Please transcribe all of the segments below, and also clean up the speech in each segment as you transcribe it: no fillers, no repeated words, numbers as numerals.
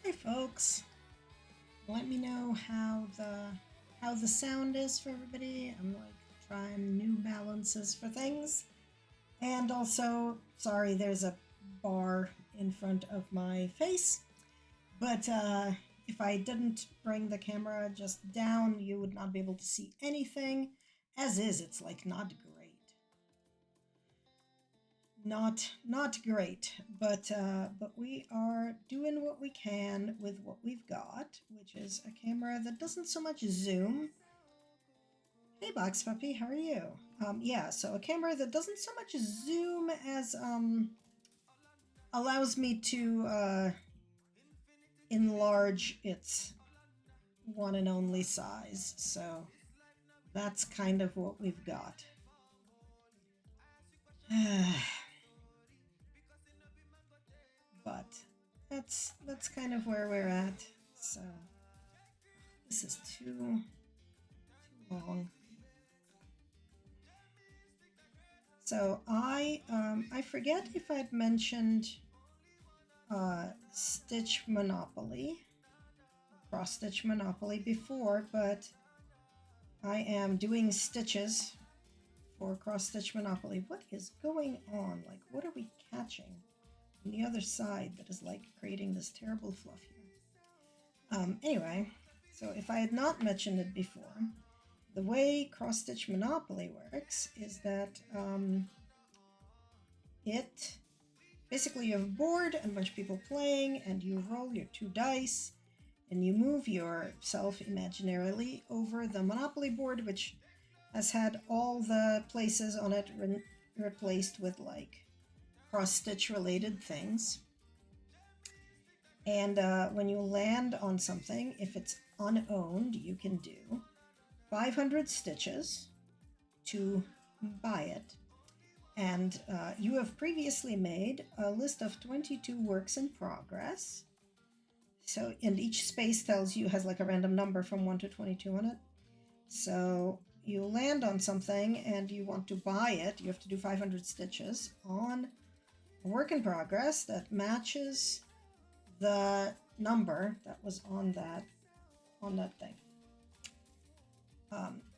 Hey folks, let me know how the sound is for everybody. I'm like trying new balances for things. And also, sorry, there's a bar in front of my face. But if I didn't bring the camera just down, you would not be able to see anything. As is, it's like not great. Not great, but we are doing what we can with what we've got, which is a camera that doesn't so much zoom. Hey, Box Puppy, how are you? Yeah, so a camera that doesn't so much zoom as allows me to enlarge its one and only size. So that's kind of what we've got. But that's kind of where we're at. So this is too long. So I forget if I'd mentioned Stitch Monopoly, Cross Stitch Monopoly before, but I am doing stitches for Cross Stitch Monopoly. What is going on? Like, what are we catching on the other side that is like creating this terrible fluff here? Anyway, so if I had not mentioned it before, the way Cross Stitch Monopoly works is that it basically you have a board and a bunch of people playing, and you roll your 2 dice, and you move yourself imaginarily over the Monopoly board, which has had all the places on it replaced with like cross stitch related things. And when you land on something, if it's unowned, you can do 500 stitches to buy it. And you have previously made a list of 22 works in progress. So, and each space tells you, has like a random number from 1 to 22 on it. So you land on something and you want to buy it, you have to do 500 stitches on a work in progress that matches the number that was on that thing.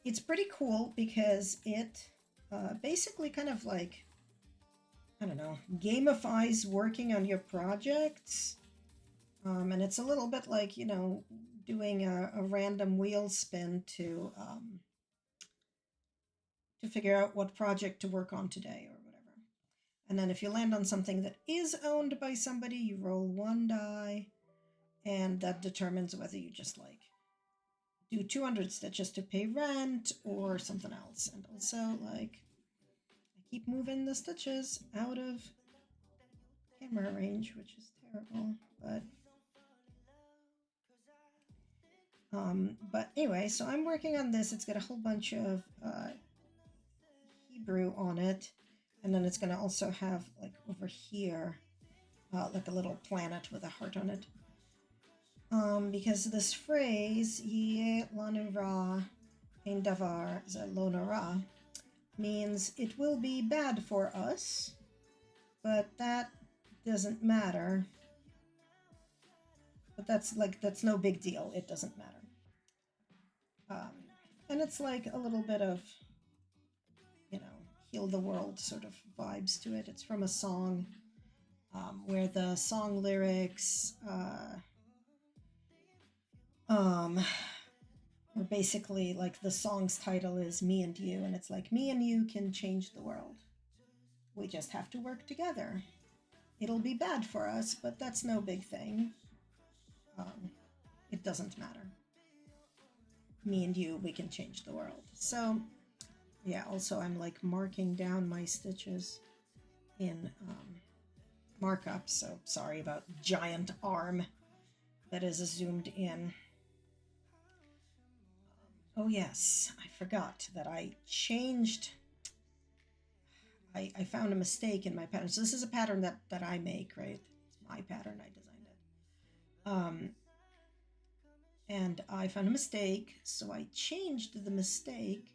It's pretty cool because it basically kind of like, I don't know, gamifies working on your projects. And it's a little bit like, you know, doing a random wheel spin to figure out what project to work on today or whatever. And then if you land on something that is owned by somebody, you roll 1 die, and that determines whether you just like do 200 stitches to pay rent or something else. And also, like, I keep moving the stitches out of camera range, which is terrible, but But anyway, so I'm working on this. It's got a whole bunch of Hebrew on it, and then it's going to also have like over here like a little planet with a heart on it. Because this phrase "Yeh lanu ra ein davar ze lo nora" means it will be bad for us, but that doesn't matter. But that's no big deal. It doesn't matter. And it's like a little bit of, heal the world sort of vibes to it. It's from a song where the song lyrics or basically like the song's title is Me and You, and it's like, me and you can change the world. We just have to work together. It'll be bad for us, but that's no big thing. It doesn't matter. Me and you, we can change the world. So yeah, also I'm like marking down my stitches in markup, so sorry about giant arm that is zoomed in. Oh yes, I forgot that I changed. I found a mistake in my pattern. So this is a pattern that I make, right? It's my pattern, I designed it. And I found a mistake, so I changed the mistake,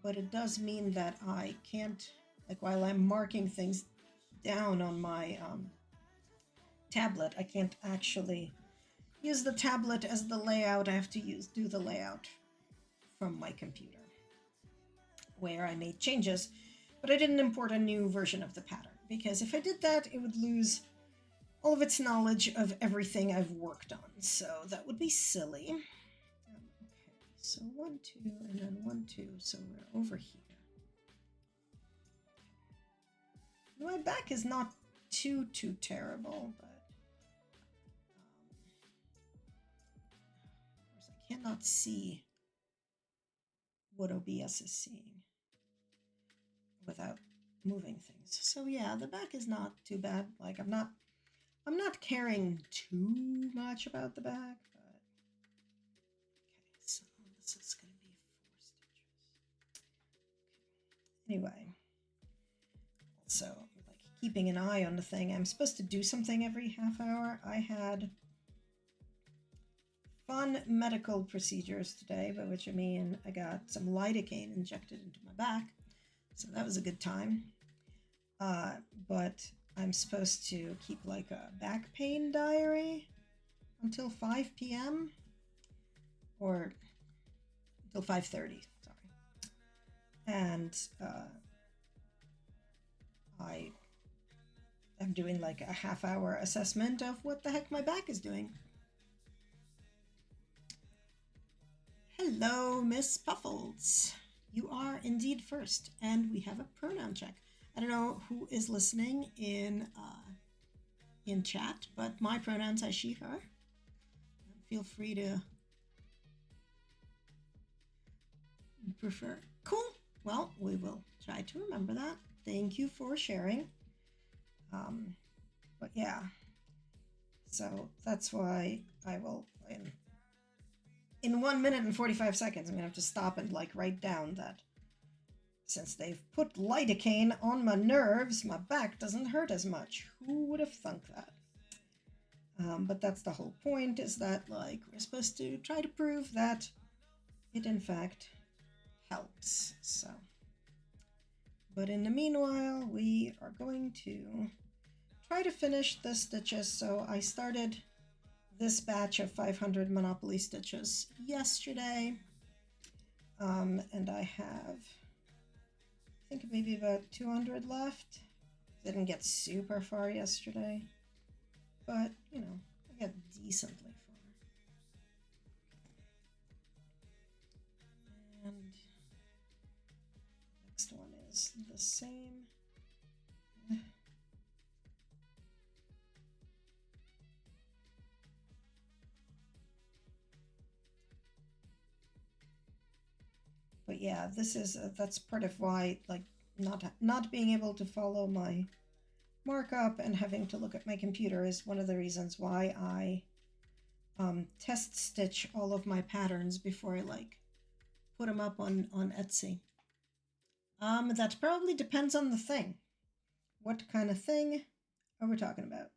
but it does mean that I can't, like while I'm marking things down on my tablet, I can't actually use the tablet as the layout. I have to do the layout from my computer, where I made changes, but I didn't import a new version of the pattern, because if I did that, it would lose all of its knowledge of everything I've worked on, so that would be silly. Okay, so 1, 2, and then 1, 2, so we're over here. My back is not too terrible, but of course I cannot see what OBS is seeing without moving things. So yeah, the back is not too bad. Like I'm not caring too much about the back, but okay, so this is going to be 4 stitches. Okay. Anyway, also like keeping an eye on the thing. I'm supposed to do something every half hour. I had fun medical procedures today, by which I mean I got some lidocaine injected into my back, so that was a good time. But I'm supposed to keep like a back pain diary until 5 p.m. or until 5:30, sorry. And I am doing like a half-hour assessment of what the heck my back is doing. Hello, Miss Puffles. You are indeed first, and we have a pronoun check. I don't know who is listening in chat, but my pronouns are she, her. Feel free to prefer. Cool. Well, we will try to remember that. Thank you for sharing. But yeah, so that's why I will, in 1 minute and 45 seconds, I'm gonna have to stop and like write down that since they've put lidocaine on my nerves, my back doesn't hurt as much. Who would have thunk that? But that's the whole point, is that like we're supposed to try to prove that it in fact helps. So, but in the meanwhile, we are going to try to finish the stitches. So I started this batch of 500 Monopoly stitches yesterday, and I have, I think, maybe about 200 left. Didn't get super far yesterday, but you know, I got decently far. And next one is the same. But yeah, this is that's part of why, like, not being able to follow my markup and having to look at my computer is one of the reasons why I test stitch all of my patterns before I like put them up on Etsy. That probably depends on the thing. What kind of thing are we talking about?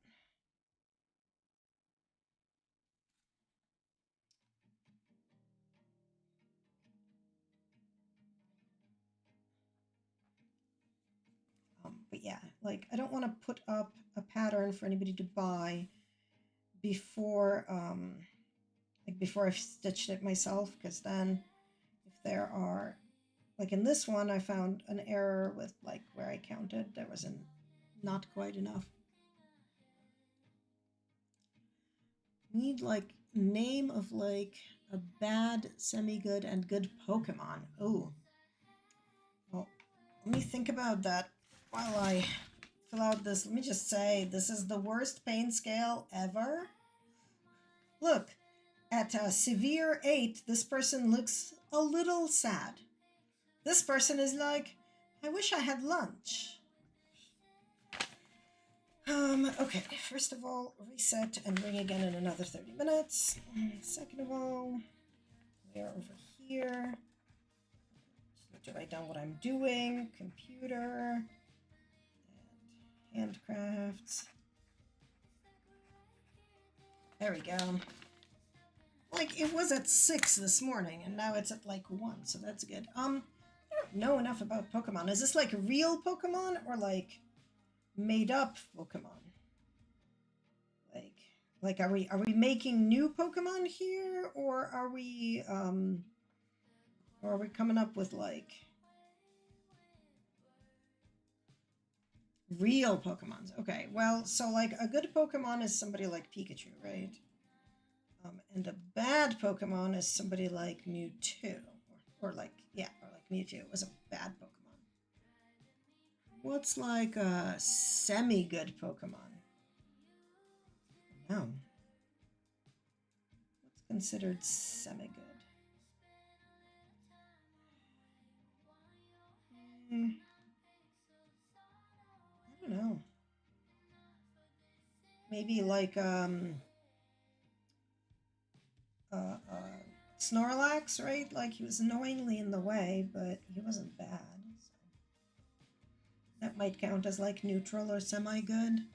But yeah, like I don't want to put up a pattern for anybody to buy before before I've stitched it myself, because then if there are, like in this one I found an error with like where I counted, there was not quite enough. Need like name of like a bad, semi-good, and good Pokemon. Oh, well, let me think about that while I fill out this. Let me just say, this is the worst pain scale ever. Look, at a severe 8, this person looks a little sad. This person is like, I wish I had lunch. Okay, first of all, reset and ring again in another 30 minutes. Second of all, we are over here. Just need to write down what I'm doing. Computer. And handcrafts. There we go. Like, it was at 6 this morning, and now it's at like 1, so that's good. I don't know enough about Pokemon. Is this like real Pokemon or like made up Pokemon? Like are we making new Pokemon here, or are we coming up with like real Pokemons? Okay, well, so like a good Pokemon is somebody like Pikachu, right? And a bad Pokemon is somebody like Mewtwo, or like Mewtwo was a bad Pokemon. What's like a semi-good Pokemon? No. What's considered semi-good? I don't know. Maybe like Snorlax, right? Like he was annoyingly in the way, but he wasn't bad. So that might count as like neutral or semi-good.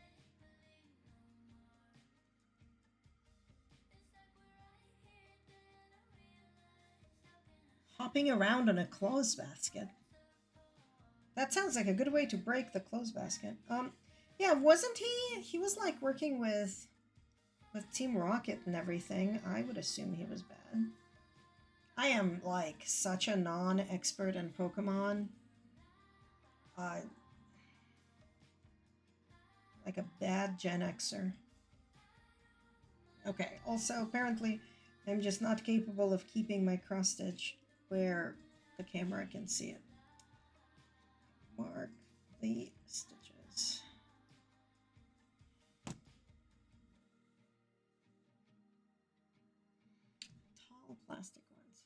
Hopping around on a clothes basket. That sounds like a good way to break the clothes basket. Yeah, wasn't he? He was like working with Team Rocket and everything. I would assume he was bad. I am like such a non-expert in Pokemon. Like a bad Gen Xer. Okay, also apparently I'm just not capable of keeping my cross stitch where the camera can see it. Mark the stitches. Tall plastic ones.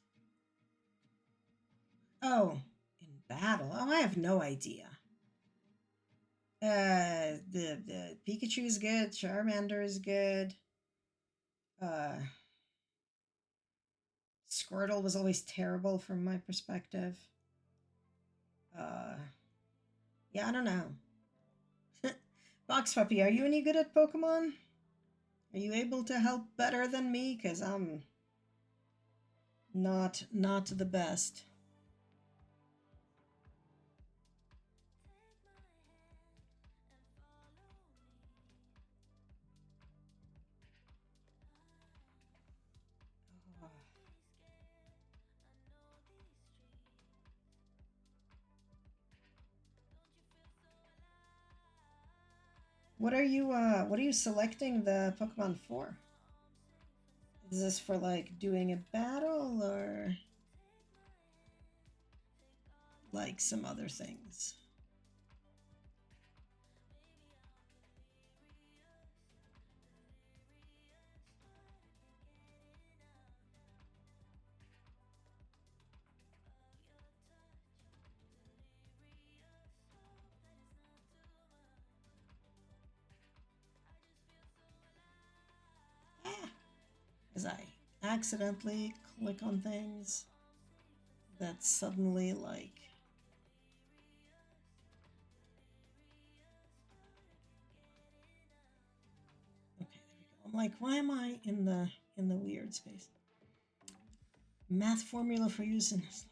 Oh, in battle? Oh, I have no idea. The Pikachu is good. Charmander is good. Squirtle was always terrible from my perspective. Yeah, I don't know. Box Puppy, are you any good at Pokemon? Are you able to help better than me? Because I'm not the best. What are you selecting the Pokemon for? Is this for like doing a battle or like some other things? Ah, Because I accidentally click on things that suddenly like. Okay, there we go. I'm like, why am I in the weird space? Math formula for using this.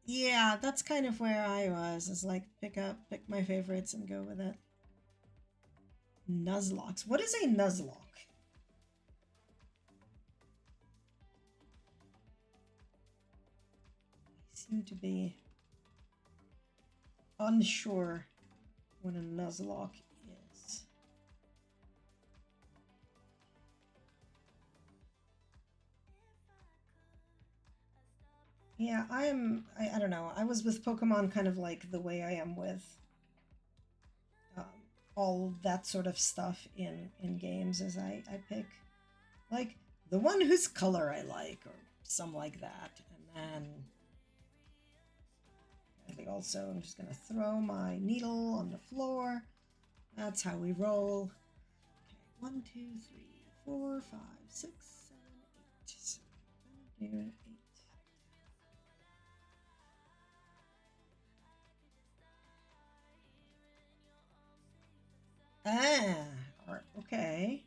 Yeah, that's kind of where I was. Is like pick my favorites and go with it. Nuzlocke. What is a Nuzlocke? I seem to be unsure what a Nuzlocke is. Yeah, I don't know. I was with Pokemon kind of like the way I am with um, all that sort of stuff in games, as I pick like the one whose color I like or some like that. And then I think also I'm just gonna throw my needle on the floor. That's how we roll. Okay, 1, 2, 3, 4, 5, 6, 7, 8. So I'm gonna do 8. Ah, okay.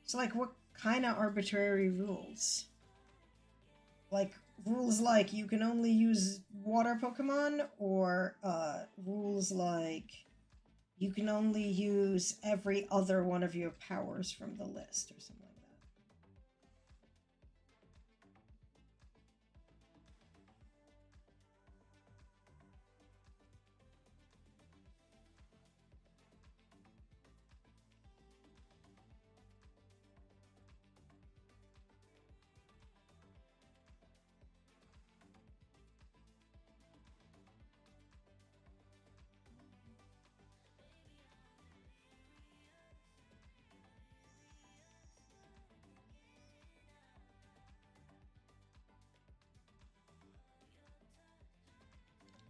So, like, what kind of arbitrary rules? Like, rules like you can only use water Pokemon, or rules like you can only use every other one of your powers from the list, or something like that.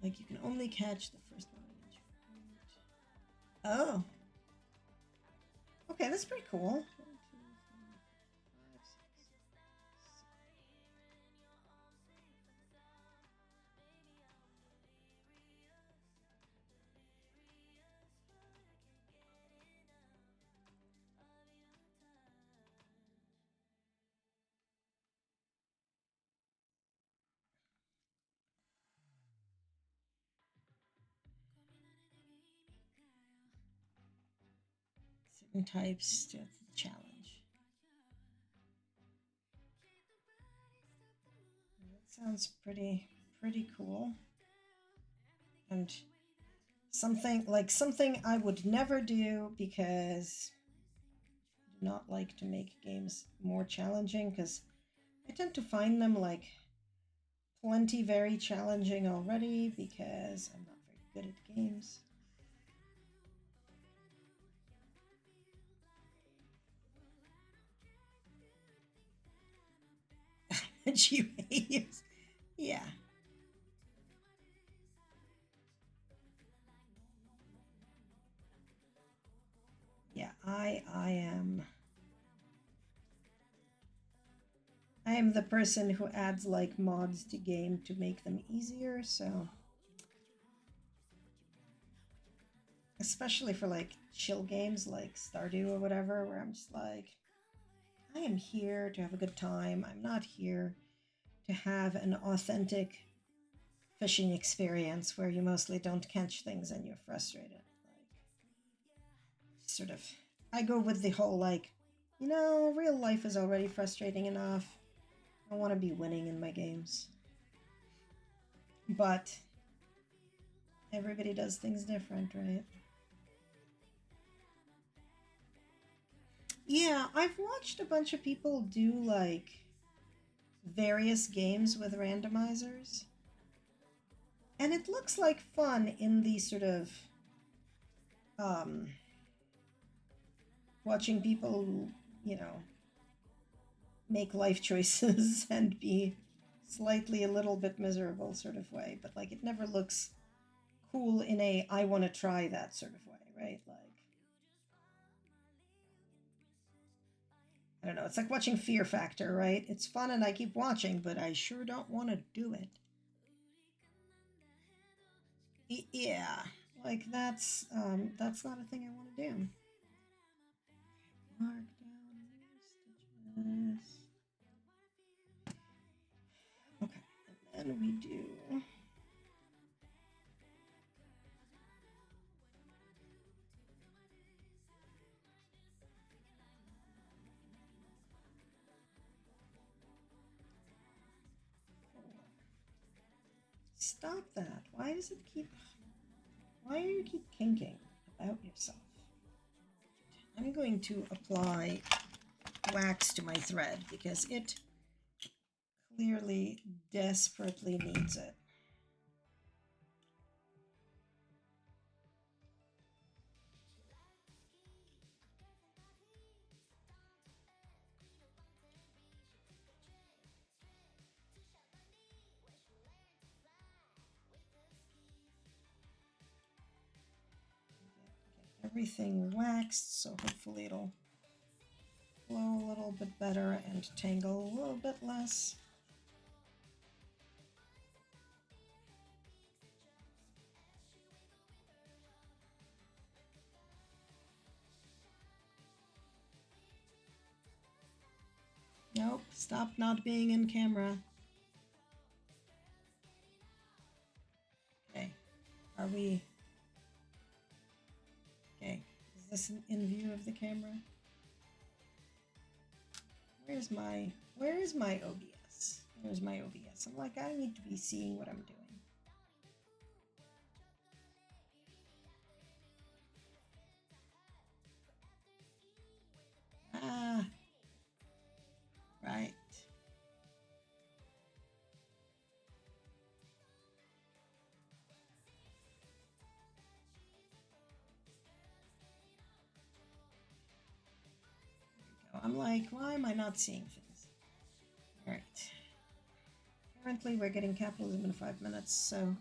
Like, you can only catch the first one. Oh. Okay, that's pretty cool. Certain types to the challenge. That sounds pretty cool. And something I would never do, because I do not like to make games more challenging, because I tend to find them like plenty very challenging already because I'm not very good at games. And you hate. Yeah. Yeah, I am the person who adds like mods to game to make them easier, so especially for like chill games like Stardew or whatever, where I'm just like, I am here to have a good time. I'm not here to have an authentic fishing experience where you mostly don't catch things and you're frustrated. Like, sort of, I go with the whole like, real life is already frustrating enough. I want to be winning in my games. But everybody does things different, right? Yeah, I've watched a bunch of people do like various games with randomizers. And it looks like fun in the sort of um, watching people, you know, make life choices and be slightly a little bit miserable sort of way. But like it never looks cool in a I want to try that sort of way, right? Like I don't know. It's like watching Fear Factor, right? It's fun and I keep watching, but I sure don't want to do it. Yeah, like that's not a thing I want to do. Mark down stitches. Okay, and then we do. Stop that. Why does it keep. Why do you keep kinking about yourself? I'm going to apply wax to my thread because it clearly desperately needs it. Get everything waxed, so hopefully it'll flow a little bit better and tangle a little bit less. Nope, stop not being in camera. Okay, are we... Okay, is this in view of the camera? Where is my OBS? Where's my OBS? I'm like, I need to be seeing what I'm doing. Ah, right. I'm like, why am I not seeing things? All right. Currently, we're getting capitalism in 5 minutes, so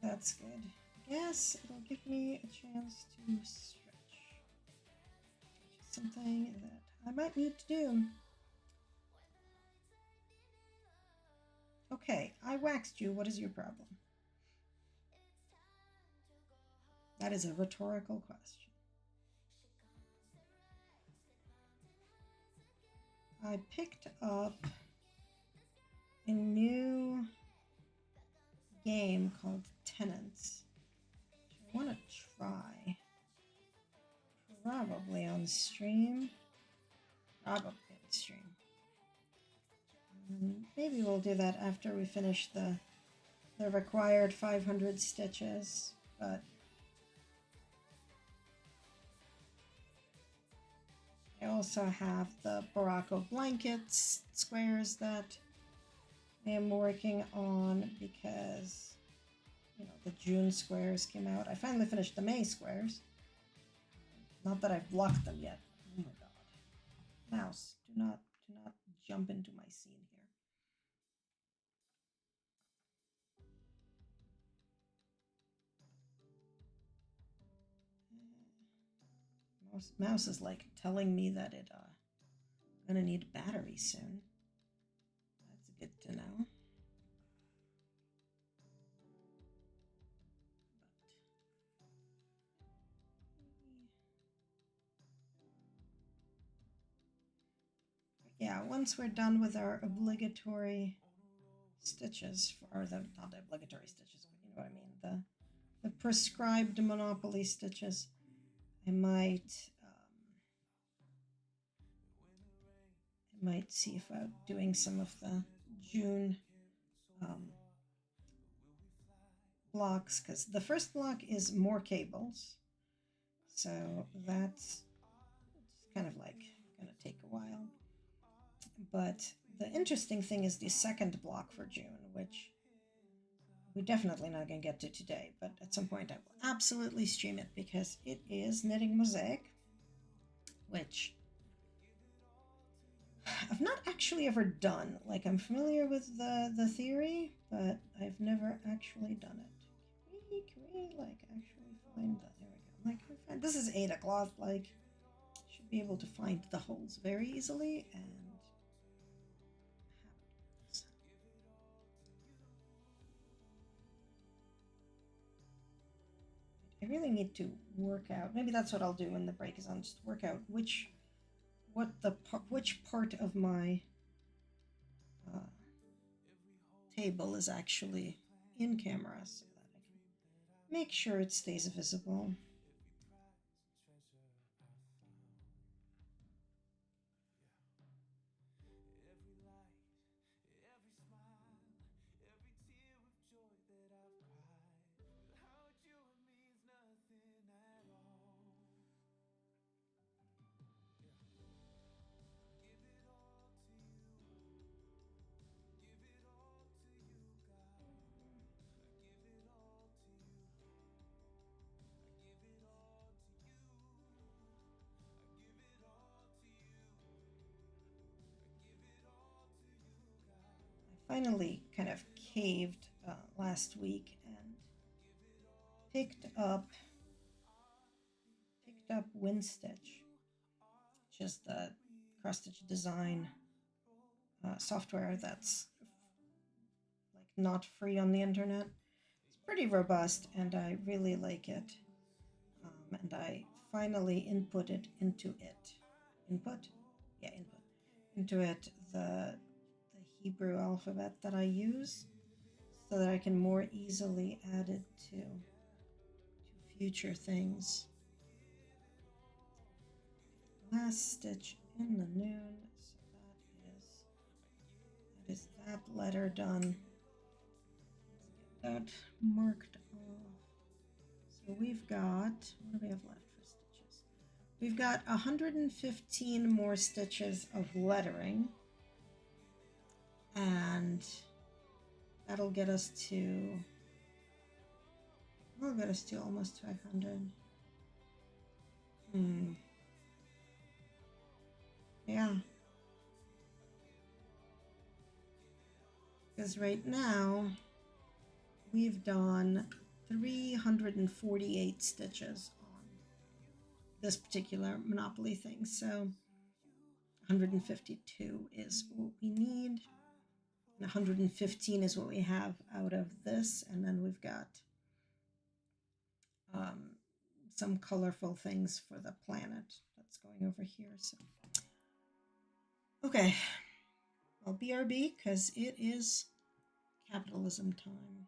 that's good. I guess it'll give me a chance to stretch. Which is something that I might need to do. Okay, I waxed you. What is your problem? That is a rhetorical question. I picked up a new game called Tenants, which I want to try. Probably on stream. Probably on stream. Maybe we'll do that after we finish the required 500 stitches, but I also have the Baracco blankets squares that I am working on because, you know, the June squares came out. I finally finished the May squares. Not that I've blocked them yet. Oh my god. Mouse, do not jump into my scene here. Mouse is like telling me that it gonna need battery soon. That's good to know. Yeah, once we're done with our obligatory stitches, or the not obligatory stitches, but you know what I mean, the prescribed Monopoly stitches, I might see if I'm doing some of the June blocks, because the first block is more cables, so that's kind of like gonna take a while. But the interesting thing is the second block for June, which we're definitely not going to get to today, but at some point I will absolutely stream it because it is Knitting Mosaic, which I've not actually ever done. Like, I'm familiar with the theory, but I've never actually done it. Can we like actually find that? There we go. Like, this is Ada Cloth. Like, should be able to find the holes very easily and I really need to work out. Maybe that's what I'll do when the break is on. Just work out which part of my uh, table is actually in camera, so that I can make sure it stays visible. Finally kind of caved last week and picked up WinStitch, which is the cross-stitch design software that's like not free on the internet. It's pretty robust and I really like it. And I finally inputted into it the Hebrew alphabet that I use so that I can more easily add it to future things. Last stitch in the noon, so that is that letter done. Let's get that marked off. So we've got, what do we have left for stitches? We've got 115 more stitches of lettering, and that'll get us to almost 500. Yeah. Because right now we've done 348 stitches on this particular Monopoly thing. So 152 is what we need. And 115 is what we have out of this. And then we've got some colorful things for the planet that's going over here. So, okay, I'll BRB because it is capitalism time.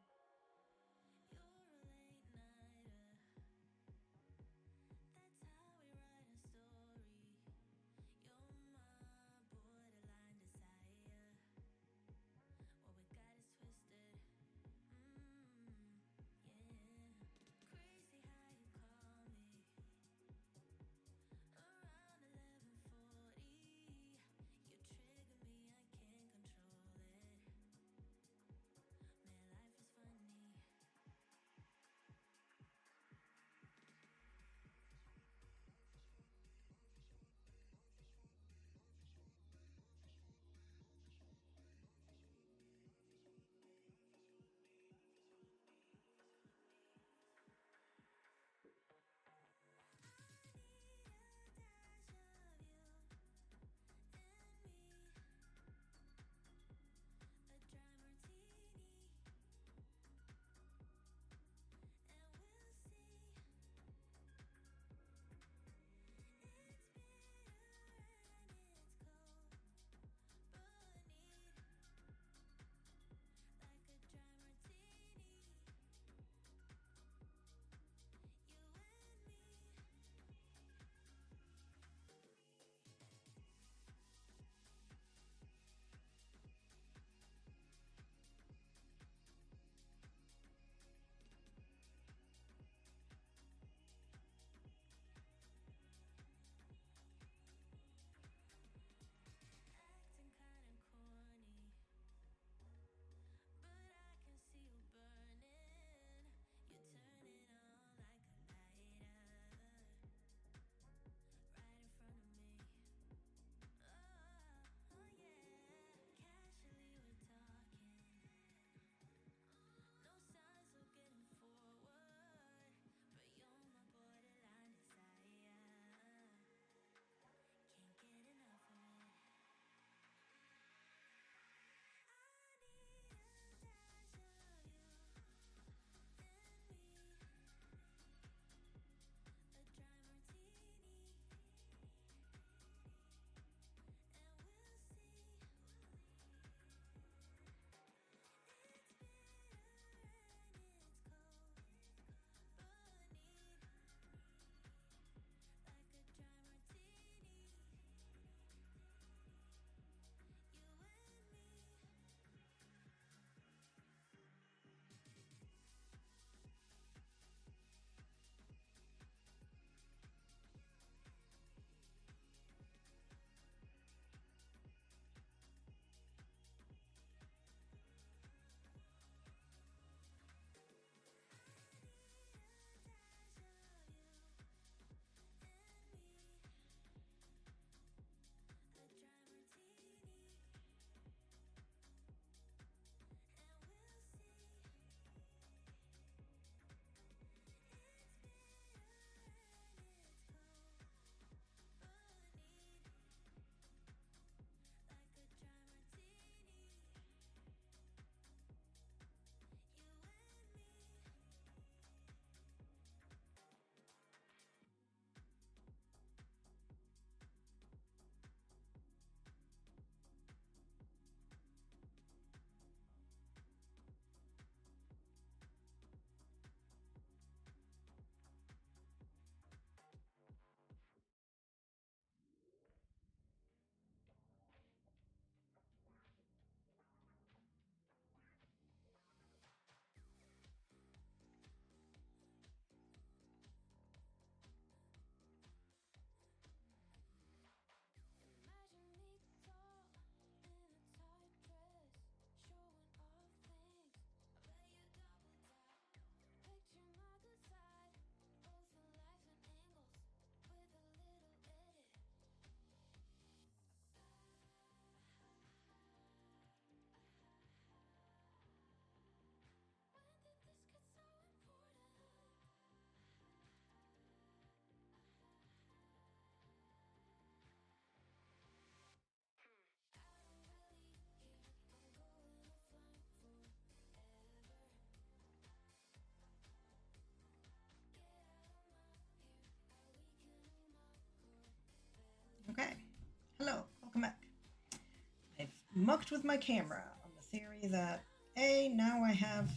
mucked with my camera on the theory that, A, now I have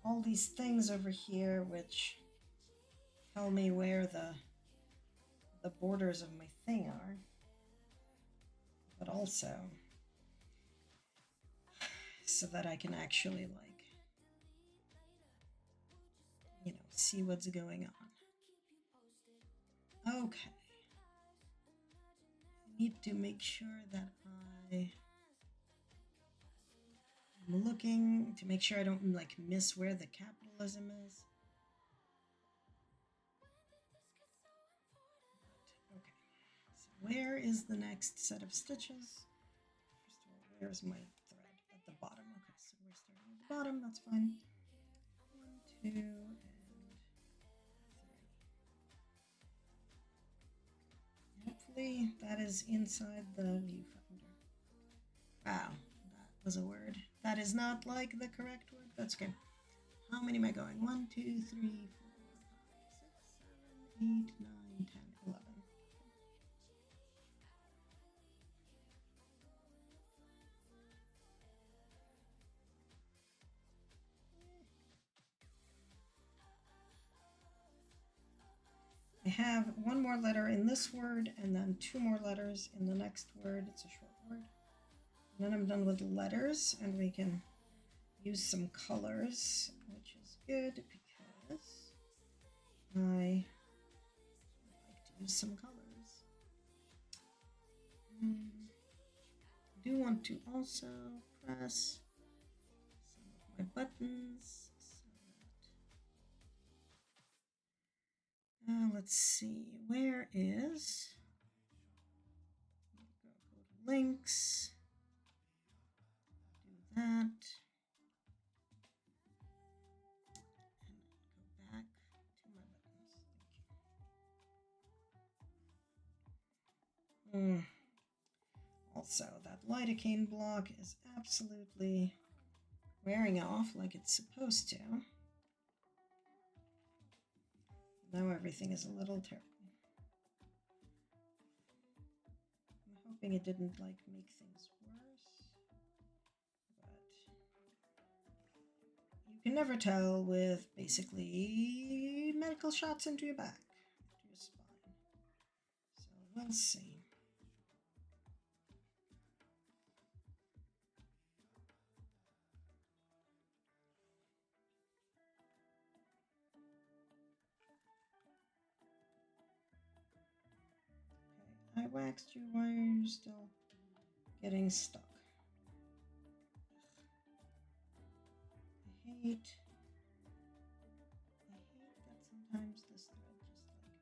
all these things over here which tell me where the borders of my thing are. But also so that I can actually, like, you know, see what's going on. Okay. I need to make sure that I'm looking to make sure I don't, like, miss where the capitalism is. Okay. So where is the next set of stitches? First of all, where's my thread? At the bottom. Okay, so we're starting at the bottom. That's fine. 1, 2, and 3. Hopefully that is inside the viewfinder. Wow, that was a word. That is not like the correct word. That's okay. How many am I going? 1, 2, 3, 4, 5, 6, 7, 8, 9, 10, 11. I have one more letter in this word and then 2 more letters in the next word. It's a short word. And then I'm done with letters and we can use some colors, which is good because I like to use some colors. I do want to also press some of my buttons. Let's see, where is, go to links, do that, and go back to my buttons. Thank you. Also, that lidocaine block is absolutely wearing off like it's supposed to. Now everything is a little terrible. I'm hoping it didn't, like, make things worse. But you can never tell with basically medical shots into your back, to your spine. So we'll see. I waxed you. Why are you still getting stuck? I hate that sometimes this thread just, like,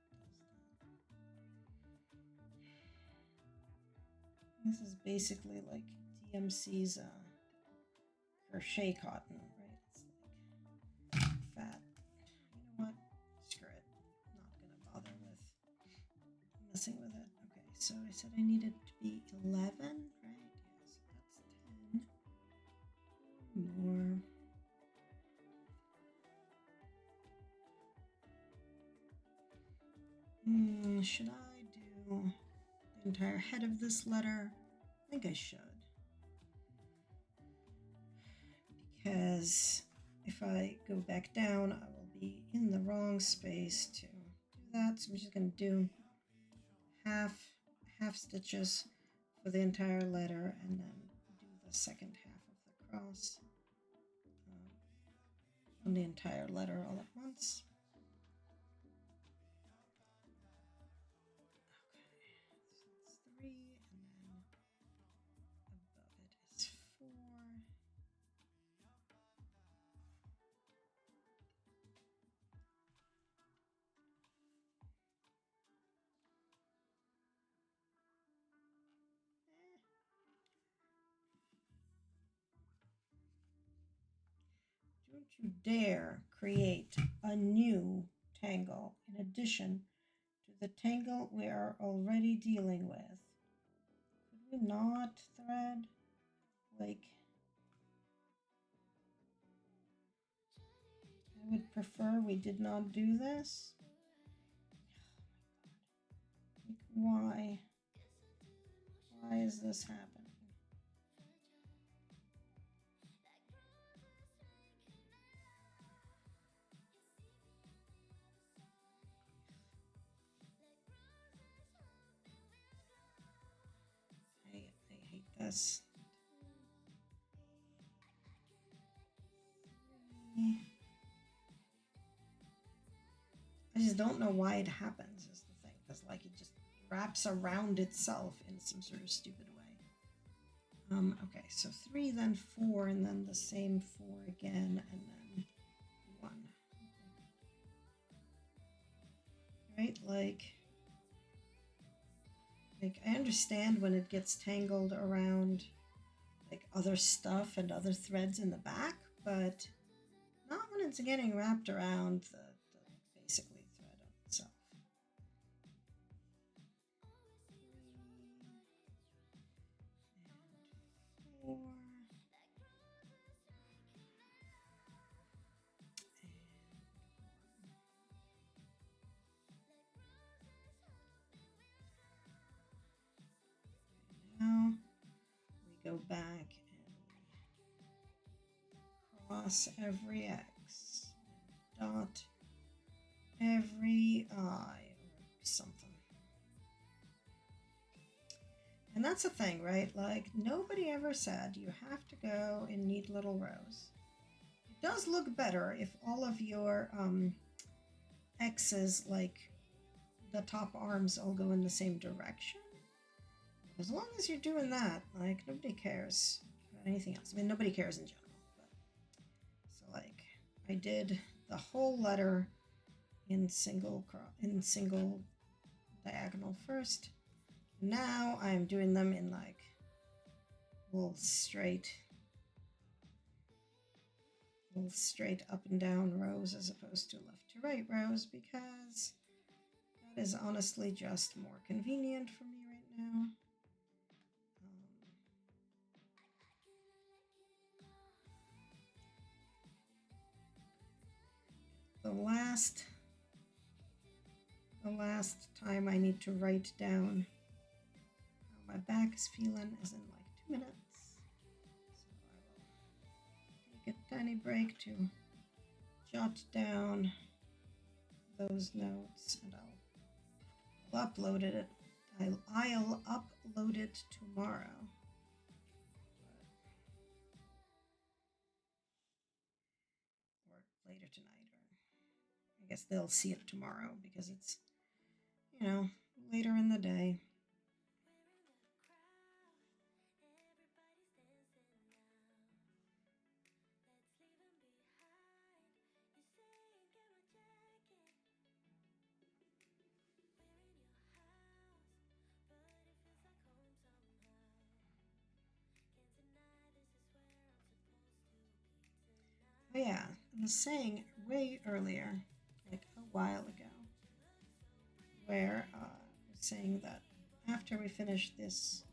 does that. This is basically like DMC's crochet cotton, right? It's like fat. You know what? Screw it. Not gonna bother with messing with it. Okay, so I said I needed to be 11, right? Yeah, so that's 10 more. Should I do the entire head of this letter? I think I should. Because if I go back down, I will be in the wrong space to do that. So I'm just going to do half stitches for the entire letter and then do the second half of the cross on the entire letter all at once. Don't you dare create a new tangle in addition to the tangle we are already dealing with. Could we not, thread? Like, I would prefer we did not do this. Like, why? Why is this happening? this. I just don't know why it happens is the thing, because like it just wraps around itself in some sort of stupid way. Okay, so 3, then 4, and then the same 4 again, and then 1. Right, like I understand when it gets tangled around like other stuff and other threads in the back, but not when it's getting wrapped around the basically thread on itself. 3 and 4. Now we go back and cross every X, dot every I, or something. And that's the thing, right? Like, nobody ever said you have to go in neat little rows. It does look better if all of your X's, like the top arms, all go in the same direction. As long as you're doing that, like, nobody cares about anything else. I mean, nobody cares in general. But, so, like, I did the whole letter in single diagonal first. Now I'm doing them in like little straight up and down rows as opposed to left to right rows, because that is honestly just more convenient for me right now. The last time I need to write down how my back is feeling is in like 2 minutes. So I will take a tiny break to jot down those notes, and I'll upload it. I'll upload it tomorrow. Or later tonight, or I guess they'll see it tomorrow because it's, you know, later in the day. Oh yeah, I was saying way earlier, like a while ago, where I was saying that after we finish this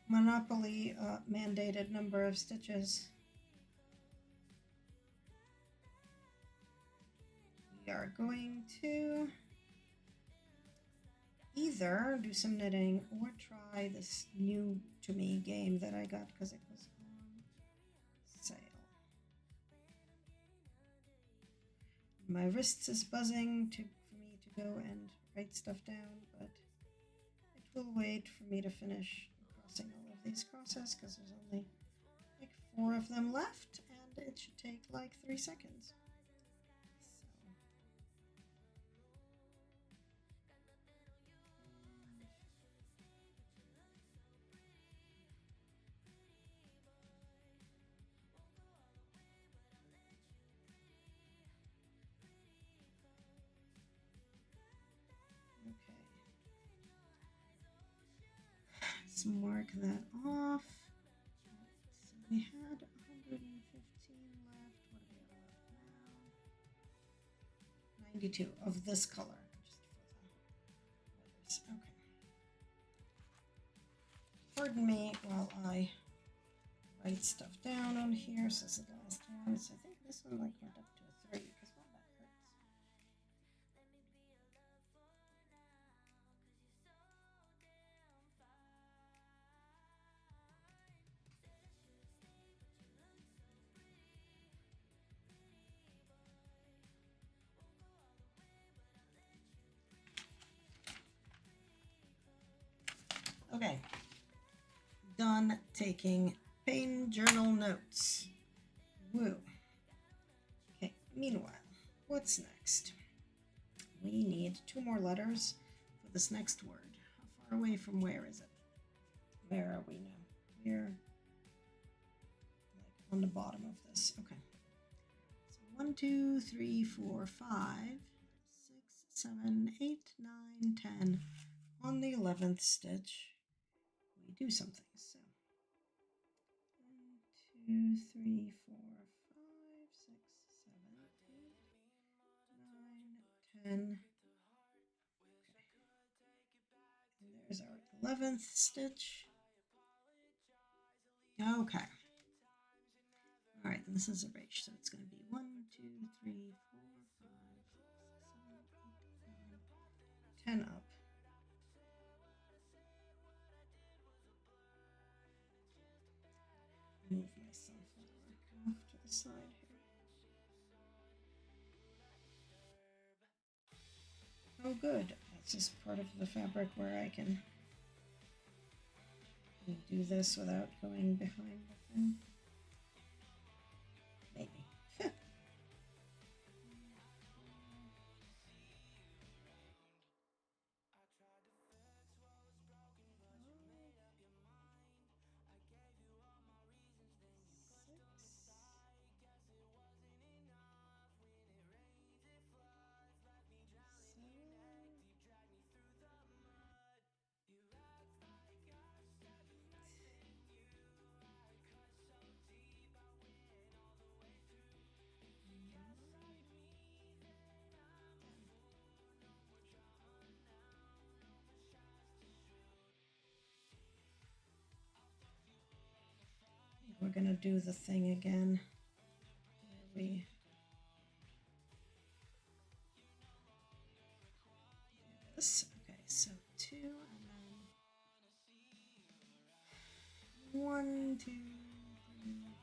Monopoly mandated number of stitches, we are going to either do some knitting or try this new to me game that I got because it was on sale. My wrists is buzzing for me to go and write stuff down, but it will wait for me to finish crossing all of these crosses because there's only like 4 of them left, and it should take like 3 seconds. Let's mark that off. So we had 115 left. What do we have left now? 92 of this color, just for the letters. Okay. Pardon me while I write stuff down on here. So this is the last one. So I think this one like went up to a 3 because my back hurts. Okay, done taking pain journal notes. Woo. Okay, meanwhile, what's next? We need 2 more letters for this next word. How far away from where is it? Where are we now? We're like on the bottom of this. Okay. So 1, 2, 3, 4, 5, 6, 7, 8, 9, 10. On the 11th stitch, we do something. So 1, 2, 3, 4, 5, 6, 7, 8, 9, 10. There's our 11th stitch. Okay. All right, this is erased, so it's going to be 1, 2, 3, 4, 5, 6, 7, 8, 9, 10 up. Move my sunflower off to the side here. Oh, good. That's just part of the fabric where I can do this without going behind the thing. Maybe. We're going to do the thing again. We this. Okay, so 2 and then 1, 2, 3,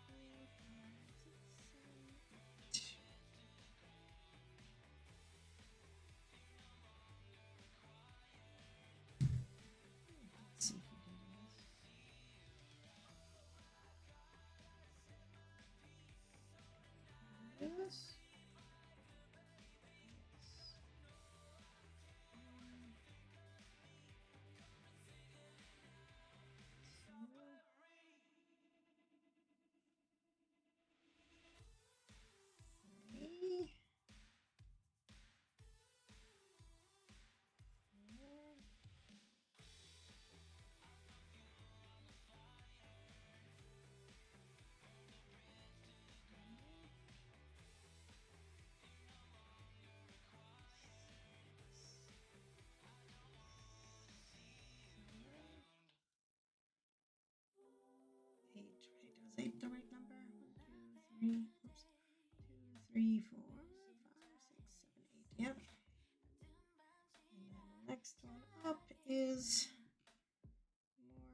4, 5, 6, 7, 8. Let's see if we can do this. Yes. Eight, right? Was 8 the right number? 1, 2, 3. Oops. 2, 3, 4, 5, 6, 7, 8. Yep. And then the next one up is more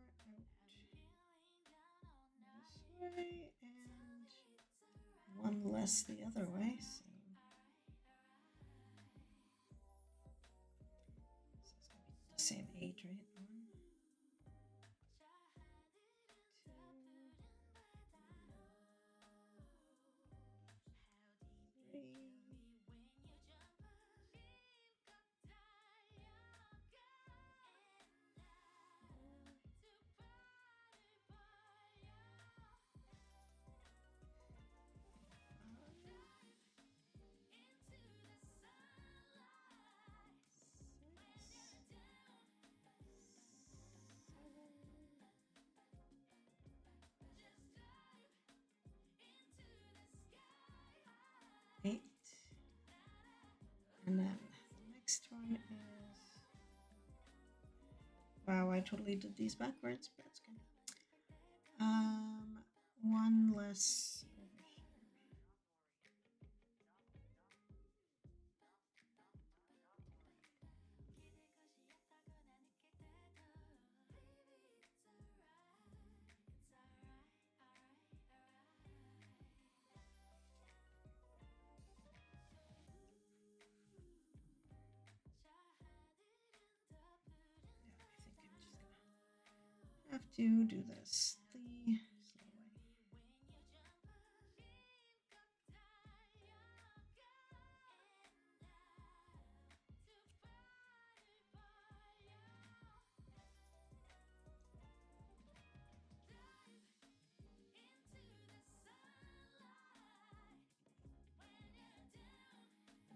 out this way and one less the other way. So it's going to be the same 8, right? 1, 2, 3. Eight. And then the next one is, wow, I totally did these backwards, but it's good. One less over here. have to do this the slow way.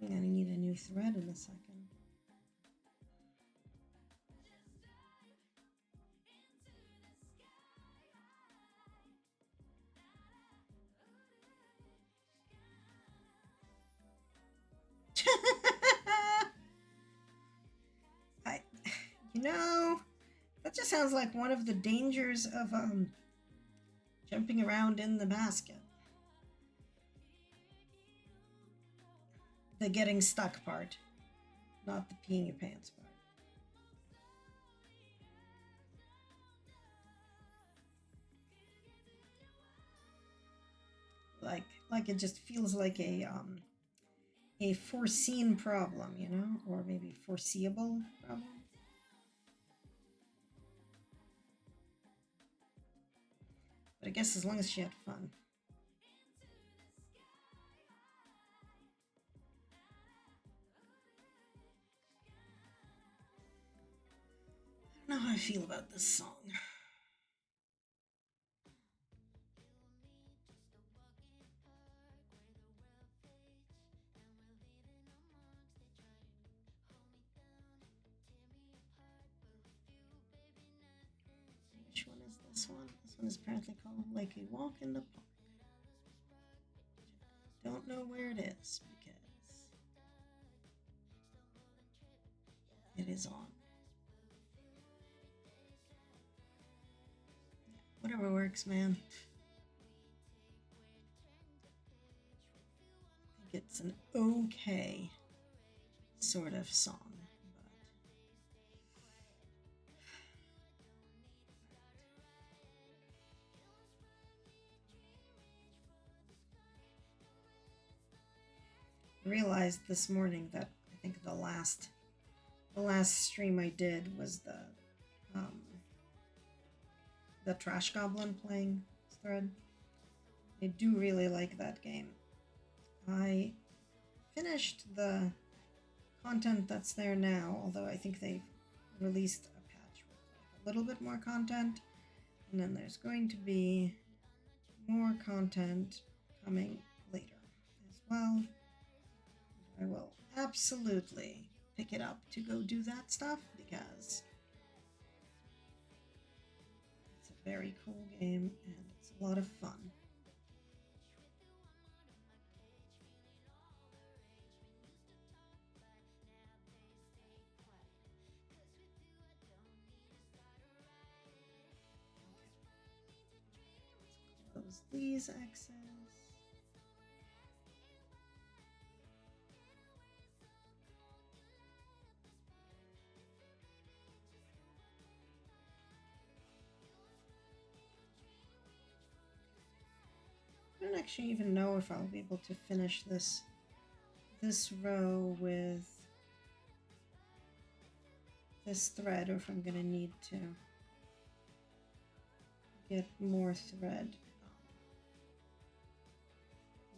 I'm gonna need a new thread in a second. I, you know, that just sounds like one of the dangers of jumping around in the basket. The getting stuck part, not the peeing your pants part. Like it just feels like a foreseen problem, you know, or maybe foreseeable problem. But I guess as long as she had fun. I don't know how I feel about this song. Which one is this one? This one is apparently called Like a Walk in the Park. Don't know where it is because it is on. Whatever works, man. I think it's an okay sort of song. Realized this morning that I think the last stream I did was the Trash Goblin playing thread. I do really like that game. I finished the content that's there now, although I think they've released a patch with like a little bit more content, and then there's going to be more content coming later as well. I will absolutely pick it up to go do that stuff because it's a very cool game and it's a lot of fun. Close these X's. I don't actually even know if I'll be able to finish this row with this thread or if I'm going to need to get more thread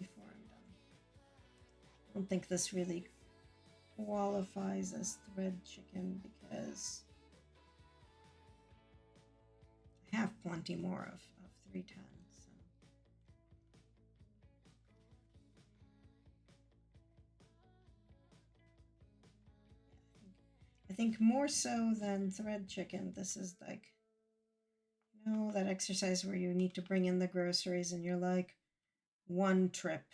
before I'm done. I don't think this really qualifies as thread chicken because I have plenty more of 310. I think more so than thread chicken, this is like, you know, that exercise where you need to bring in the groceries and you're like, one trip.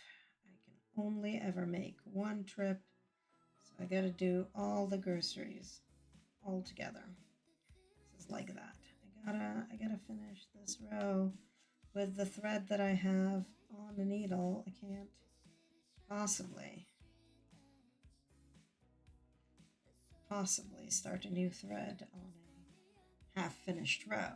I can only ever make one trip. So I gotta do all the groceries all together. This is like that. I gotta finish this row with the thread that I have on the needle. I can't possibly start a new thread on a half-finished row.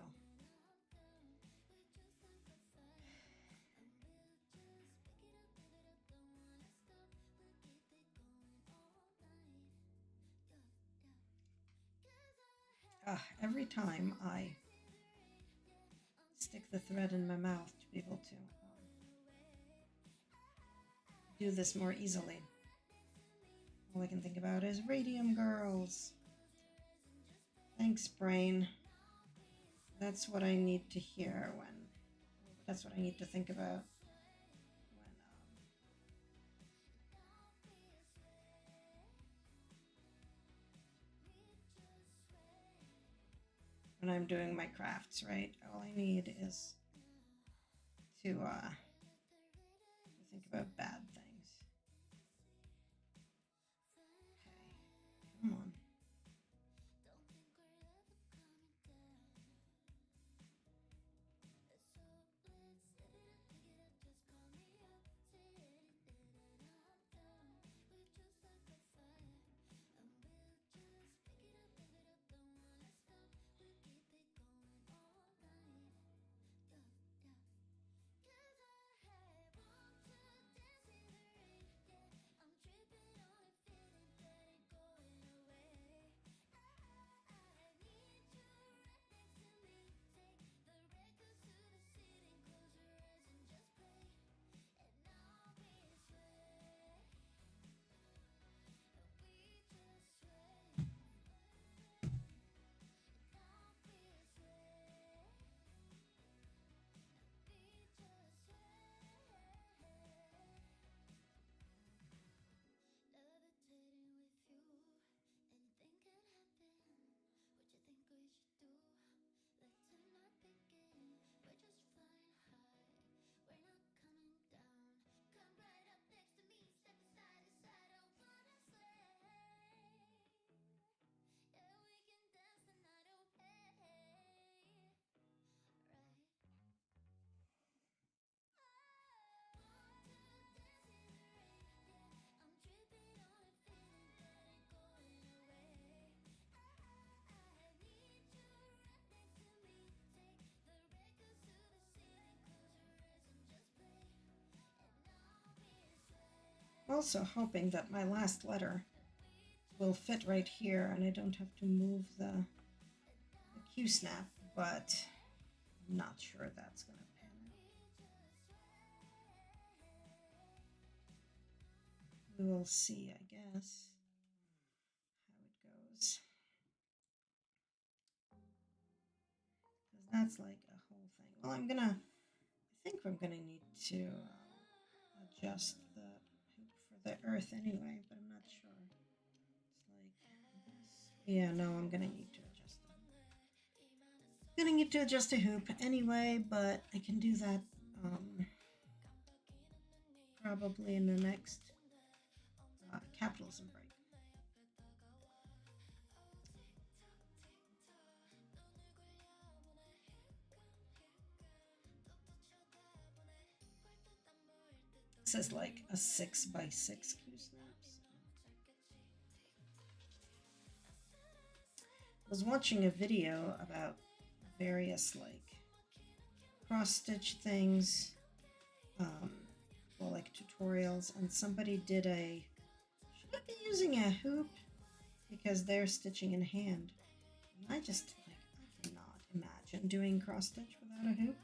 Every time I stick the thread in my mouth to be able to do this more easily. All I can think about is Radium Girls. Thanks, brain. That's what I need to hear when. That's what I need to think about when I'm doing my crafts, right? All I need is to think about bad things. Okay, come on. Also hoping that my last letter will fit right here and I don't have to move the Q snap, but I'm not sure that's going to pan out. We will see, I guess, how it goes. Because that's like a whole thing. Well, I think I'm gonna need to adjust the hoop for the earth anyway, but I'm not sure. It's like this. Yeah, no, I'm gonna need to adjust it. Gonna need to adjust a hoop anyway, but I can do that probably in the next capitalism break. This is like a 6x6 Q snaps. I was watching a video about various like cross stitch things, well, like tutorials, and somebody did a, should I be using a hoop? Because they're stitching in hand. And I just, like, I cannot imagine doing cross stitch without a hoop.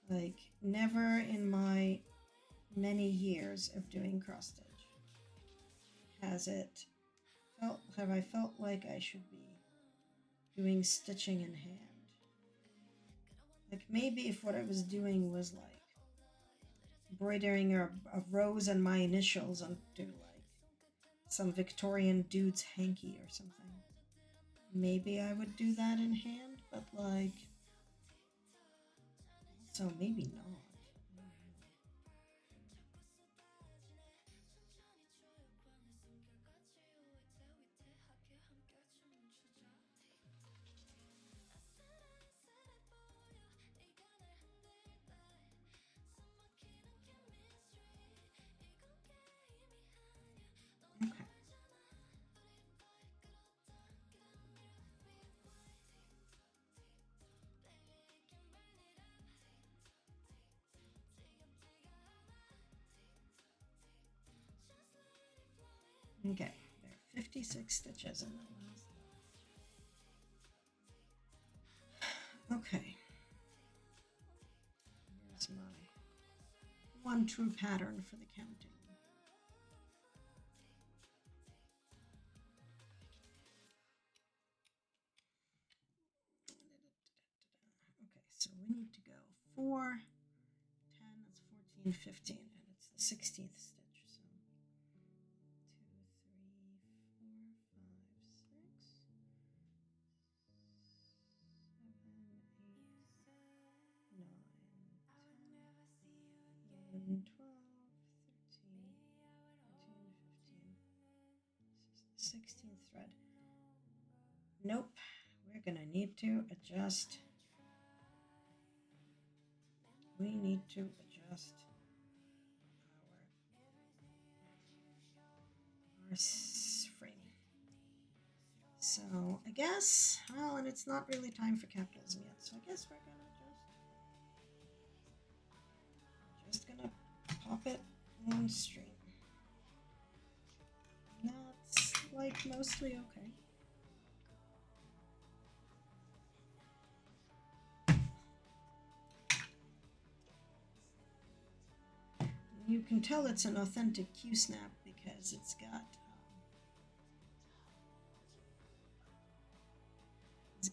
Like, never in my many years of doing cross stitch have I felt like I should be doing stitching in hand. Like, maybe if what I was doing was like embroidering a rose and my initials onto like some Victorian dude's hanky or something, maybe I would do that in hand, but like, so maybe not. Okay. Okay, there are 56 stitches in the last. Okay. one true pattern for the counting. Okay, so we need to go 4, 10, that's 14, 15, and it's the 16th stitch. So 2, 3, 4, 5, 6, 7, 8, 9, 10, 11, 12, 13, 14, 15. This is the 16th thread. Nope, we're gonna need to adjust. We need to adjust our frame. So I guess, well, and it's not really time for capitalism yet, so I guess we're just gonna pop it on stream. That's like mostly okay. You can tell it's an authentic Q-snap because it's got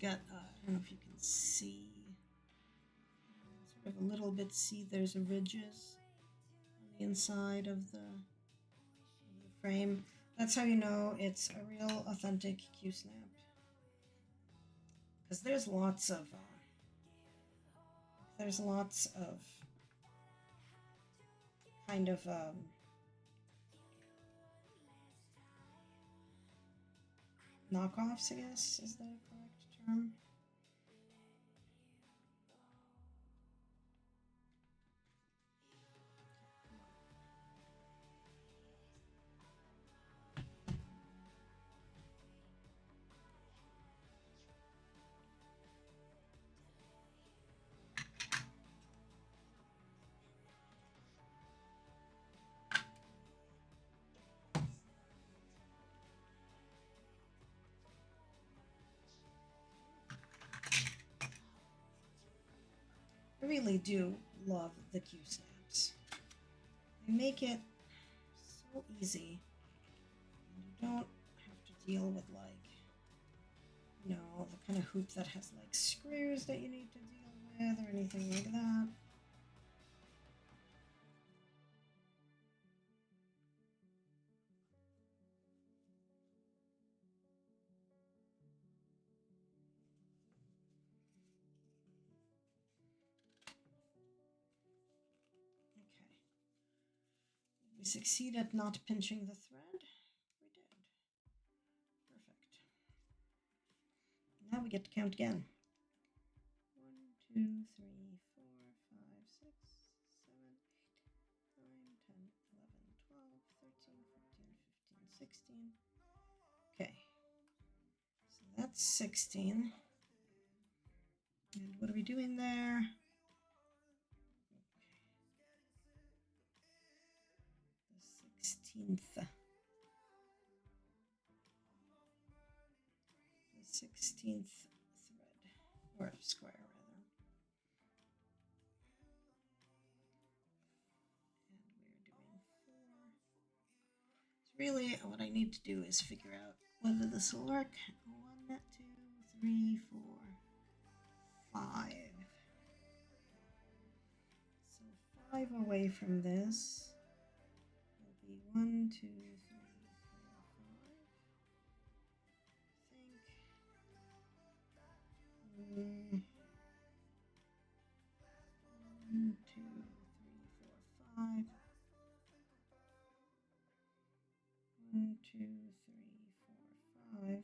I don't know if you can see, sort of a little bit, see there's a ridges on the inside of the frame. That's how you know it's a real authentic Q-snap. Because there's lots of kind of knockoffs, I guess, is that a correct term? I really do love the Q-snaps. They make it so easy. And you don't have to deal with, like, you know, the kind of hoop that has like screws that you need to deal with or anything like that. We succeed at not pinching the thread. We did. Perfect. Now we get to count again. 1, 2, 3, 4, 5, 6, 7, 8, 9, 10, 11, 12, 13, 14, 15, 16. Okay. So that's 16. And what are we doing there? The 16th. The 16th thread, or square rather. And we're doing 4. So really what I need to do is figure out whether this will work. 1, 2, 3, 4, 5. So 5 away from this will be 1, 2, 3, 4, 5. I think 1, 2, 3, 4, 5. 1, 2, 3, 4, 5.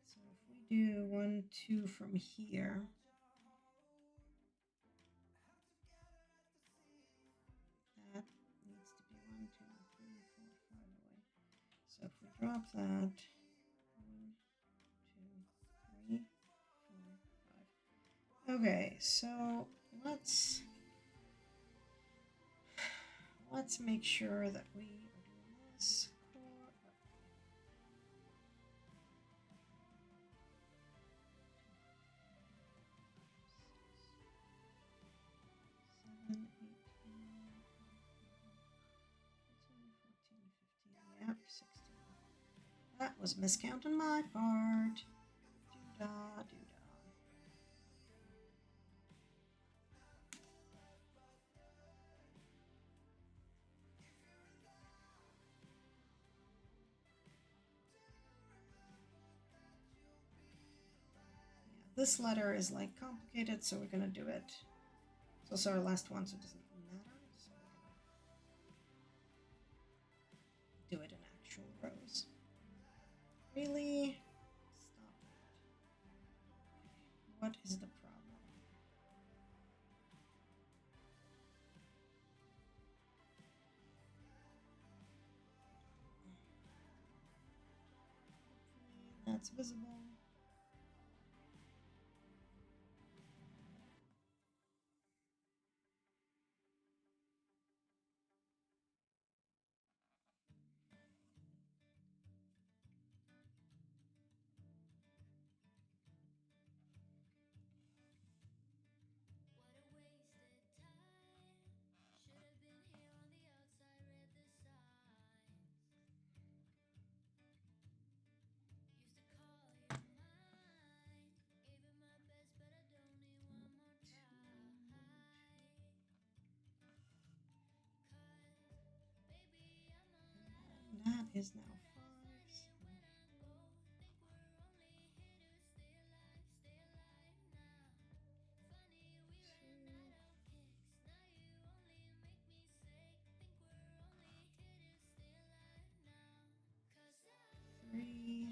So if we do 1, 2 from here, that needs to be 1, 2, 3, 4, 5 away. So if we drop that, 1, 2, 3, 4, 5. Okay, so let's make sure that we are doing this. was a miscount on my part. Doo-dah, doo-dah. Yeah, this letter is like complicated, so we're gonna do it. It's also our last one, so it doesn't matter. So we're gonna do it in actual rows. Really? Stop it. What is the problem? That's visible. That is now 5. Three.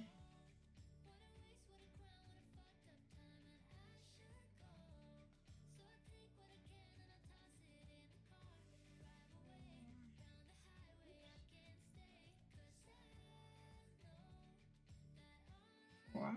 Four.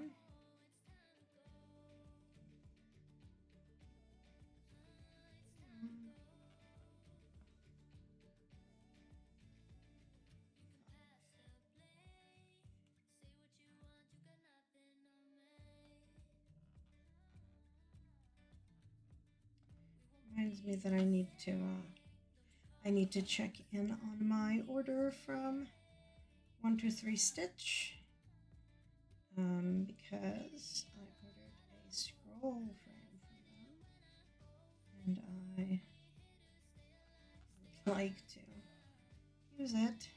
Reminds me that I need to check in on my order from 123 Stitch, because I ordered a scroll frame from them, and I would like to use it.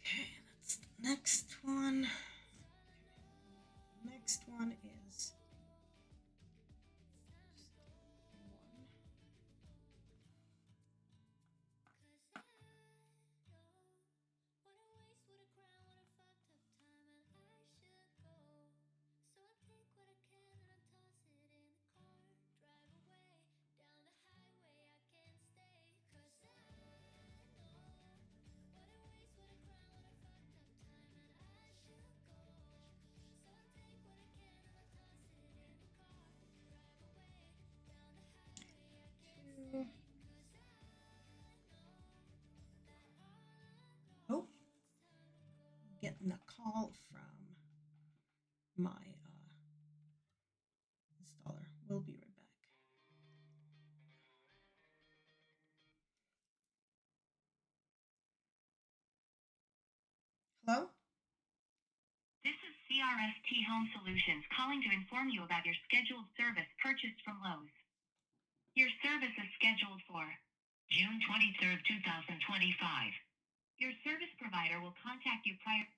Okay, that's the next one. Next one is one. Two. Oh, getting a call from my installer. We'll be right back. Hello? This is CRST Home Solutions calling to inform you about your scheduled service purchased from Lowe's. Your service is scheduled for June 23rd, 2025. Your service provider will contact you prior.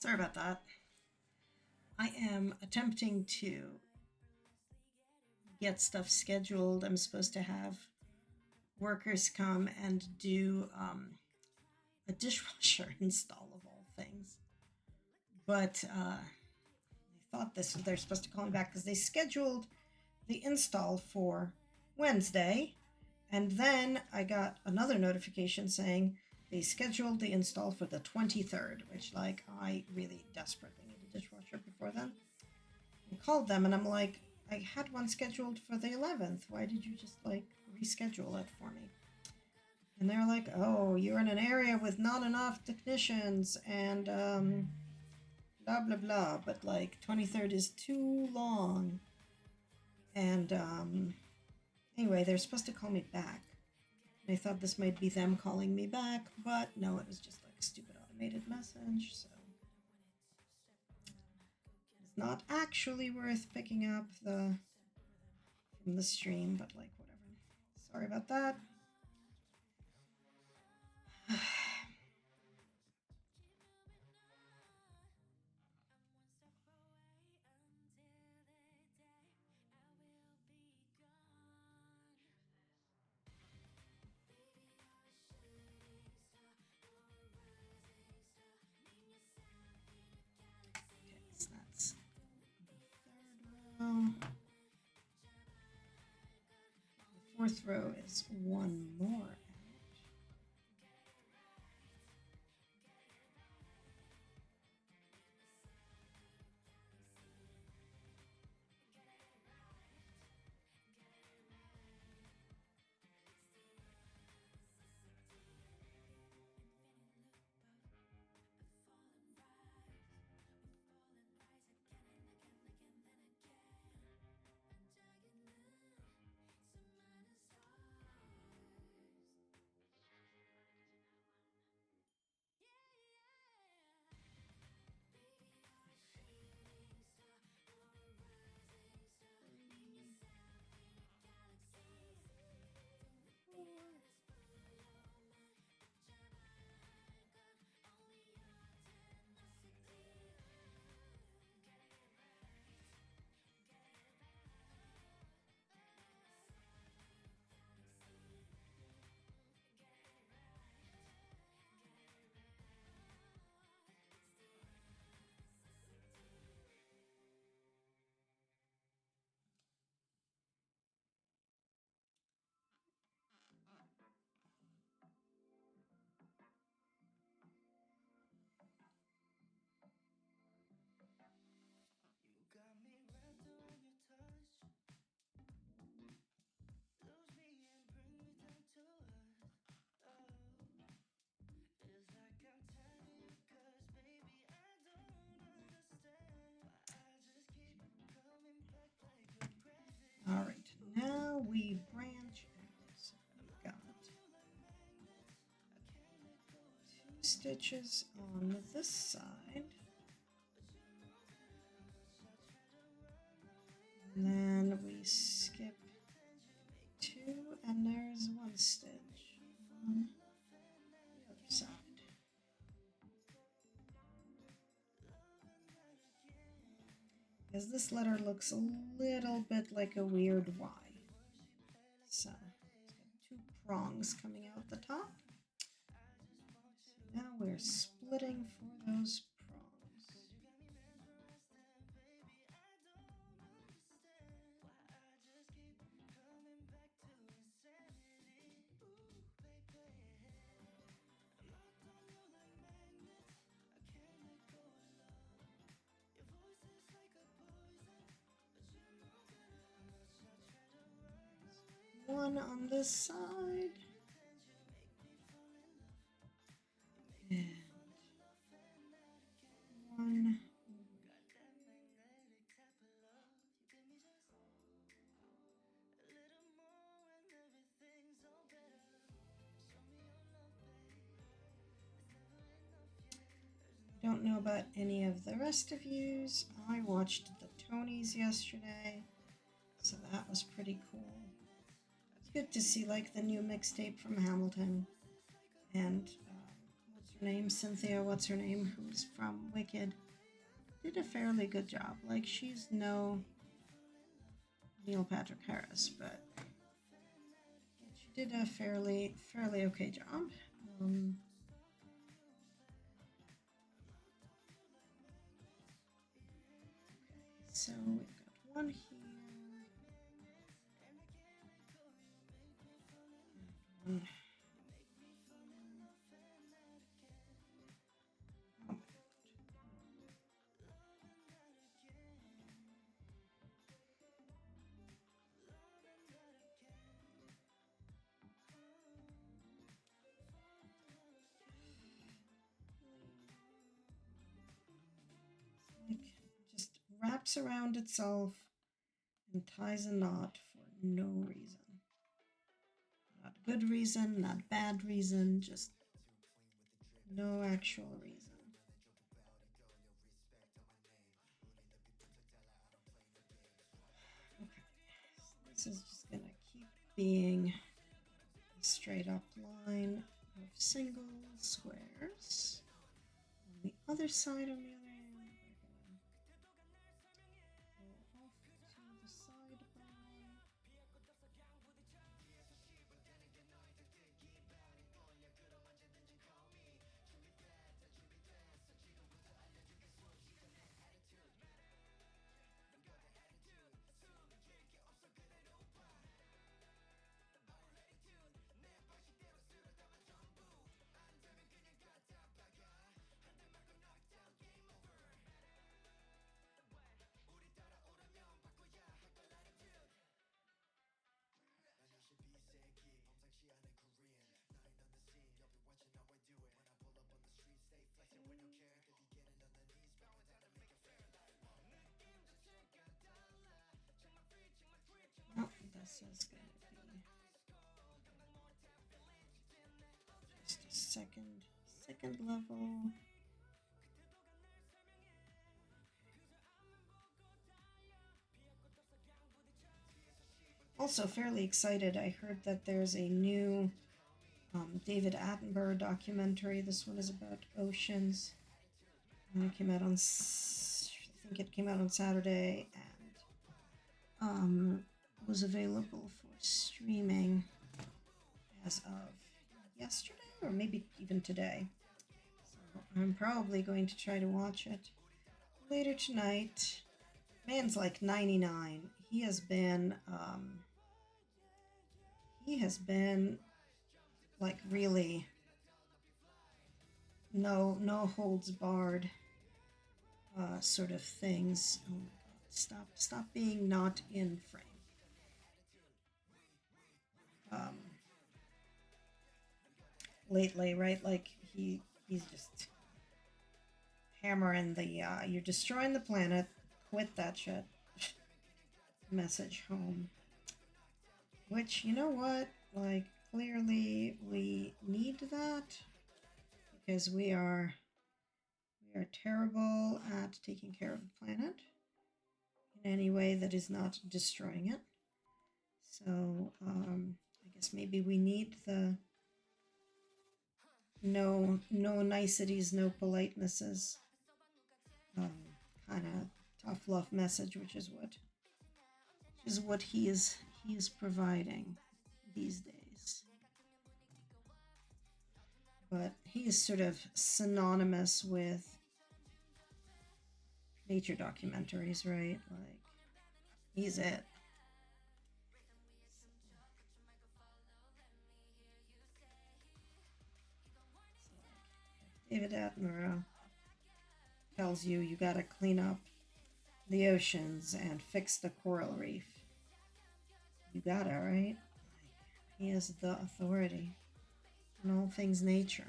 Sorry about that. I am attempting to get stuff scheduled. I'm supposed to have workers come and do a dishwasher install of all things. But they thought they're supposed to call me back because they scheduled the install for Wednesday. And then I got another notification saying they scheduled the install for the 23rd, which, like, I really desperately need a dishwasher before then. I called them and I'm like, I had one scheduled for the 11th. Why did you just, like, reschedule it for me? And they're like, oh, you're in an area with not enough technicians and blah, blah, blah. But, like, 23rd is too long. And anyway, they're supposed to call me back. I thought this might be them calling me back, but no, it was just like a stupid automated message, so it's not actually worth picking up from the stream, but like whatever. Sorry about that. So that's the 3rd row. The 4th row is one more out. All right, now we branch out. So we've got 2 stitches on this side. And then we skip 2, and there's 1 stitch on the other side. Because this letter looks a little bit like a weird Y. So it's got 2 prongs coming out the top. So now we're splitting for those prongs. One on this side. And 1. Don't know about any of the rest of yous. I watched the Tonys yesterday, so that was pretty cool. It's good to see like the new mixtape from Hamilton, and what's her name? Cynthia, what's her name? Who's from Wicked. Did a fairly good job. Like, she's no Neil Patrick Harris, but she did a fairly okay job. So we've got one here. And one. Like, just wraps around itself and ties a knot for no reason. Not good reason, not bad reason, just no actual reason. Okay, so this is just gonna keep being a straight up line of single squares. On the other side, on the other hand, we're gonna go off to the side bar. Oh, this is going to be just a second level. Also fairly excited. I heard that there's a new David Attenborough documentary. This one is about oceans. It came out on, I think it came out on Saturday, and was available for streaming as of yesterday or maybe even today. So I'm probably going to try to watch it later tonight. Man's like 99. He has been like really no holds barred sort of things. Oh my god, stop being not in frame. Lately, right? Like he's just hammering the you're destroying the planet, quit that shit message home. Which, you know what? Like, clearly we need that because we are terrible at taking care of the planet in any way that is not destroying it. So I guess maybe we need the no niceties, no politenesses kind of tough love message, which is what he is providing these days. But he is sort of synonymous with nature documentaries, right? Like, he's it. David Attenborough tells you gotta clean up the oceans and fix the coral reef. You gotta, right? He is the authority on all things nature.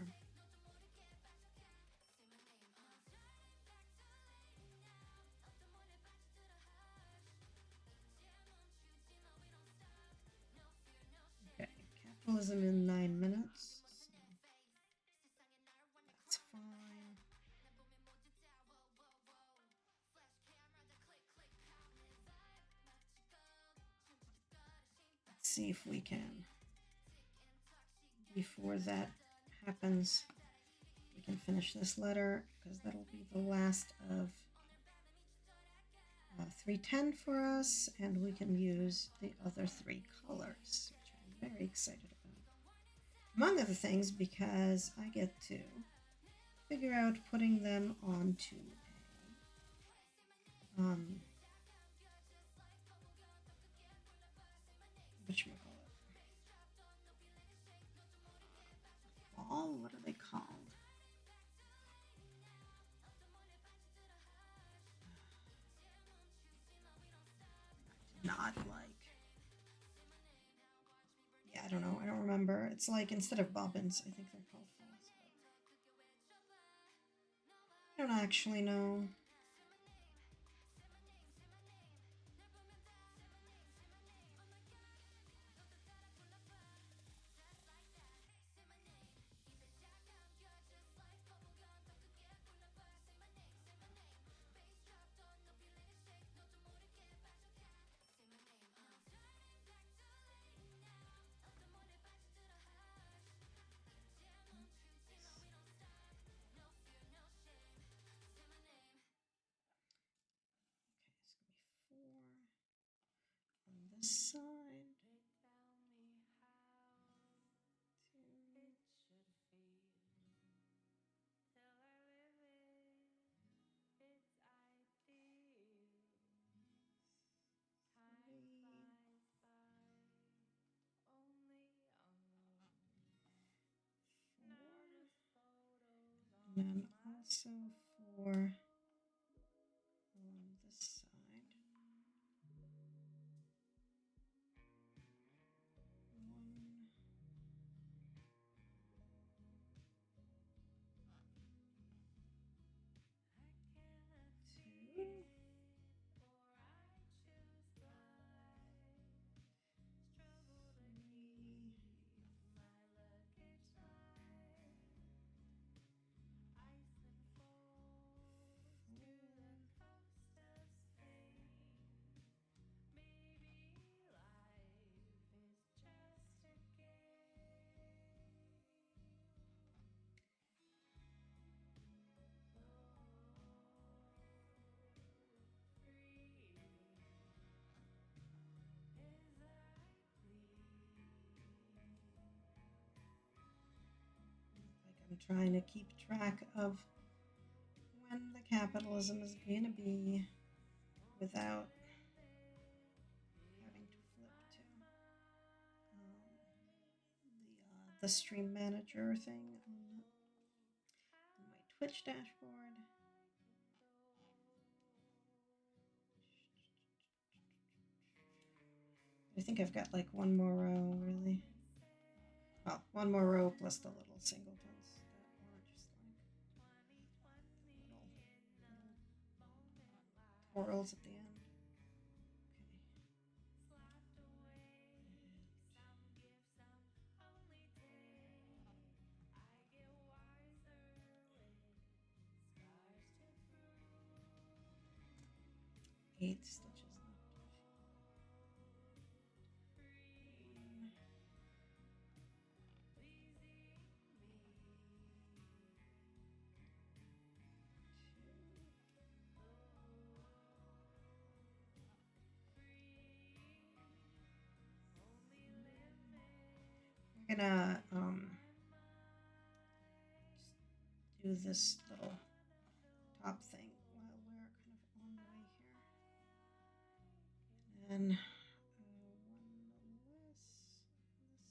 Okay, capitalism in 9 minutes. So that's fine. Let's see if we can, before that happens, we can finish this letter because that'll be the last of 310 for us, and we can use the other 3 colors, which I'm very excited about. Among other things, because I get to figure out putting them onto a whatchamacallit? Ball? What are they called? Not like. Yeah, I don't know. I don't remember. It's like instead of bobbins, I think they're called falls. I don't actually know. This side. And then also for along this side. 1, 2, 3, 4. I'm trying to keep track of when the capitalism is going to be without having to flip to the stream manager thing on my Twitch dashboard. I think I've got like one more row, really. Well, one more row plus the little singletons that are just like little twirls at the end. Okay. 8 stitches left. 1, 2. We're gonna do this little top thing while we're kind of on the way here. And one less this side as well.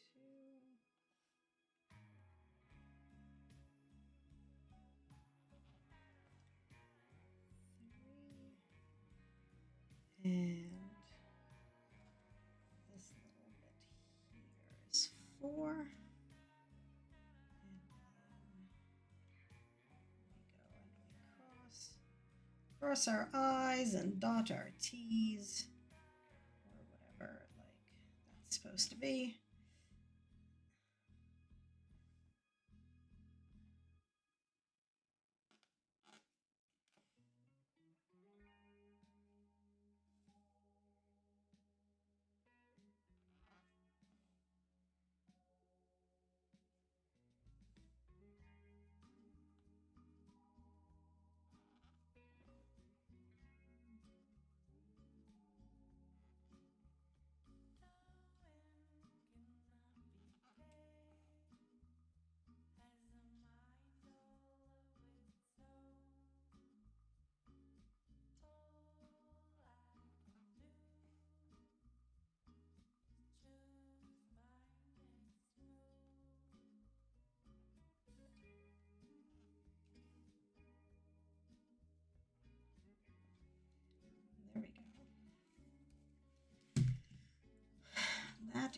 So 1, 2, 3, and this little bit here is 4. And then we cross our I's and dot our T's, or whatever like that's supposed to be.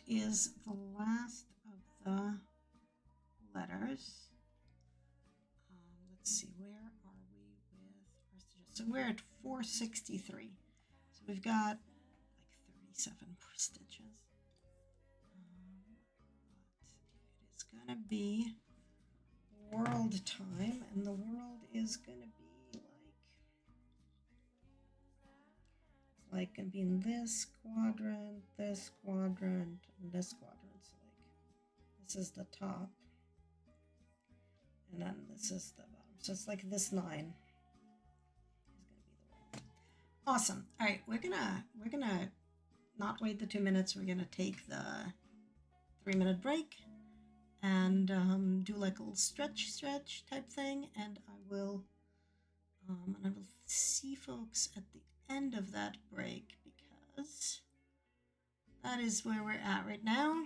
is the last of the letters. Let's see, where are we with our stitches? So we're at 463. So we've got like 37 more stitches. But it is going to be world time, and the world is going to be like going to be in this quadrant, and this quadrant. So like this is the top, and then this is the bottom. So it's like this line is going to be the world. Awesome. All right, we're gonna not wait the 2 minutes. We're gonna take the 3-minute break and do like a little stretch type thing, and I will see folks at the end of that break, because that is where we're at right now.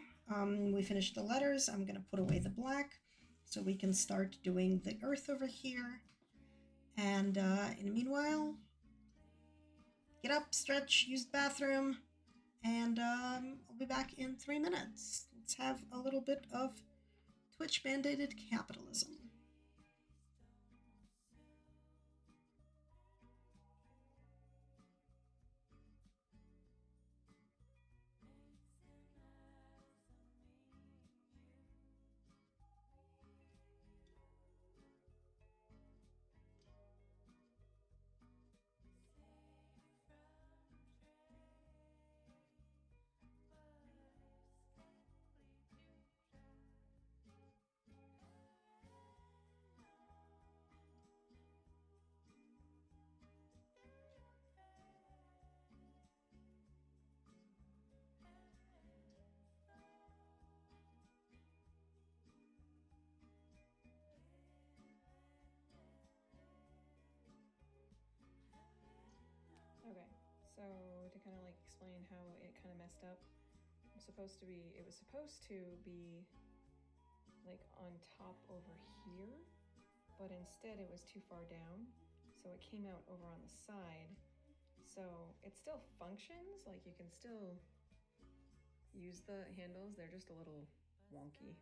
We finished the letters. I'm gonna put away the black so we can start doing the earth over here. And in the meanwhile, get up, stretch, use the bathroom, and I'll be back in 3 minutes. Let's have a little bit of Twitch mandated capitalism. Okay, so to kind of like explain how it kind of messed up, it was supposed to be like on top over here, but instead it was too far down, so it came out over on the side. So it still functions, like you can still use the handles, they're just a little wonky.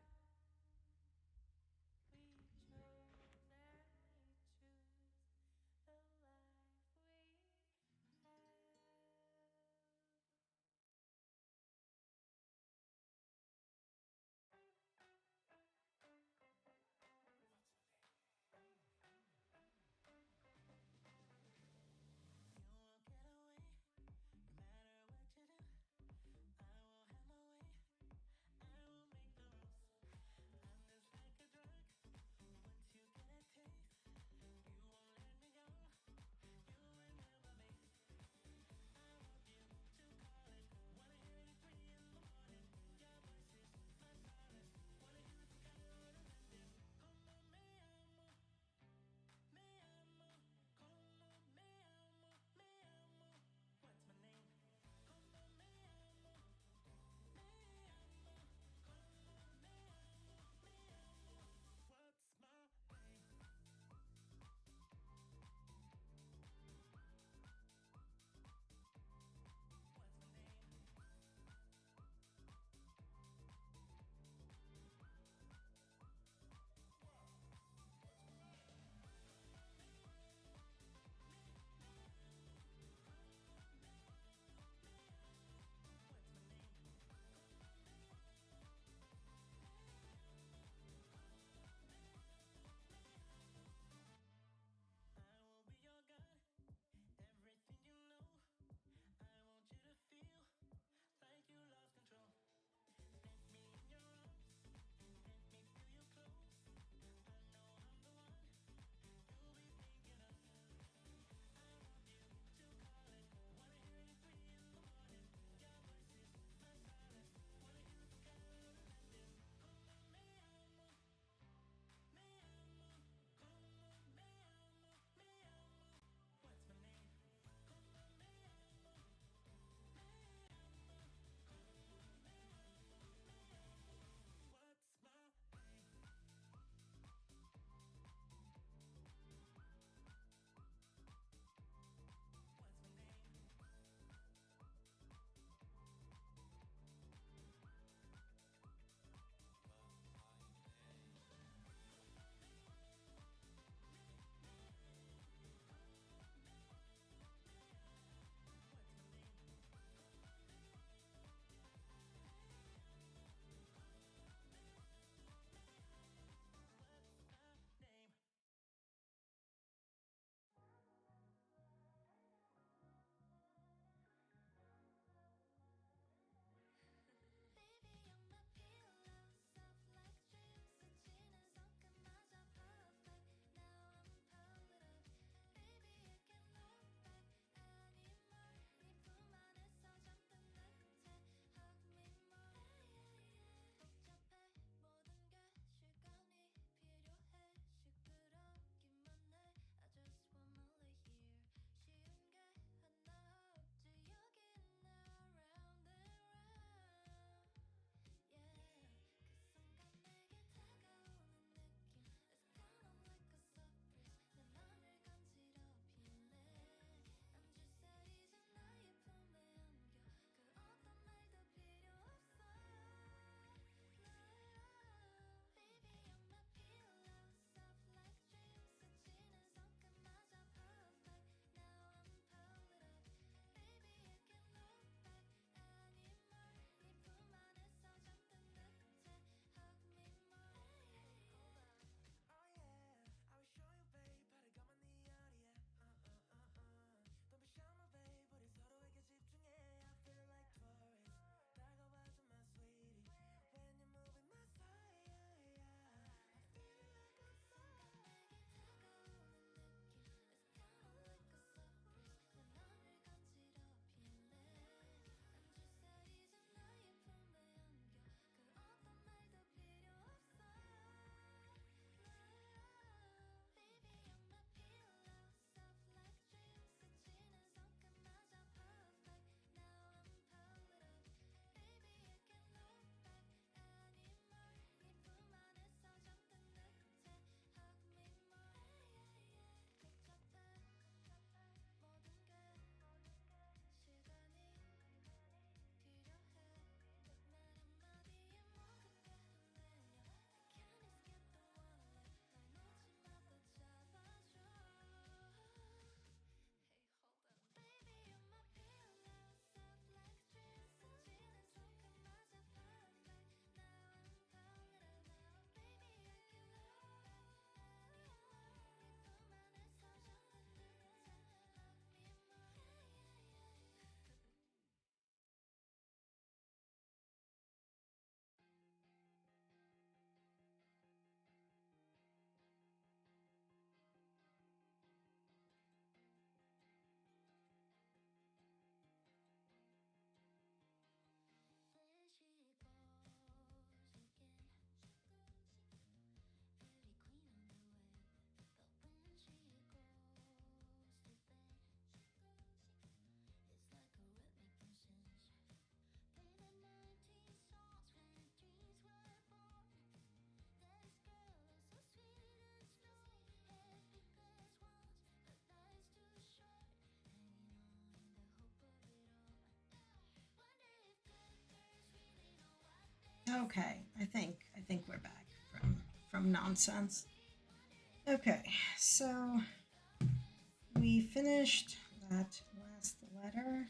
Okay, I think we're back from nonsense. Okay, so we finished that last letter.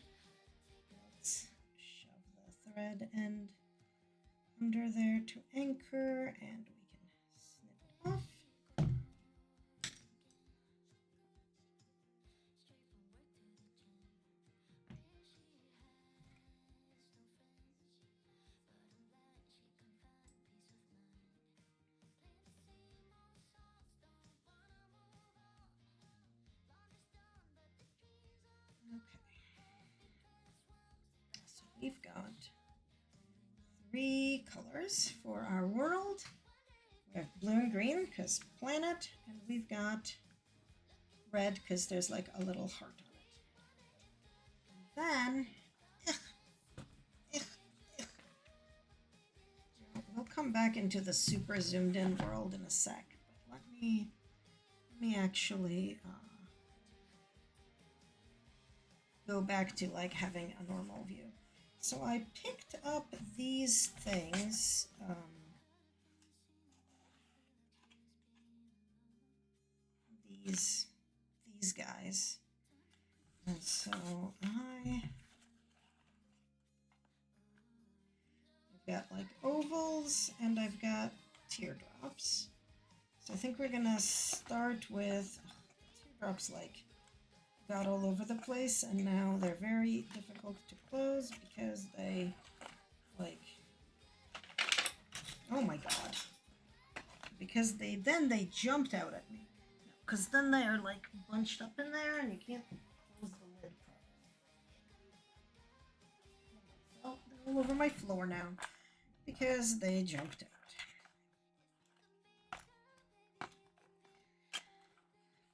Let's shove the thread end under there to anchor, and we can snip it off. Okay. So we've got 3 colors for our world. We have blue and green because planet, and we've got red because there's like a little heart on it. And then we'll come back into the super zoomed in world in a sec. But let me actually go back to like having a normal view. So I picked up these things. These guys. And so I've got like ovals and I've got teardrops. So I think we're gonna start with teardrops like got all over the place, and now they're very difficult to close because they like, oh my god, because they jumped out at me, because then they are like bunched up in there and you can't close the lid properly. Oh, they're all over my floor now because they jumped out.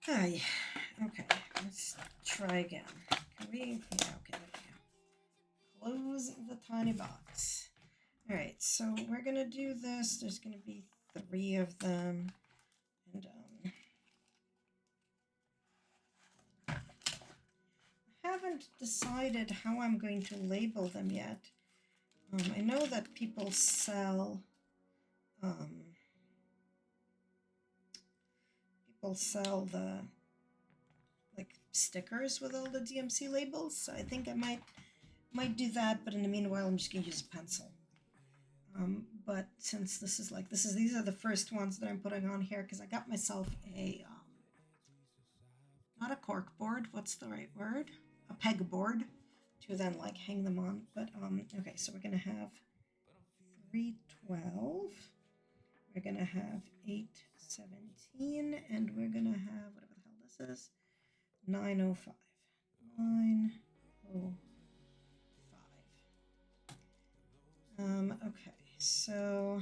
Hi. Okay, let's try again. Can we? Yeah, okay, there we go. Close the tiny box. All right, so we're gonna do this. There's gonna be 3 of them, and I haven't decided how I'm going to label them yet. I know that people sell the like stickers with all the DMC labels. So I think I might do that, but in the meanwhile, I'm just gonna use a pencil. But since these are the first ones that I'm putting on here, because I got myself a not a cork board. What's the right word? A peg board to then like hang them on. But okay, so we're gonna have 312. We're gonna have 817, and we're gonna have whatever the hell this is. 905. 905. Okay, so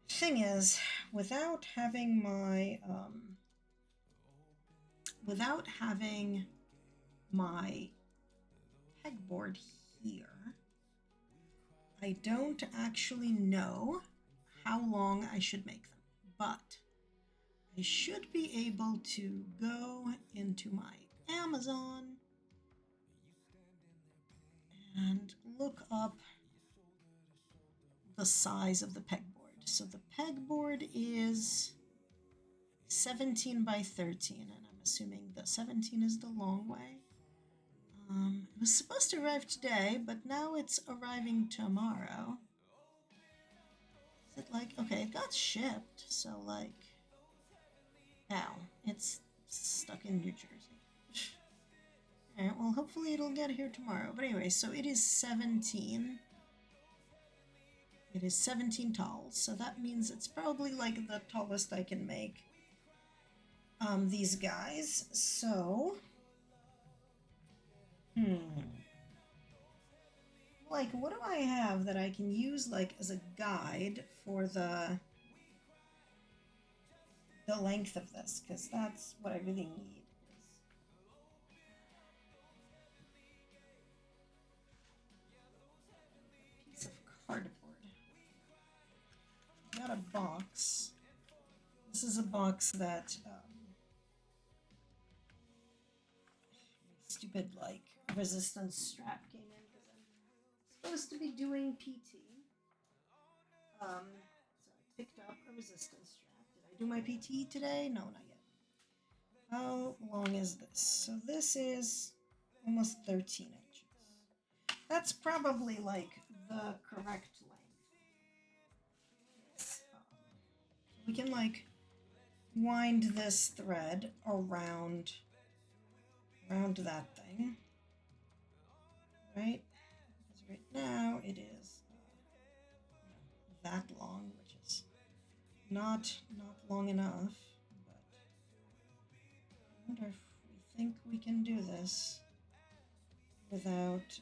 thing is, without having my pegboard here, I don't actually know how long I should make them, but I should be able to go into my Amazon and look up the size of the pegboard. So the pegboard is 17 by 13, and I'm assuming the 17 is the long way. It was supposed to arrive today, but now it's arriving tomorrow. Is it like, okay, it got shipped, so like, ow, it's stuck in New Jersey. Alright, well, hopefully it'll get here tomorrow. But anyway, so it is 17. It is 17 tall, so that means it's probably like the tallest I can make these guys. So, like, what do I have that I can use like as a guide for the length of this? Because that's what I really need. Piece of cardboard. Got a box. This is a box that stupid like resistance strap came in because I'm supposed to be doing PT. So I picked up a resistance strap. Did I do my PT today? No, not yet. How long is this? So this is almost 13 inches. That's probably like the correct length. Yes. We can like wind this thread around that thing, right? Because right now it is that long, which is not long enough. But I wonder if we think we can do this without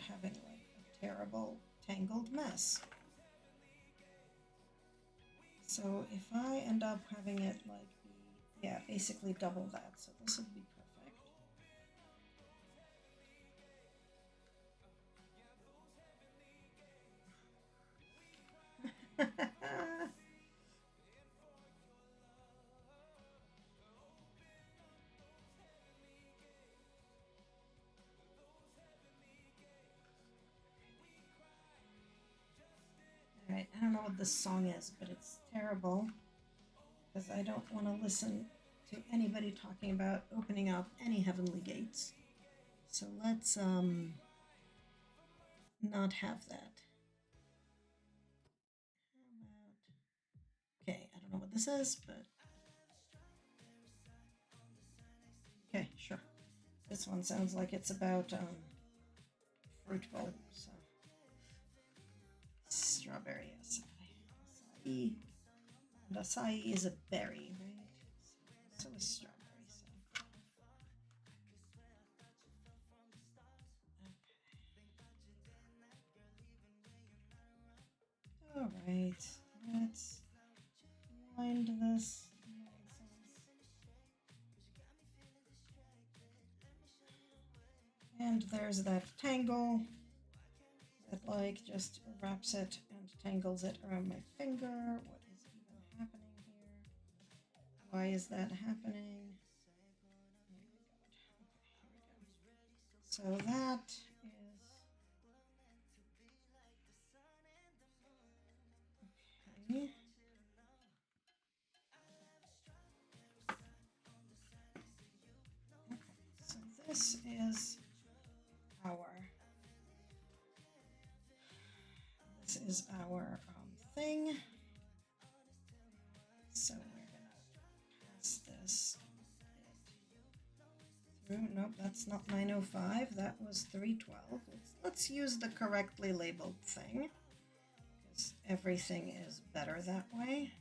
having like a terrible tangled mess. So if I end up having it like be, yeah, basically double that, so this would be perfect. Alright, I don't know what this song is, but it's terrible because I don't want to listen to anybody talking about opening up any heavenly gates. So let's not have that. How about, okay, I don't know what this is, but okay, sure. This one sounds like it's about fruit bowl, so strawberry acai. Acai. And acai is a berry, right? So is strawberry. So. Okay. All right. Let's wind this nonsense. And there's that tangle that like just wraps it and tangles it around my finger. What is even happening here? Why is that happening? Oh my god. Okay, here we go. So that is okay. Okay, so this is our thing. So we're gonna pass this through. Nope, that's not 905. That was 312. Let's use the correctly labeled thing because everything is better that way.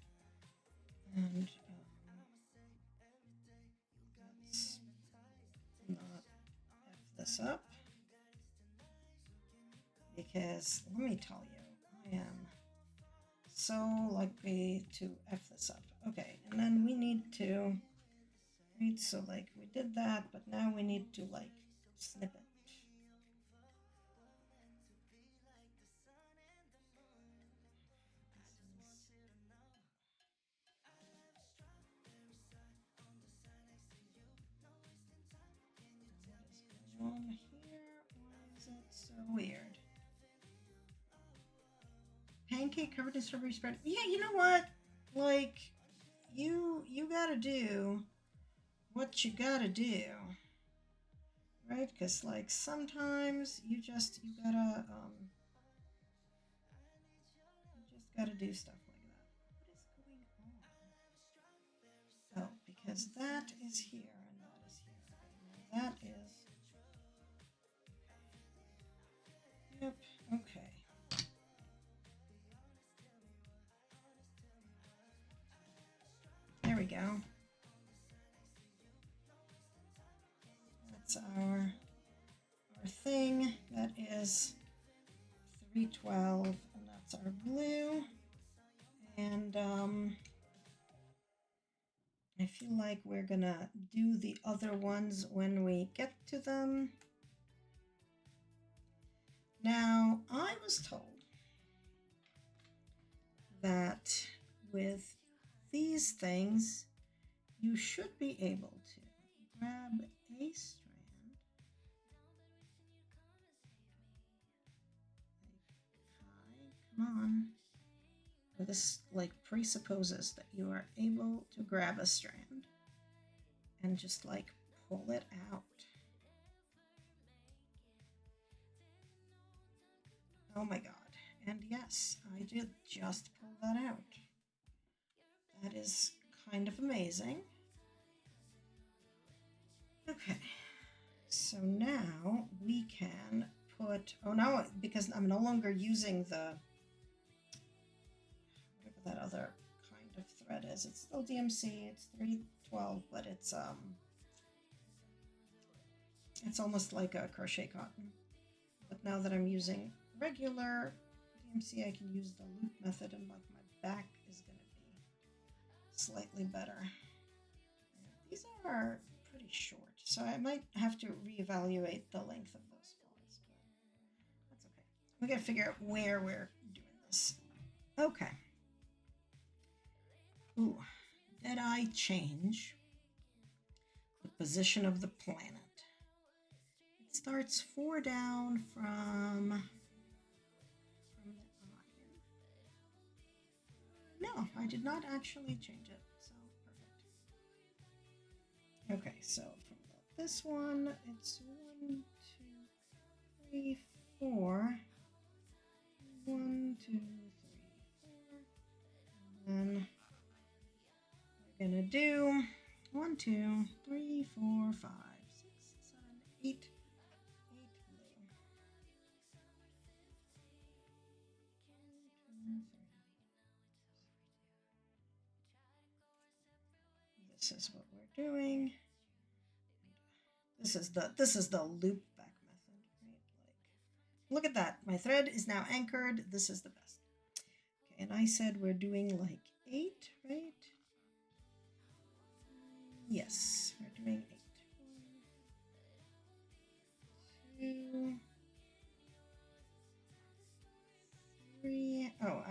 And let's not F this up. Because let me tell you, I am so likely to F this up. Okay, and then we need to, right, so like we did that, but now we need to like snip it. What is going on here? Why is it so weird? Pancake covered in strawberry spread. Yeah, you know what? Like, you gotta do what you gotta do, right? Because like sometimes you gotta do stuff like that. What is going on? Oh, because that is here and that is here. And that is. Yep. Okay. There we go. That's our thing. That is 312, and that's our blue. And I feel like we're gonna do the other ones when we get to them. Now, I was told that with these things, you should be able to grab a strand like this like presupposes that you are able to grab a strand and just like pull it out. Oh my god. And yes, I did just pull that out. That is kind of amazing. Okay. So now we can put, oh no, because I'm no longer using the, whatever that other kind of thread is. It's still DMC, it's 312, but it's almost like a crochet cotton. But now that I'm using regular DMC, I can use the loop method, and like my back is going to be slightly better. These are pretty short, so I might have to reevaluate the length of those folds, but that's okay. We gotta figure out where we're doing this. Okay. Ooh, did I change the position of the planet? It starts 4 down from the iron. No, I did not actually change it, so perfect. Okay, so from this one, it's 1, 2, 3, 4. 1, 2, 3, 4. And then we're gonna do 1, 2, 3, 4, 5, 6, 7, 8. 8 blue. 1, 2, 3. This is what we're doing. This is the loop back method, right? Like, look at that. My thread is now anchored. This is the best. Okay, and I said we're doing like 8, right? Yes, we're doing 8. 1, 2, 3. Oh,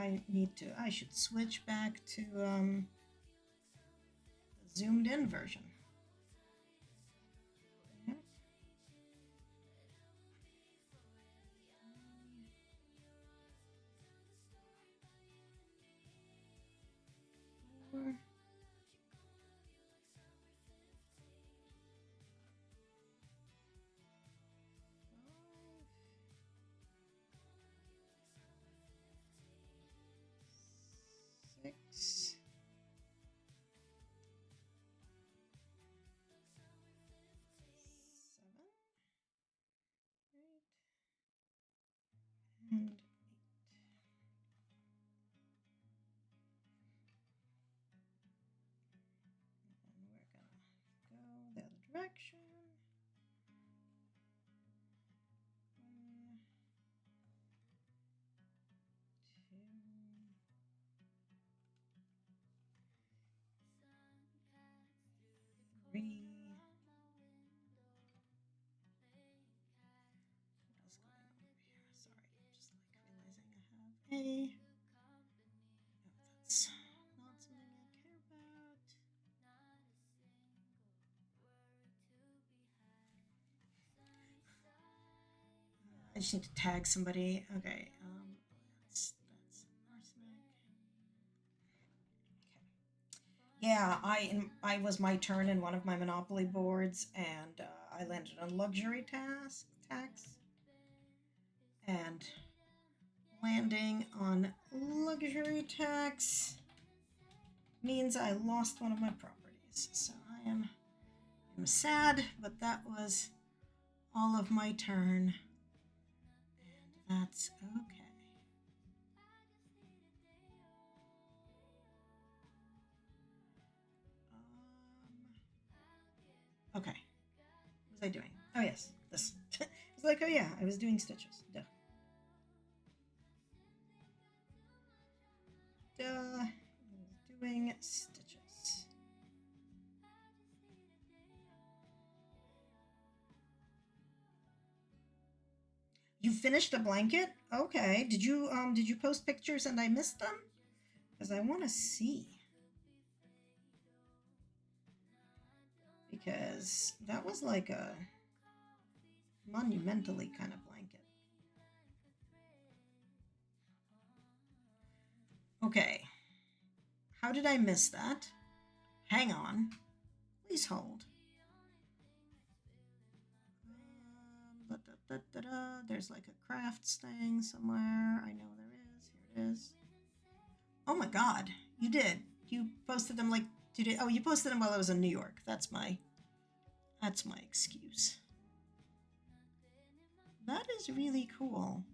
I should switch back to the zoomed in version. Yeah. 4. 6. 7. Right. And 8. And we're gonna go the other direction. 1, 2, 3. What else going on over here? Sorry, I'm just like realizing I have a. Oh, that's not something I care about. I just need to tag somebody. Okay. That's arsenic. Okay. Yeah, I was my turn in one of my Monopoly boards, and I landed on luxury tax, and landing on luxury tax means I lost one of my properties. So I'm sad, but that was all of my turn. And that's okay. Okay. What was I doing? Oh, yes. This. It's like, oh, yeah, I was doing stitches. Duh. I was doing stitches. You finished a blanket? Okay. Did you post pictures and I missed them? Because I want to see. Because that was like a monumentally kind of blanket. Okay. How did I miss that? Hang on. Please hold. There's like a crafts thing somewhere. I know there is. Here it is. Oh my god, you did. You posted them like 2 days. Oh, you posted them while I was in New York. That's my excuse. That is really cool.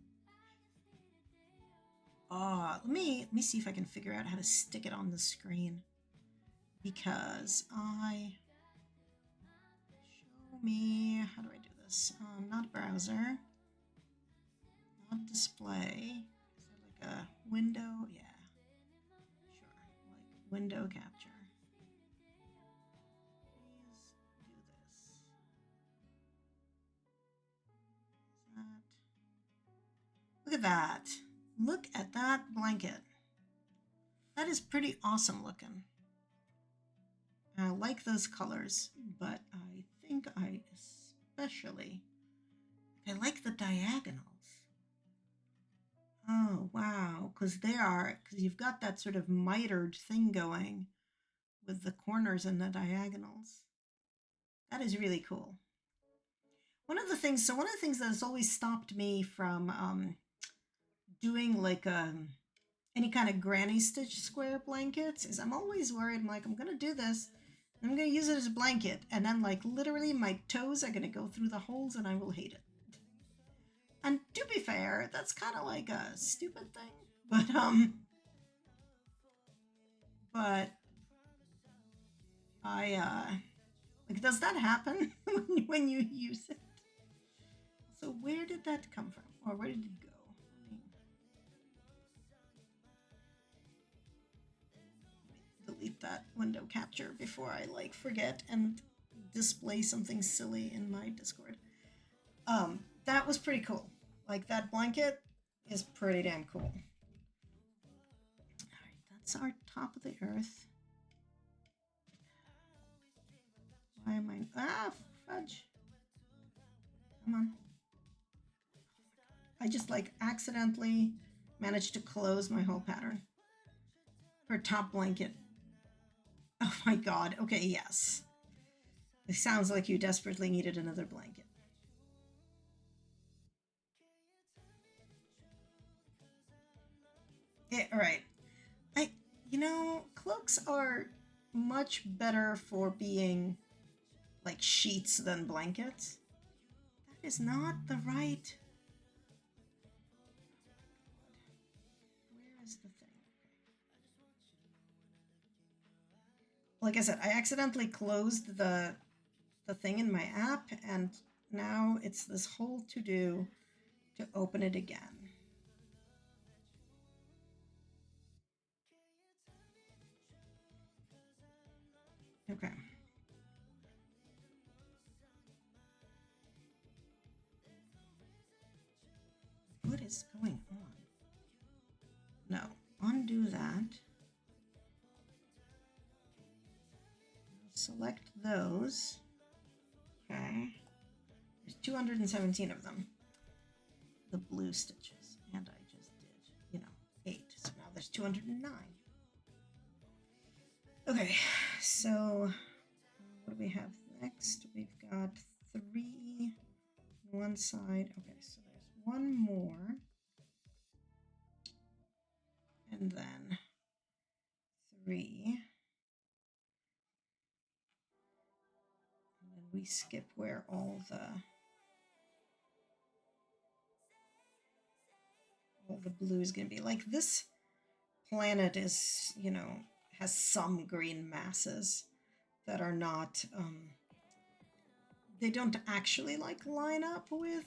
Let me see if I can figure out how to stick it on the screen, because show me, how do I do this? Not browser, not display. Is there like a window? Yeah, sure, like window capture. Please do this. Is that? Look at that. Look at that blanket. That is pretty awesome looking. I like those colors, but I think I like the diagonals. Oh, wow, because you've got that sort of mitered thing going with the corners and the diagonals. That is really cool. One of the things that has always stopped me from doing like any kind of granny stitch square blankets is I'm always worried. I'm like, I'm gonna do this, and I'm gonna use it as a blanket, and then like literally my toes are gonna go through the holes and I will hate it. And to be fair, that's kind of like a stupid thing, but I like, does that happen when you use it? So where did that come from, or where did it go? Delete that window capture before I like forget and display something silly in my Discord. That was pretty cool. Like, that blanket is pretty damn cool. All right, that's our top of the earth. Why am I? Fudge. Come on. I just like accidentally managed to close my whole pattern. Her top blanket. Oh my god. Okay, yes. It sounds like you desperately needed another blanket. Yeah, all right. Cloaks are much better for being like sheets than blankets. That is not the right. Where is the thing? Like I said, I accidentally closed the thing in my app, and now it's this whole to-do to open it again. Okay. What is going on? No, undo that. Select those. Okay. There's 217 of them. The blue stitches. And I just did, 8. So now there's 209. Okay, so what do we have next? We've got 3 on one side. Okay, so there's one more. And then 3. And then we skip where all the blue is going to be. Like, this planet is, has some green masses that are not, they don't actually like line up with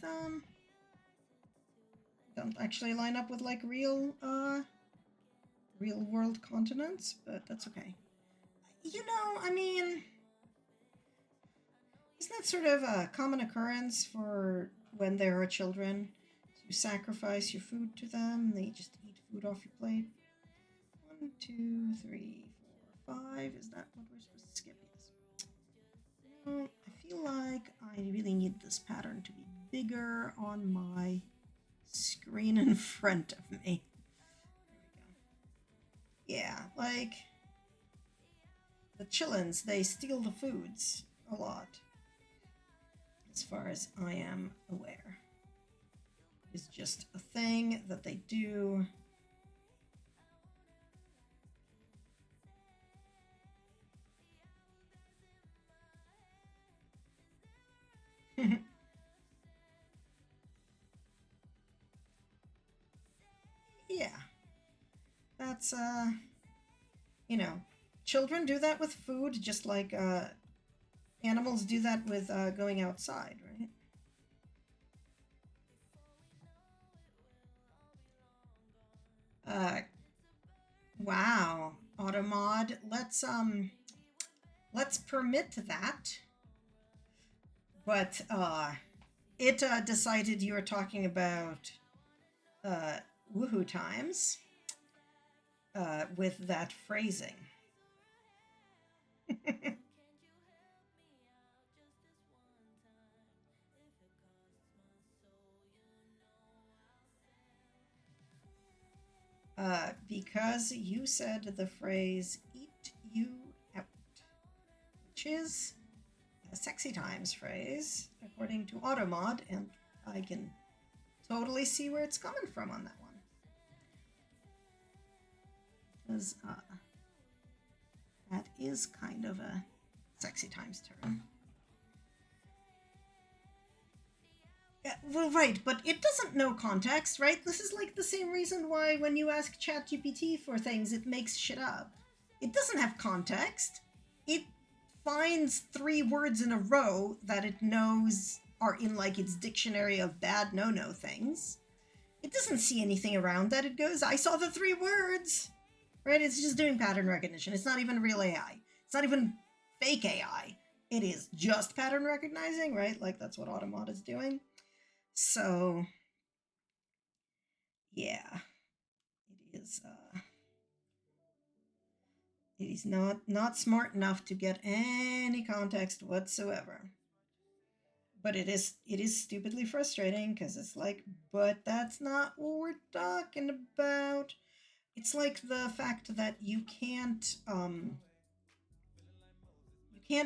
like real world continents, but that's okay. I mean, isn't that sort of a common occurrence for when there are children? You sacrifice your food to them, they just eat food off your plate. 1, 2, 3, 4, 5. Is that what we're supposed to skip? Yes. No, I feel like I really need this pattern to be bigger on my screen in front of me. There we go. Yeah, like, the Chillins, they steal the foods a lot, as far as I am aware. It's just a thing that they do. Yeah. That's, you know, children do that with food just like animals do that with going outside, right? Wow, Automod, let's permit that. But it decided you were talking about woohoo times with that phrasing. Because you said the phrase eat you out, which is a sexy times phrase, according to Automod, and I can totally see where it's coming from on that one. Because that is kind of a sexy times term. Yeah, well, right, but it doesn't know context, right? This is like the same reason why when you ask ChatGPT for things, it makes shit up. It doesn't have context. It finds 3 words in a row that it knows are in like its dictionary of bad no-no things. It doesn't see anything around that. It goes, I saw the 3 words, right? It's just doing pattern recognition. It's not even real AI. It's not even fake AI. It is just pattern recognizing, right? Like that's what Automod is doing. So, yeah, it is not smart enough to get any context whatsoever. But it is stupidly frustrating because it's like, but that's not what we're talking about. It's like the fact that you can't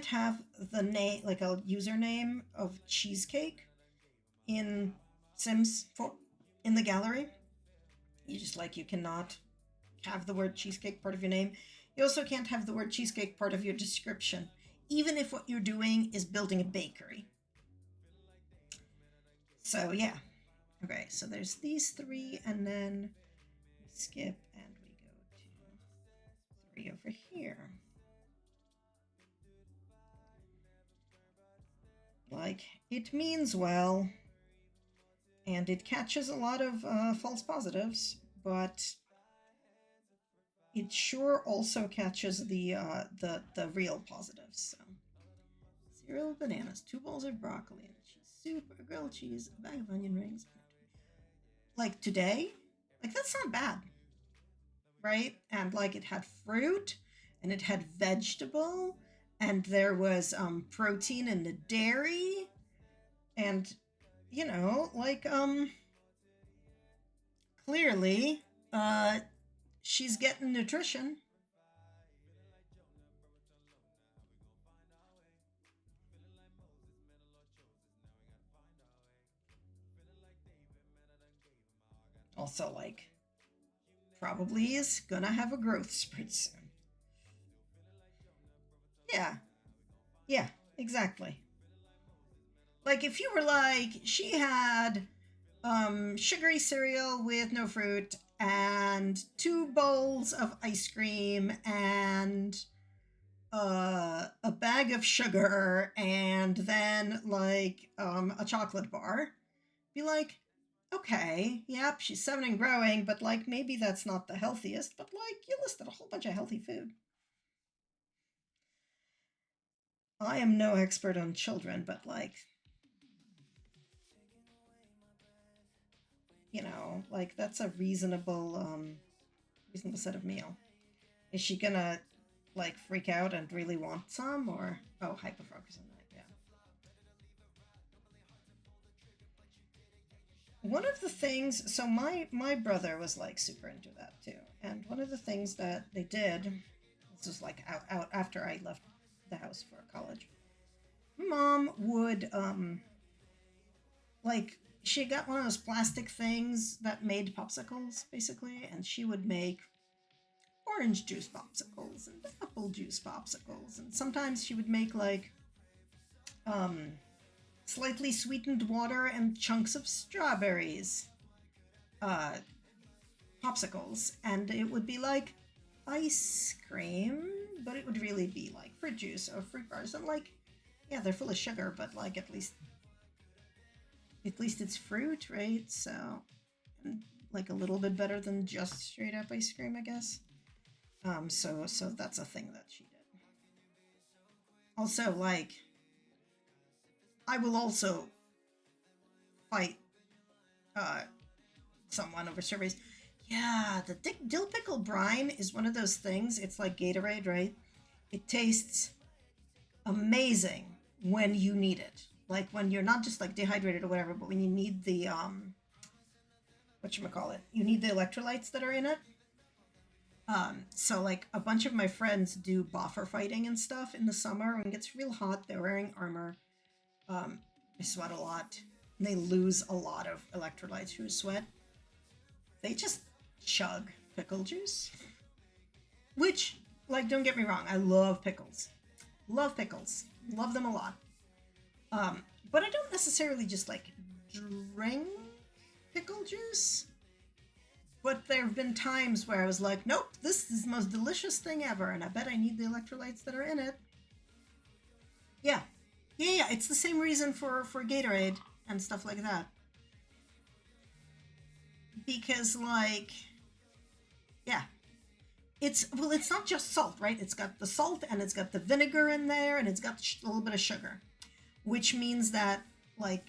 have the name, like a username of cheesecake in Sims 4 in the gallery. You cannot have the word cheesecake part of your name. You also can't have the word cheesecake part of your description, even if what you're doing is building a bakery. So yeah. Okay, so there's these 3, and then we skip and we go to 3 over here. Like, it means well, and it catches a lot of false positives, but it sure also catches the real positives. So, cereal, bananas, 2 bowls of broccoli, and cheese soup, a grilled cheese, a bag of onion rings. Like today, like that's not bad, right? And like it had fruit, and it had vegetable, and there was protein in the dairy, and like clearly she's getting nutrition. Also, like, probably is gonna have a growth spurt soon. Yeah, exactly. Like, if you were like, she had sugary cereal with no fruit and 2 bowls of ice cream and a bag of sugar and then like a chocolate bar, be like, okay, yep, she's 7 and growing, but like maybe that's not the healthiest, but like you listed a whole bunch of healthy food. I am no expert on children, but like, like that's a reasonable set of meal. Is she gonna like freak out and really want some, or hyper focus on that? Yeah. One of the things, so my brother was like super into that too, and one of the things that they did, This was like out after I left the house for college. Mom would like she got one of those plastic things that made popsicles basically, and she would make orange juice popsicles and apple juice popsicles, and sometimes she would make like slightly sweetened water and chunks of strawberries popsicles, and it would be like ice cream, but it would really be like fruit juice or fruit bars. And like, yeah, they're full of sugar, but like at least it's fruit, right? So, and like a little bit better than just straight up ice cream, I guess. So that's a thing that she did. Also, like, I will also fight someone over strawberries. Yeah, the dill pickle brine is one of those things. It's like Gatorade, right? It tastes amazing when you need it. Like when you're not just like dehydrated or whatever, but when you need the whatchamacallit, you need the electrolytes that are in it. So like a bunch of my friends do boffer fighting and stuff in the summer when it gets real hot. They're wearing armor. They sweat a lot. And they lose a lot of electrolytes through sweat. They just chug pickle juice. Which, like, don't get me wrong, I love pickles. Love pickles. Love them a lot. But I don't necessarily just like drink pickle juice. But there have been times where I was like, nope, this is the most delicious thing ever, and I bet I need the electrolytes that are in it. Yeah. Yeah, it's the same reason for Gatorade and stuff like that. Because, like, yeah. It's not just salt, right? It's got the salt, and it's got the vinegar in there, and it's got a little bit of sugar. Which means that, like,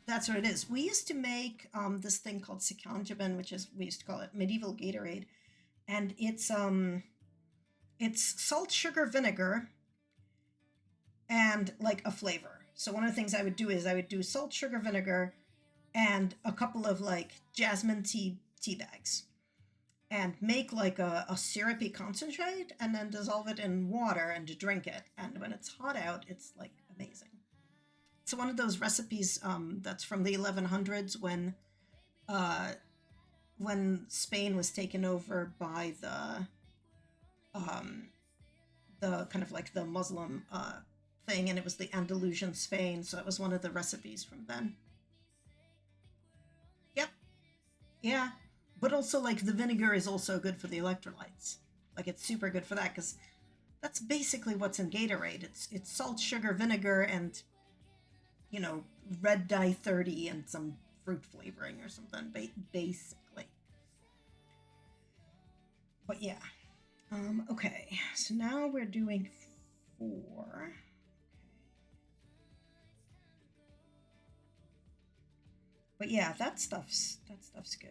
that's what it is. We used to make this thing called Sikanjaban, which is, we used to call it medieval Gatorade. And it's salt, sugar, vinegar, and like a flavor. So one of the things I would do is I would do salt, sugar, vinegar, and a couple of like jasmine tea bags. And make like a syrupy concentrate, and then dissolve it in water and drink it. And when it's hot out, it's like amazing. It's one of those recipes that's from the 1100s when Spain was taken over by the kind of like the Muslim thing, and it was the Andalusian Spain, so it was one of the recipes from then. Yep. Yeah. But also, like, the vinegar is also good for the electrolytes. Like, it's super good for that, because that's basically what's in Gatorade. It's salt, sugar, vinegar, and, you know, red dye 30 and some fruit flavoring or something, basically. But yeah. Okay, so now we're doing 4. But yeah, that stuff's good.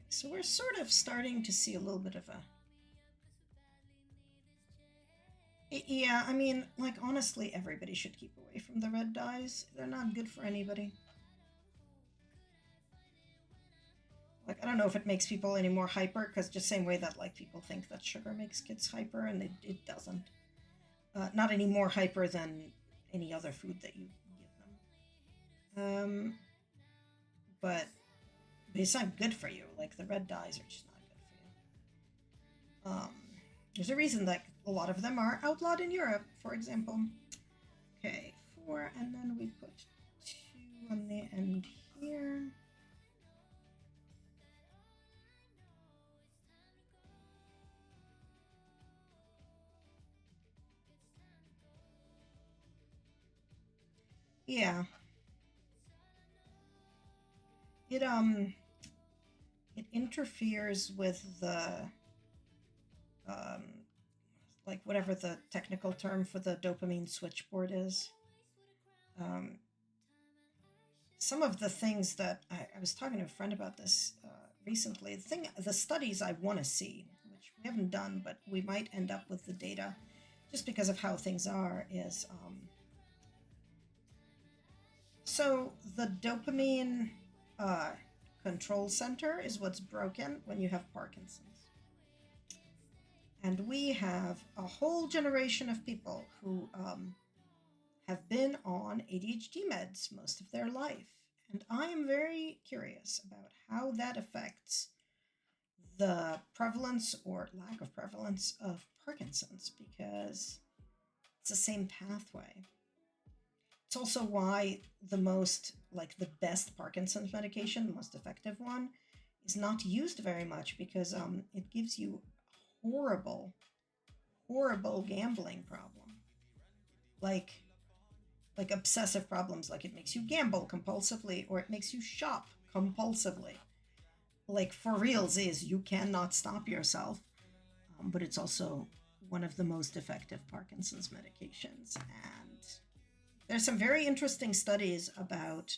So we're sort of starting to see a little bit of a... Yeah, I mean, like, honestly, everybody should keep away from the red dyes. They're not good for anybody. Like, I don't know if it makes people any more hyper, because just same way that, like, people think that sugar makes kids hyper, and it doesn't. Not any more hyper than any other food that you give them. But it's not good for you. Like, the red dyes are just not good for you. There's a reason that a lot of them are outlawed in Europe, for example. Okay, 4, and then we put 2 on the end here. Yeah. It interferes with the like whatever the technical term for the dopamine switchboard is. Some of the things that I was talking to a friend about this recently. The studies I want to see, which we haven't done, but we might end up with the data, just because of how things are, is So the dopamine uh, control center is what's broken when you have Parkinson's. And we have a whole generation of people who have been on ADHD meds most of their life. And I am very curious about how that affects the prevalence or lack of prevalence of Parkinson's, because it's the same pathway. It's also why the best Parkinson's medication, the most effective one, is not used very much, because it gives you horrible, horrible gambling problem. Like obsessive problems, like it makes you gamble compulsively or it makes you shop compulsively. Like for reals is you cannot stop yourself, but it's also one of the most effective Parkinson's medications. And there's some very interesting studies about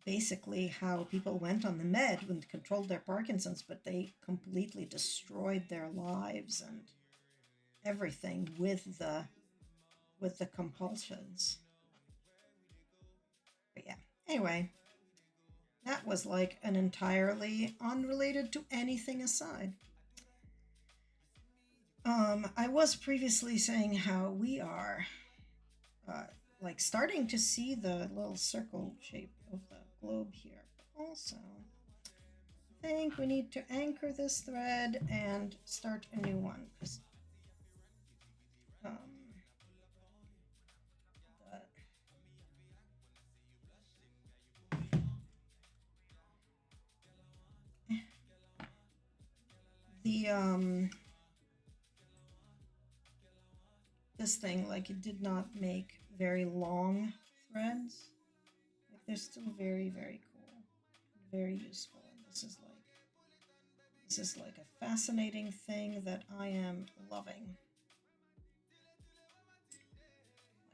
basically how people went on the med and controlled their Parkinson's, but they completely destroyed their lives and everything with the compulsions. But yeah, anyway, that was like an entirely unrelated to anything aside. I was previously saying how we are like starting to see the little circle shape of the globe here. But also, I think we need to anchor this thread and start a new one, because this thing, like, it did not make very long threads. Like, they're still very, very cool, very useful. And this is like a fascinating thing that I am loving.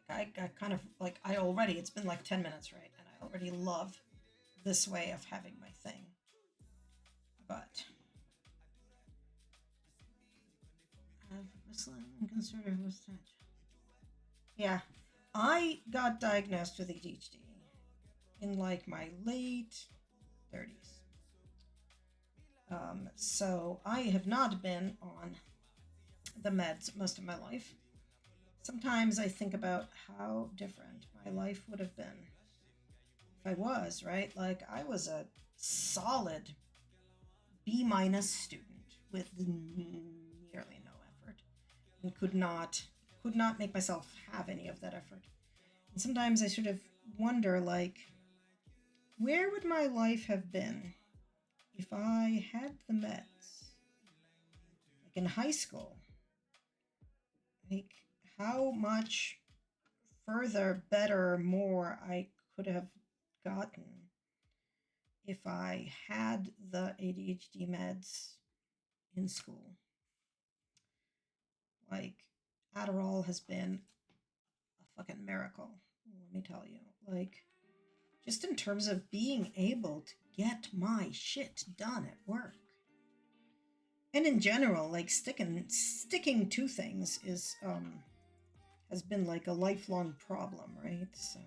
Like I kind of like it's been like 10 minutes, right? And I already love this way of having my thing. But conservative with that. Yeah, I got diagnosed with ADHD in like my late 30s. So I have not been on the meds most of my life. Sometimes I think about how different my life would have been if I was, right? Like, I was a solid B- student with nearly no effort, and could not make myself have any of that effort. And sometimes I sort of wonder, like, where would my life have been if I had the meds? Like in high school, like how much further, better, more I could have gotten if I had the ADHD meds in school. Like, Adderall has been a fucking miracle, let me tell you. Like, just in terms of being able to get my shit done at work. And in general, like, sticking to things is has been like a lifelong problem, right? So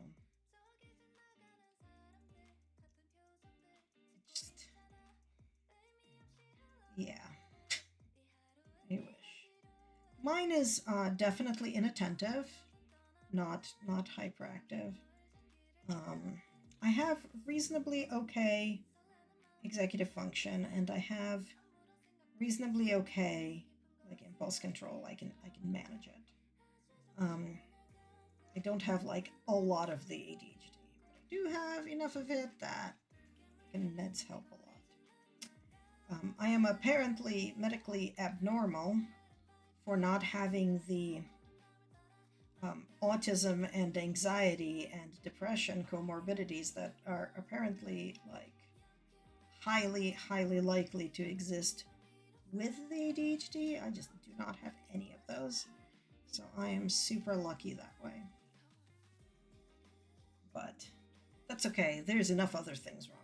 just, yeah, I wish. Mine is definitely inattentive, not hyperactive. I have reasonably okay executive function, and I have reasonably okay like impulse control. I can manage it. I don't have like a lot of the ADHD, but I do have enough of it that meds help a lot. I am apparently medically abnormal for not having the autism and anxiety and depression comorbidities that are apparently like highly likely to exist with the ADHD. I just do not have any of those, so I am super lucky that way. But that's okay. There's enough other things wrong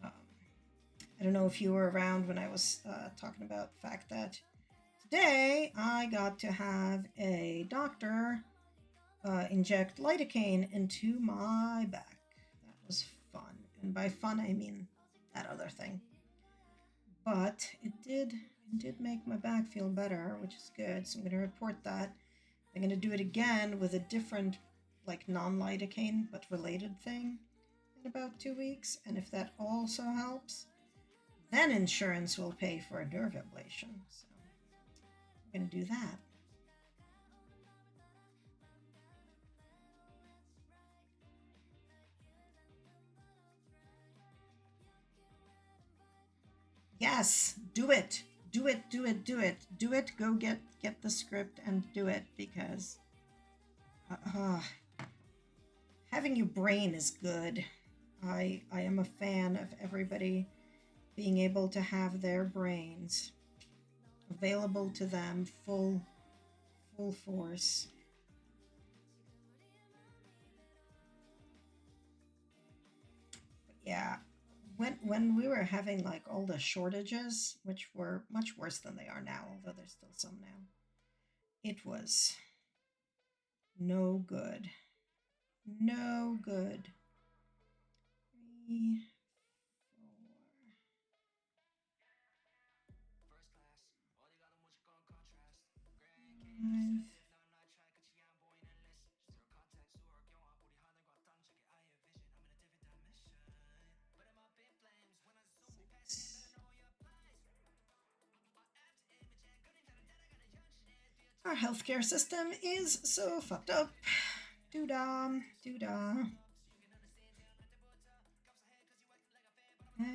with me. I don't know if you were around when I was talking about the fact that today I got to have a doctor inject lidocaine into my back. That was fun. And by fun, I mean that other thing. But it did make my back feel better, which is good. So I'm going to report that. I'm going to do it again with a different, like, non-lidocaine but related thing in about 2 weeks. And if that also helps, then insurance will pay for a nerve ablation. So I'm going to do that. Yes, do it. Do it, do it, do it. Do it. Go get the script and do it, because having your brain is good. I am a fan of everybody being able to have their brains available to them full force. But yeah, when we were having like all the shortages, which were much worse than they are now, although there's still some now, it was no good. No good. 3, 4, 5. Our healthcare system is so fucked up. Doo-dah, doo-dah. And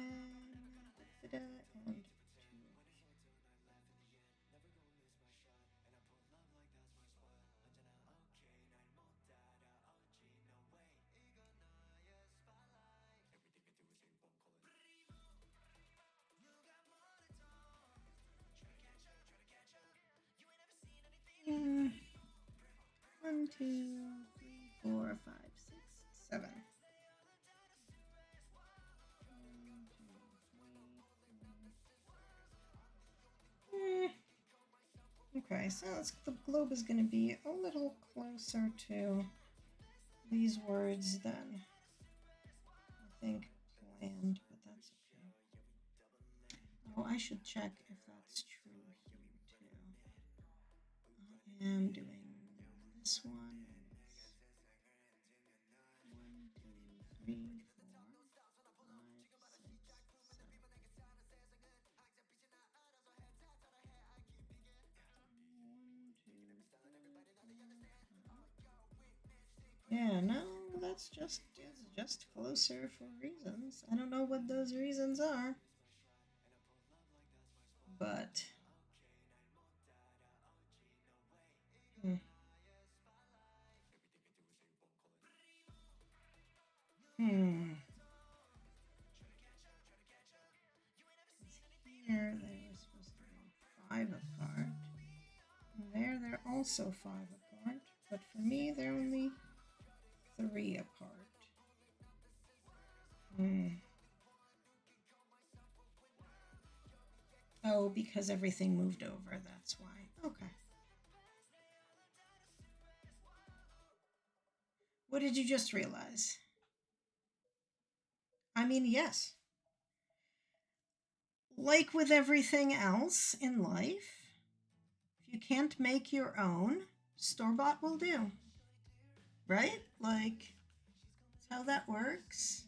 1, 2, 3, 4, 5, 6, 7. Okay, so the globe is going to be a little closer to these words than I think planned, but that's okay. Oh, I should check if that's true here too. I am doing this one. 1, 2, 3, 4, 5, 6, 7. Yeah, no, that's just closer for reasons. I don't know what those reasons are, but hmm. Here they were supposed to be 5 apart. And there they're also 5 apart, but for me they're only 3 apart. Oh, because everything moved over, that's why. Okay. What did you just realize? I mean, yes. Like with everything else in life, if you can't make your own, store-bought will do. Right? Like, that's how that works.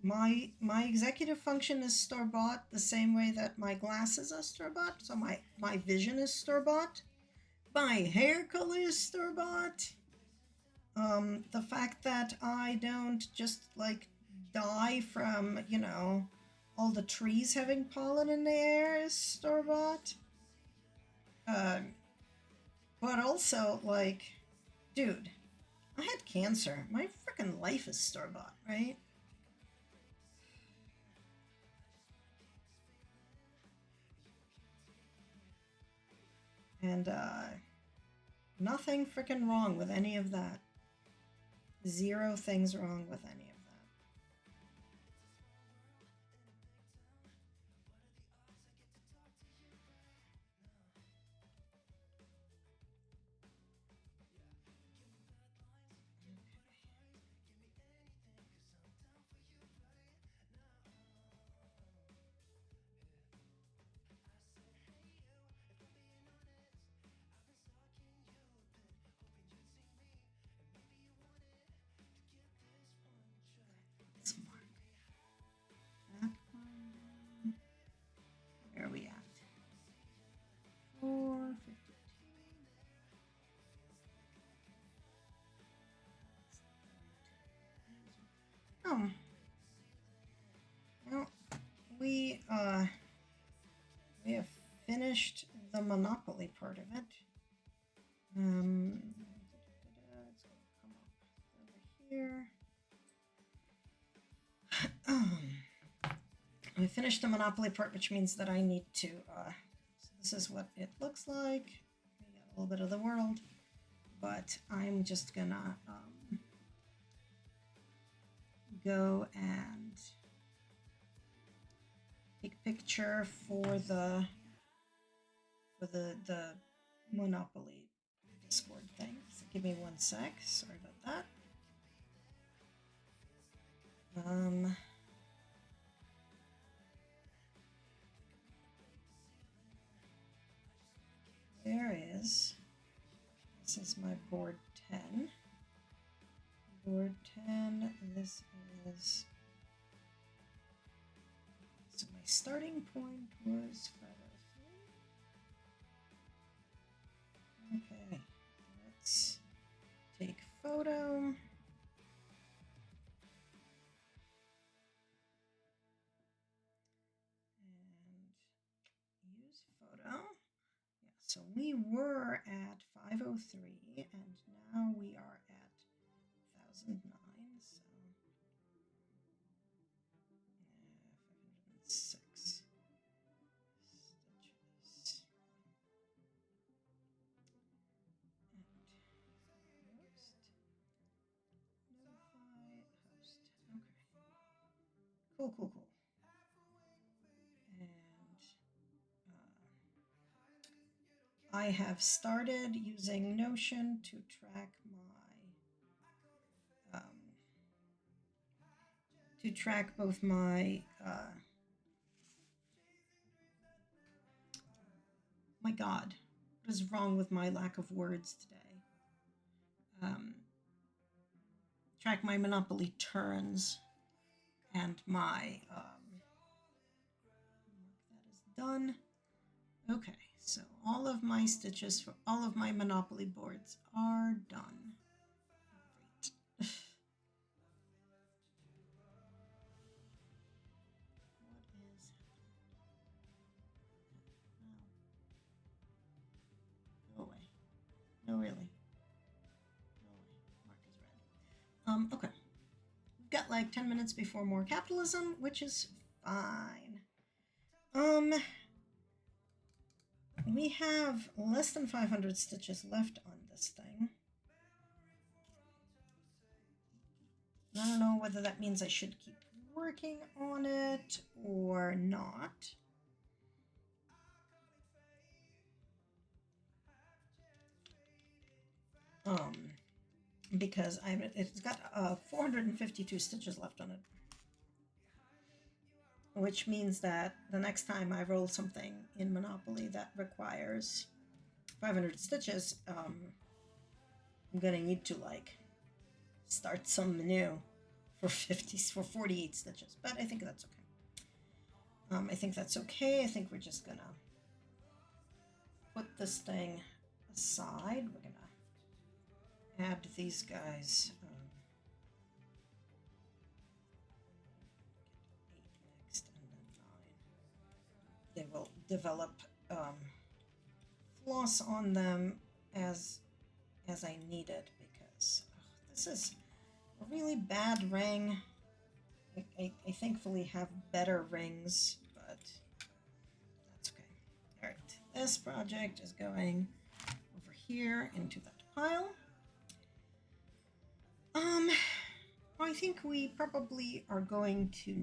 My executive function is store-bought the same way that my glasses are store-bought. So my vision is store-bought. My hair color is store-bought. The fact that I don't just like die from, all the trees having pollen in the air is store-bought. But also, like, dude, I had cancer. My freaking life is store-bought, right? And nothing freaking wrong with any of that. 0 things wrong with any of finished the Monopoly part of it. It's gonna come up over here. I finished the Monopoly part, which means that I need to, so this is what it looks like. We got a little bit of the world, but I'm just gonna go and take a picture for the Monopoly Discord thing. So give me 1 sec. Sorry about that. There is. This is my board 10. Board 10. This is. So my starting point was 503. Okay, let's take photo. And use photo. Yeah, so we were at 503 and now we are at 1009. So 506 stitches. Cool, cool, cool. And I have started using Notion to track both my my God, what is wrong with my lack of words today? Track my Monopoly turns and my that is done. Okay, so all of my stitches for all of my Monopoly boards are done. Great. What is wow. Go away. No, really. Go away. Mark is red. Okay. We've got like 10 minutes before more capitalism, which is fine. We have less than 500 stitches left on this thing. I don't know whether that means I should keep working on it or not. Because it's got 452 stitches left on it. Which means that the next time I roll something in Monopoly that requires 500 stitches, I'm gonna need to like start some new for 48 stitches. But I think that's okay. I think that's okay. I think we're just gonna put this thing aside. We're gonna add these guys. 8 next, and then 9. They will develop floss on them as I need it, because this is a really bad ring. I thankfully have better rings, but that's okay. All right, this project is going over here into that pile. I think we probably are going to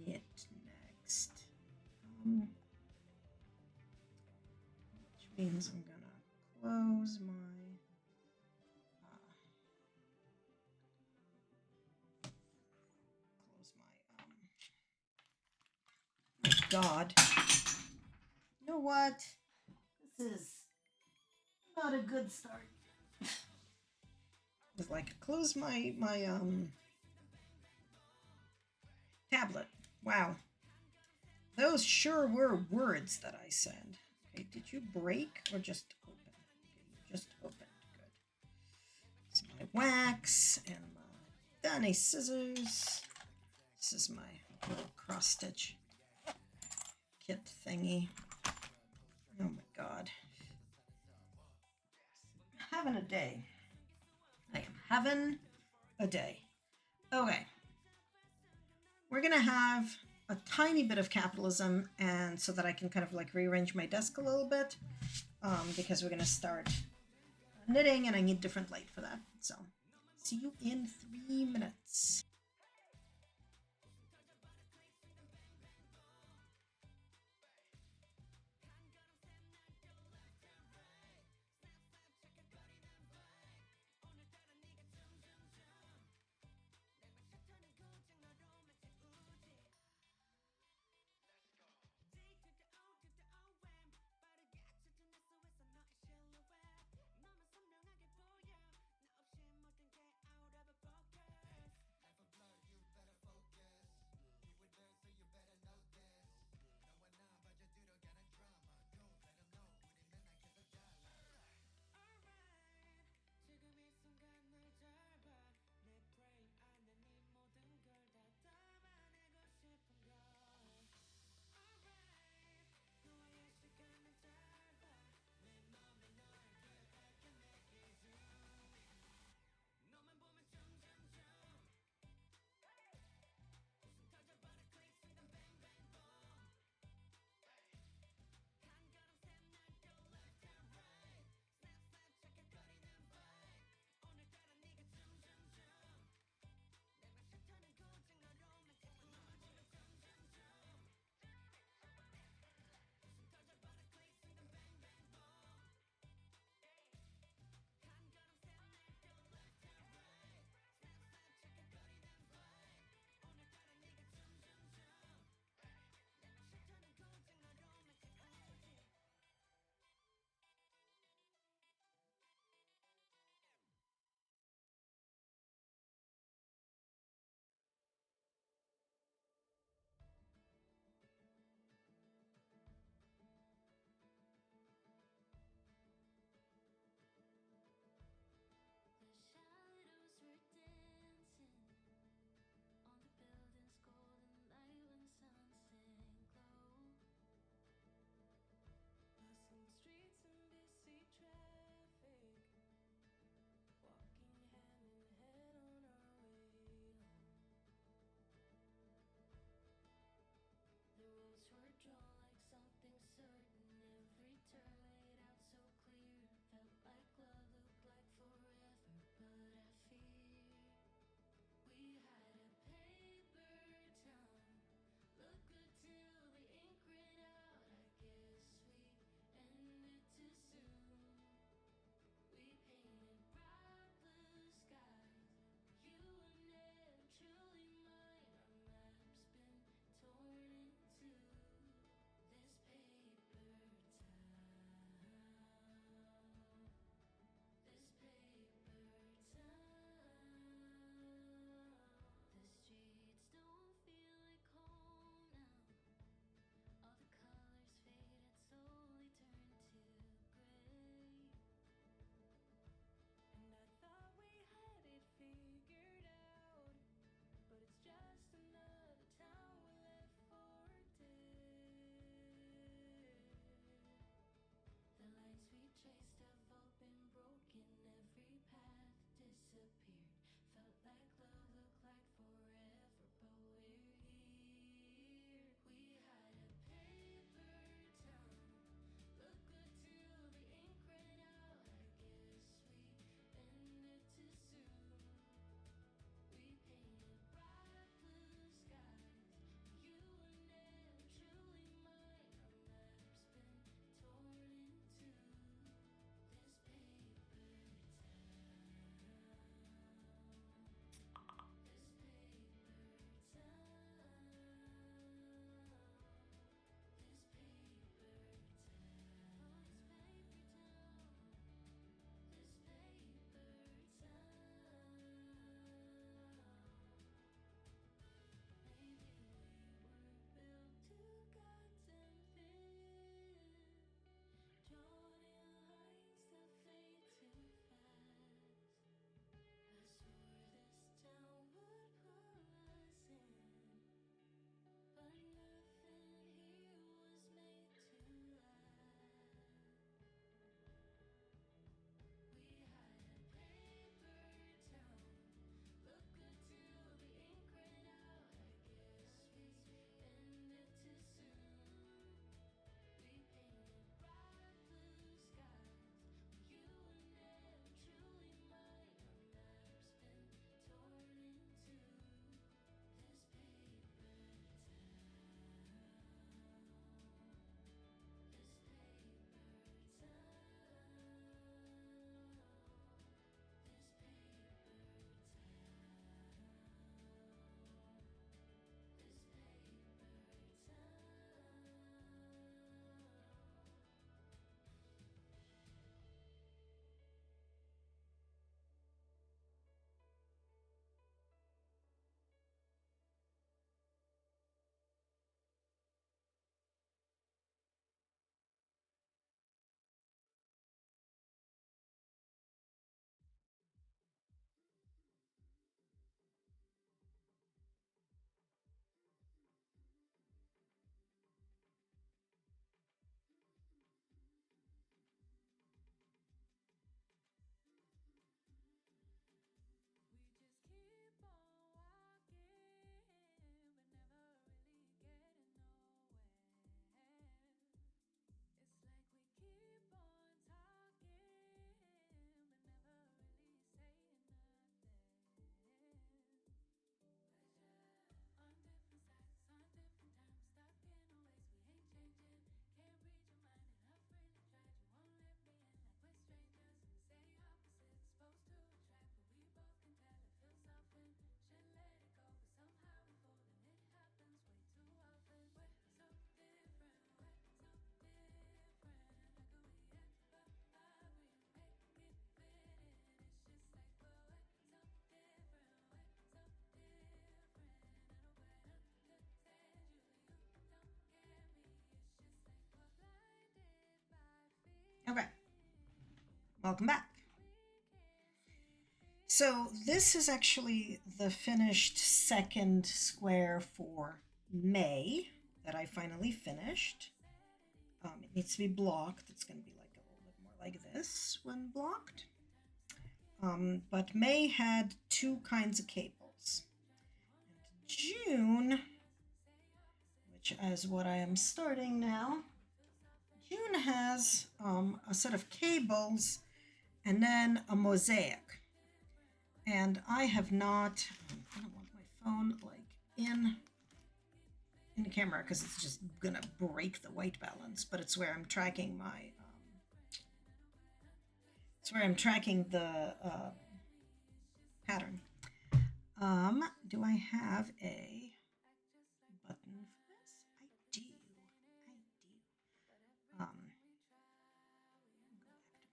knit next. Which means I'm gonna close my God. You know what? This is not a good start. It's like close my tablet. Wow. Those sure were words that I said. Okay, did you break or just open? Okay, you just opened. Good. It's my wax and my Dani scissors. This is my little cross stitch kit thingy. Oh my God. Having a day. I am having a day. Okay. We're going to have a tiny bit of capitalism, and so that I can kind of like rearrange my desk a little bit, because we're going to start knitting and I need different light for that. So see you in 3 minutes. Okay, welcome back. So this is actually the finished second square for May that I finally finished. It needs to be blocked. It's going to be like a little bit more like this when blocked. But May had two kinds of cables. And June, which is what I am starting now, June has a set of cables and then a mosaic. And I have not, I don't want my phone like in the camera because it's just gonna break the white balance, but it's where I'm tracking my, it's where I'm tracking the pattern. Do I have a button for this? I do. Go back to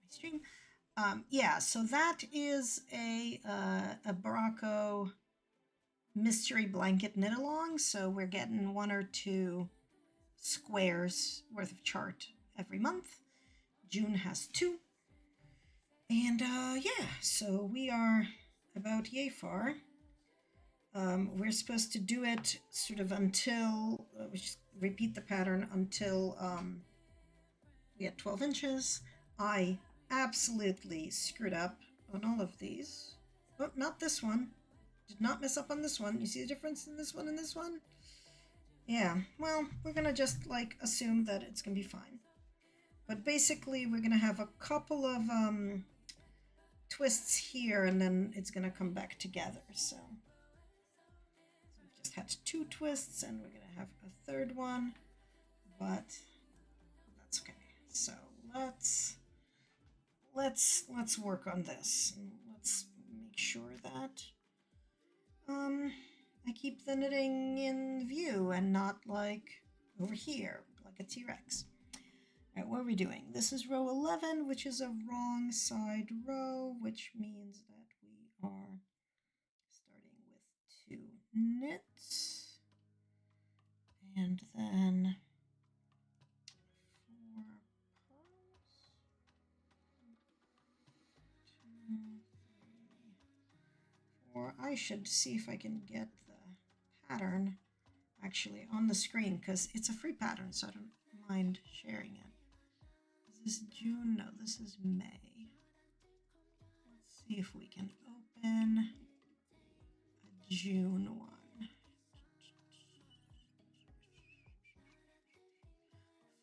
my stream. Yeah, so that is a Barocco mystery blanket knit along. So we're getting 1 or 2 squares worth of chart every month. June has 2. And yeah, so we are about yay far. We're supposed to do it sort of until, we just repeat the pattern until we had 12 inches. I absolutely screwed up on all of these. Oh, not this one. Did not mess up on this one. You see the difference in this one and this one? Yeah, well, we're gonna just like assume that it's gonna be fine. But basically we're gonna have a couple of twists here and then it's gonna come back together. So we've just had 2 twists and we're gonna have a third one, but that's okay. So let's work on this and let's make sure that I keep the knitting in view and not like over here like a T-Rex. All right, what are we doing? This is row 11, which is a wrong side row, which means that we are starting with 2 knits and then 4 purls. 2, 3, 4. I should see if I can get the pattern actually on the screen because it's a free pattern, so I don't mind sharing it. Is this June? No, this is May. Let's see if we can open a June one.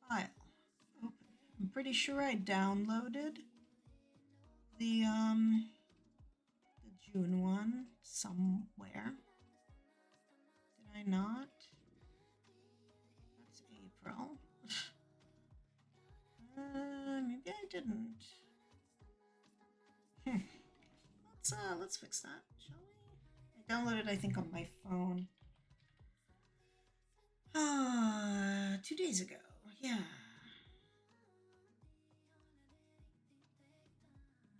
File. Open. I'm pretty sure I downloaded the June one somewhere. Did I not? That's April. Maybe I didn't. Let's fix that, shall we? I downloaded, I think, on my phone. 2 days ago. Yeah.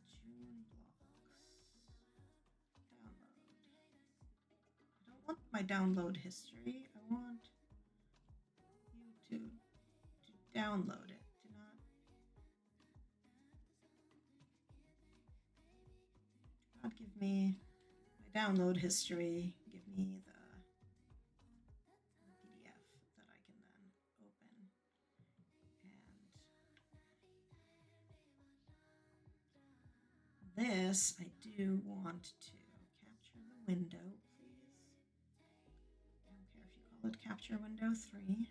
June blocks. Download. I don't want my download history. I want you to download it. Not give me my download history, give me the PDF that I can then open. And this, I do want to capture the window, please. I don't care if you call it capture window 3. Okay.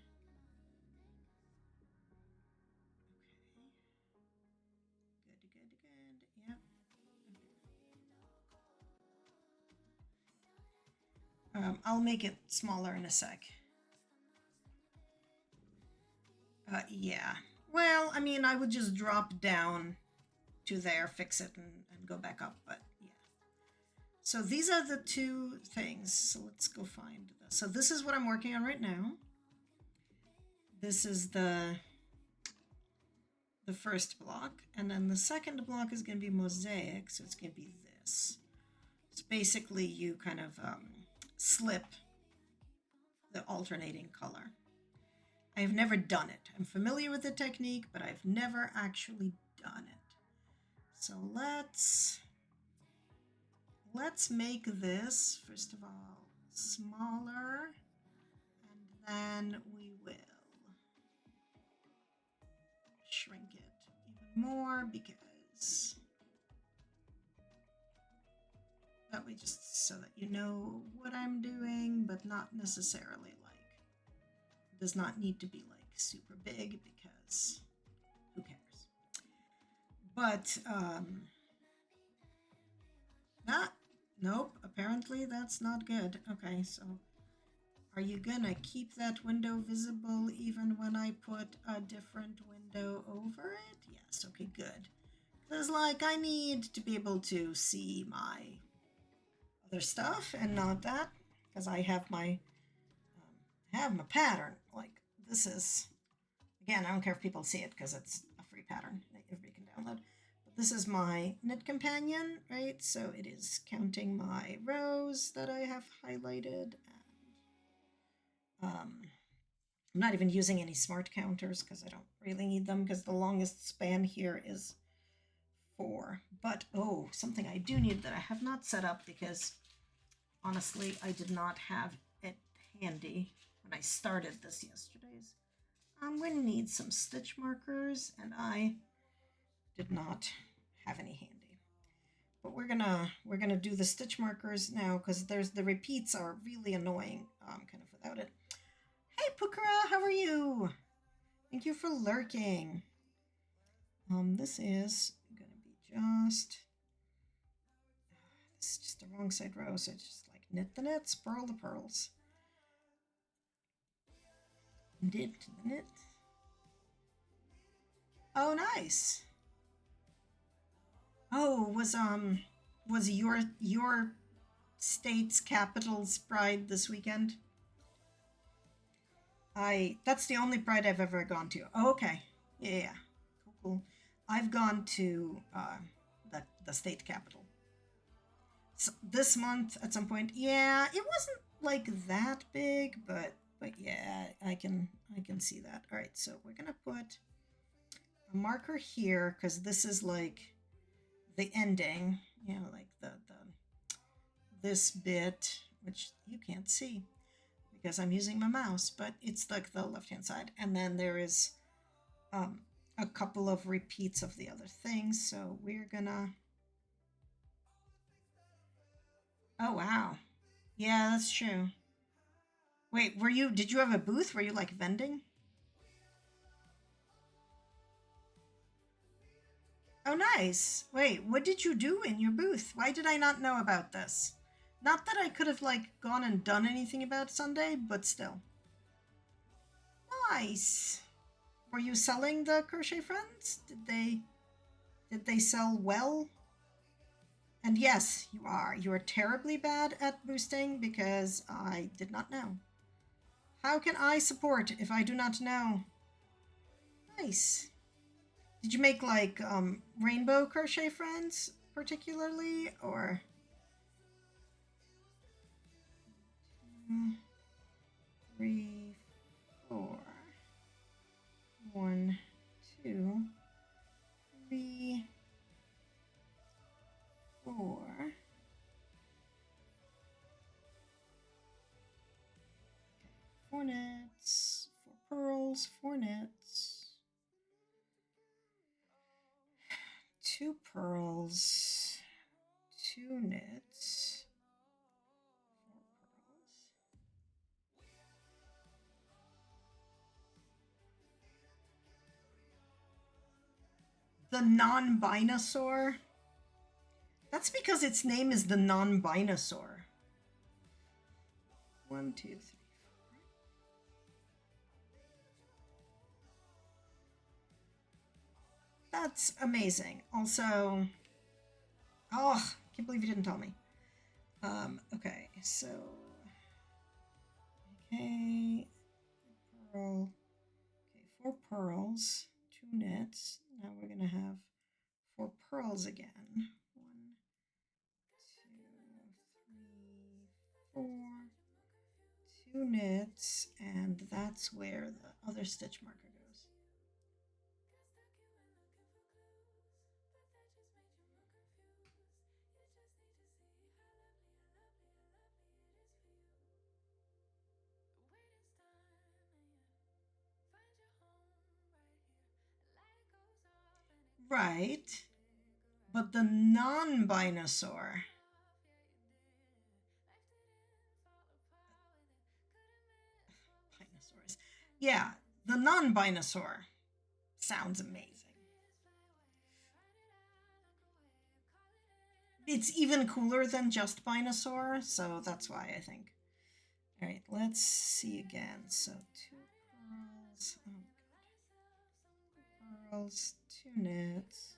Good. Yep. I'll make it smaller in a sec. Yeah. Well, I mean, I would just drop down to there, fix it, and go back up, but yeah. So these are the 2 things. So let's go find this. So this is what I'm working on right now. This is the first block, and then the second block is going to be mosaic, so it's going to be this. It's basically you kind of slip the alternating color. I've never done it. I'm familiar with the technique, but I've never actually done it. So let's make this, first of all, smaller, and then we will shrink it even more because that way, just so that you know what I'm doing, but not necessarily like, it does not need to be like super big because who cares? But nope, apparently that's not good. Okay, so are you gonna keep that window visible even when I put a different window over it? Yes, okay, good. Because like I need to be able to see my other stuff and not that, because I have my pattern. Like this is, again, I don't care if people see it because it's a free pattern that everybody can download. But this is my knit companion, right? So it is counting my rows that I have highlighted. And I'm not even using any smart counters because I don't really need them because the longest span here is 4. But oh, something I do need that I have not set up because honestly I did not have it handy when I started this yesterday's. I'm going to need some stitch markers, and I did not have any handy. But we're gonna do the stitch markers now because there's the repeats are really annoying kind of without it. Hey Pukara, how are you? Thank you for lurking. This is gonna be just this is just the wrong side row, so it's just like knit the knits, purl the pearls. Knit the knit. Oh, nice. Oh, was your state's capital's Pride this weekend? That's the only Pride I've ever gone to. Oh, okay. Yeah. Cool. I've gone to the state capital. So this month at some point. Yeah, it wasn't like that big, but yeah, I can see that. All right, so we're gonna put a marker here because this is like the ending, you know, like the this bit, which you can't see because I'm using my mouse, but it's like the left-hand side. And then there is a couple of repeats of the other things. So we're gonna, oh, wow. Yeah, that's true. Wait, did you have a booth? Were you like vending? Oh, nice. Wait, what did you do in your booth? Why did I not know about this? Not that I could have like gone and done anything about Sunday, but still. Nice. Were you selling the Crochet Friends? Did they sell well? And yes, you are. You are terribly bad at boosting because I did not know. How can I support if I do not know? Nice. Did you make like rainbow Crochet Friends particularly, or? 2, 3, 4. 1, 2, 3, 4. Okay. 4 knits, 4 pearls, 4 knits, 2 pearls, 2 knits, 4 pearls. The non-binosaur? That's because its name is the non-binosaur. 1, 2, 3, 4. That's amazing. Also, oh, I can't believe you didn't tell me. Okay, so, okay, pearl, okay, 4 pearls, 2 knits. Now we're gonna have 4 pearls again. 1, 2, 3, 4, 2 knits, and that's where the other stitch marker goes. Right. But the non-Binosaur. Binosaurs. Yeah, the non-Binosaur sounds amazing. It's even cooler than just Binosaur, so that's why I think. All right, let's see again. So 2 pearls. Oh god. Pearls, 2 knits,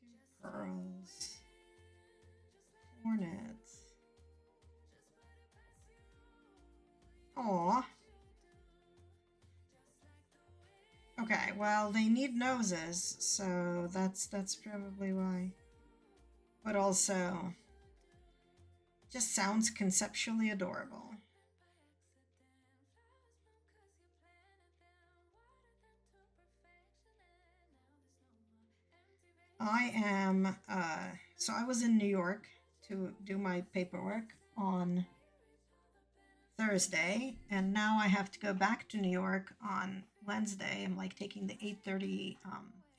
2 pearls, 4 knits. Aw. Okay, well they need noses, so that's probably why. But also, just sounds conceptually adorable. I am, so I was in New York to do my paperwork on Thursday, and now I have to go back to New York on Wednesday. I'm like taking the 8:30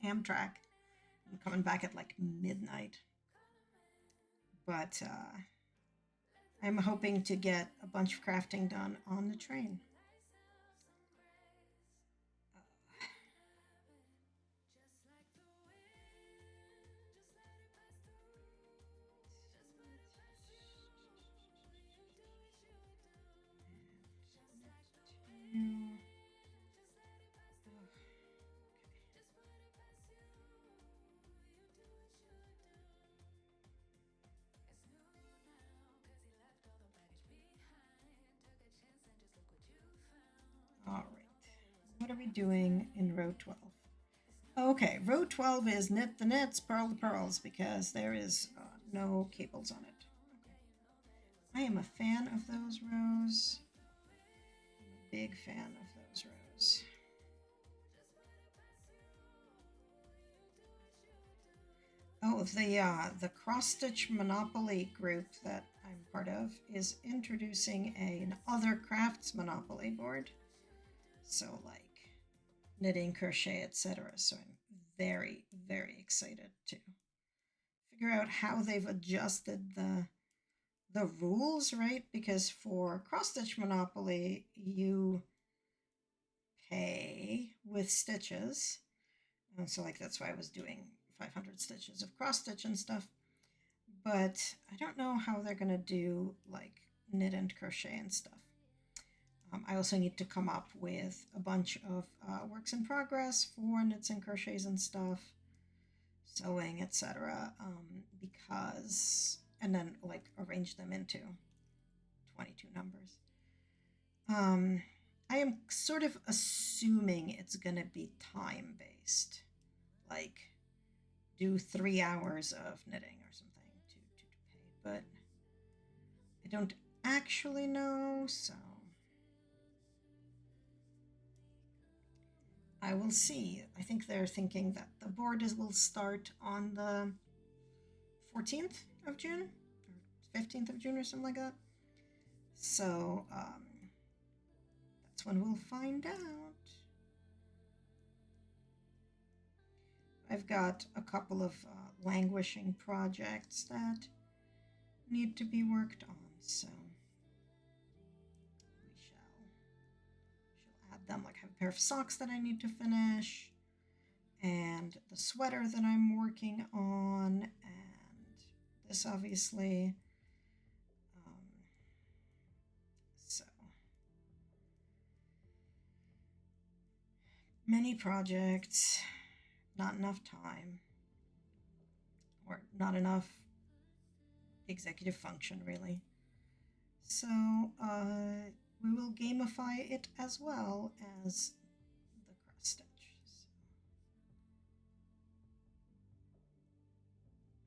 Amtrak. I'm coming back at like midnight. But I'm hoping to get a bunch of crafting done on the train. All right. What are we doing in row 12? Okay, row 12 is knit the knits, purl the pearls, because there is no cables on it. Okay. I am a fan of those rows. I'm a big fan of those rows. Oh, the cross stitch Monopoly group that I'm part of is introducing an other crafts Monopoly board. So like knitting, crochet, etc. So I'm very, very excited to figure out how they've adjusted the rules, right? Because for cross stitch Monopoly, you pay with stitches. And so like that's why I was doing 500 stitches of cross stitch and stuff. But I don't know how they're gonna do like knit and crochet and stuff. I also need to come up with a bunch of works in progress for knits and crochets and stuff, sewing, etc. Because, and then like arrange them into 22 numbers. I am sort of assuming it's gonna be time based, like do 3 hours of knitting or something to pay, but I don't actually know, so I will see. I think they're thinking that the board will start on the 14th of June or 15th of June or something like that. So that's when we'll find out. I've got a couple of languishing projects that need to be worked on, so we shall add them. Like I have a pair of socks that I need to finish, and the sweater that I'm working on, and this obviously. So many projects, not enough time, or not enough executive function, really. So we will gamify it as well as the cross stitch.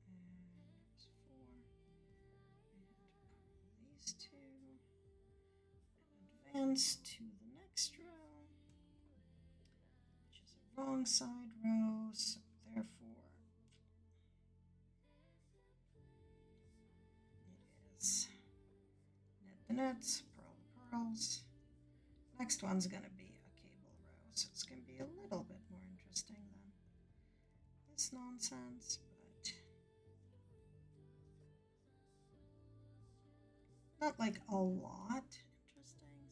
And there's 4. And these 2. And advance to the next row, which is a wrong side row, so therefore it is knit the knits, purl the pearls. Next one's going to be a cable row, so it's going to be a little bit more interesting then. nonsense, but not like a lot interesting.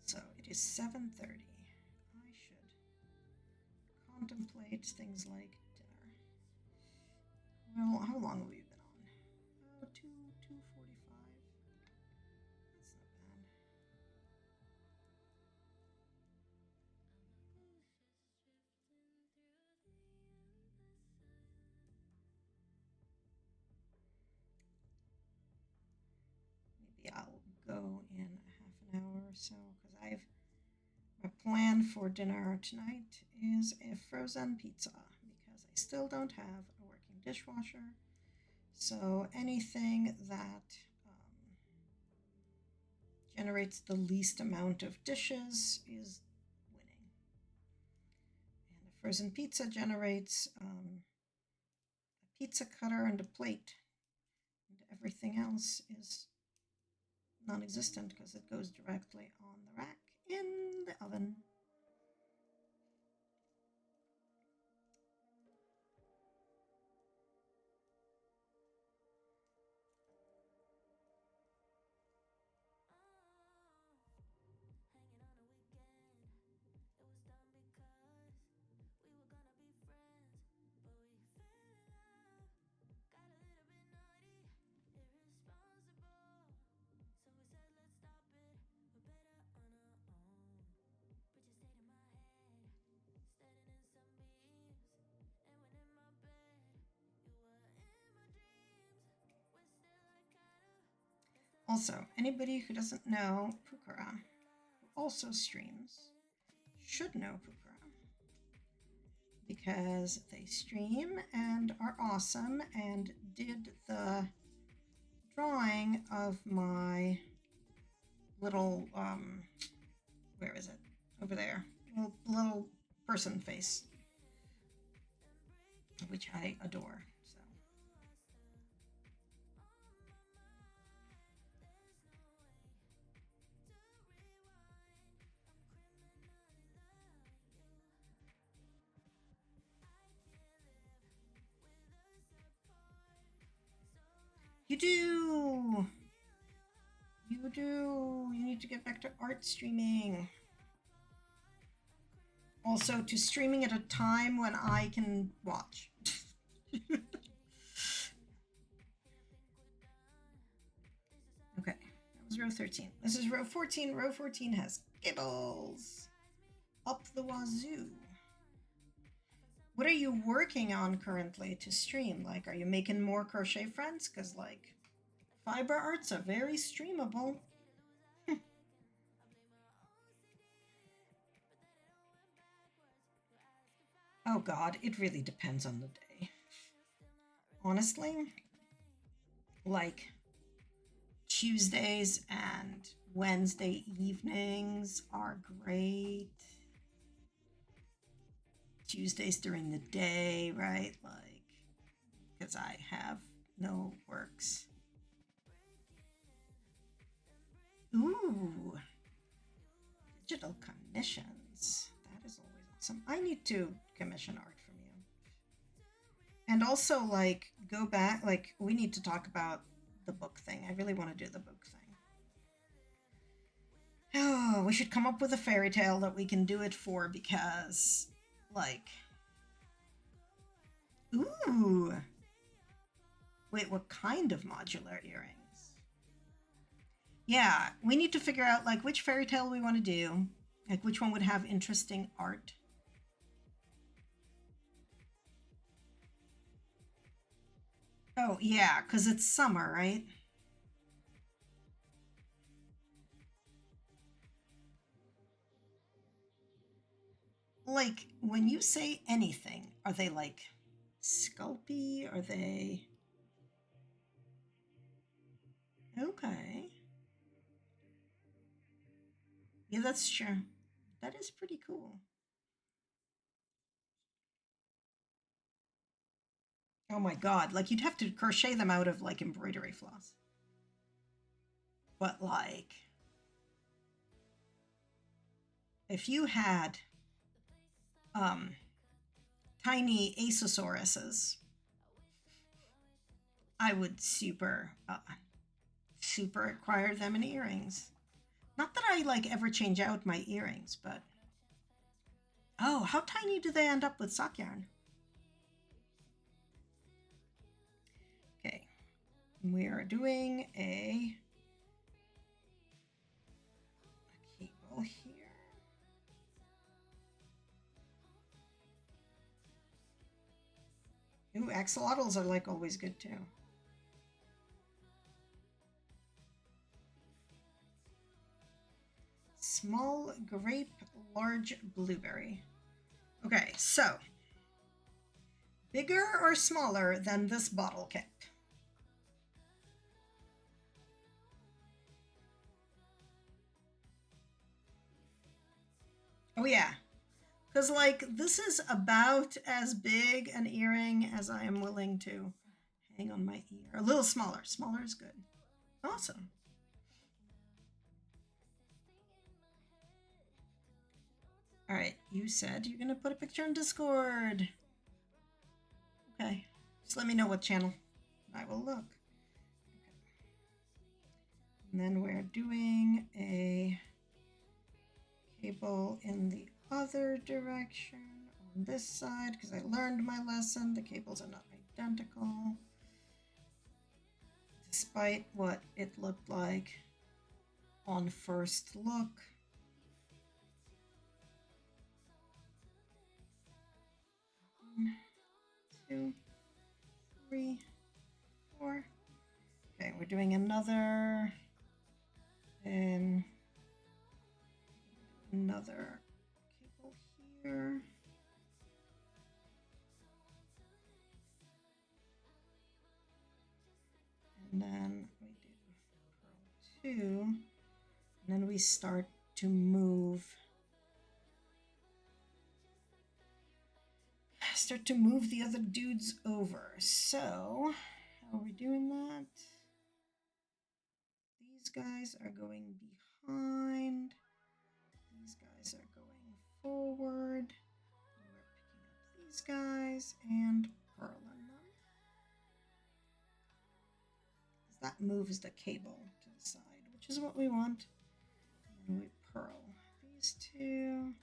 So it is 7:30. I should contemplate things like dinner. Well, how long have we been on? 2:45. That's not bad. Maybe I'll go in a half an hour or so because my plan for dinner tonight is a frozen pizza because I still don't have a working dishwasher. So anything that generates the least amount of dishes is winning. And a frozen pizza generates a pizza cutter and a plate. And everything else is non-existent because it goes directly on the rack in the oven. Also, anybody who doesn't know Pukara, who also streams, should know Pukara because they stream and are awesome and did the drawing of my little, where is it? Over there. Little person face, which I adore. You do! You do! You need to get back to art streaming. Also, to streaming at a time when I can watch. Okay, that was row 13. This is row 14. Row 14 has giggles up the wazoo. What are you working on currently to stream? Like, are you making more crochet friends? Because, like, fiber arts are very streamable. Oh God, it really depends on the day. Honestly, like Tuesdays and Wednesday evenings are great. Tuesdays during the day, right? Like, because I have no works. Ooh, digital commissions. That is always awesome. I need to commission art from you. And also, like, go back, like, we need to talk about the book thing. I really want to do the book thing. Oh, we should come up with a fairy tale that we can do it for because, like, ooh. Wait, what kind of modular earrings? Yeah, we need to figure out, like, which fairy tale we want to do. Like, which one would have interesting art. Oh, yeah, because it's summer, right? Like, when you say anything, are they, like, Sculpey? Are they... Okay. Yeah, that's true. That is pretty cool. Oh my God, like, you'd have to crochet them out of, like, embroidery floss. But, like, if you had tiny Acesauruses, I would super acquire them in earrings. Not that I like ever change out my earrings, but oh, how tiny do they end up with sock yarn? Okay, we are doing a cable here. Ooh, axolotls are like always good too. Small grape, large blueberry. Okay, so bigger or smaller than this bottle cap? Oh yeah, because like this is about as big an earring as I am willing to hang on my ear. A little smaller. Smaller is good. Awesome. All right, you said you're gonna put a picture on Discord. Okay, just let me know what channel. I will look. Okay. And then we're doing a cable in the other direction on this side because I learned my lesson. The cables are not identical, despite what it looked like on first look. 1, 2, 3, 4. Okay, we're doing another and another cable here. And then we do pearl 2, and then we start to move the other dudes over. So how are we doing that? These guys are going behind. These guys are going forward. We're picking up these guys and purling them. That moves the cable to the side, which is what we want. And then we purl these two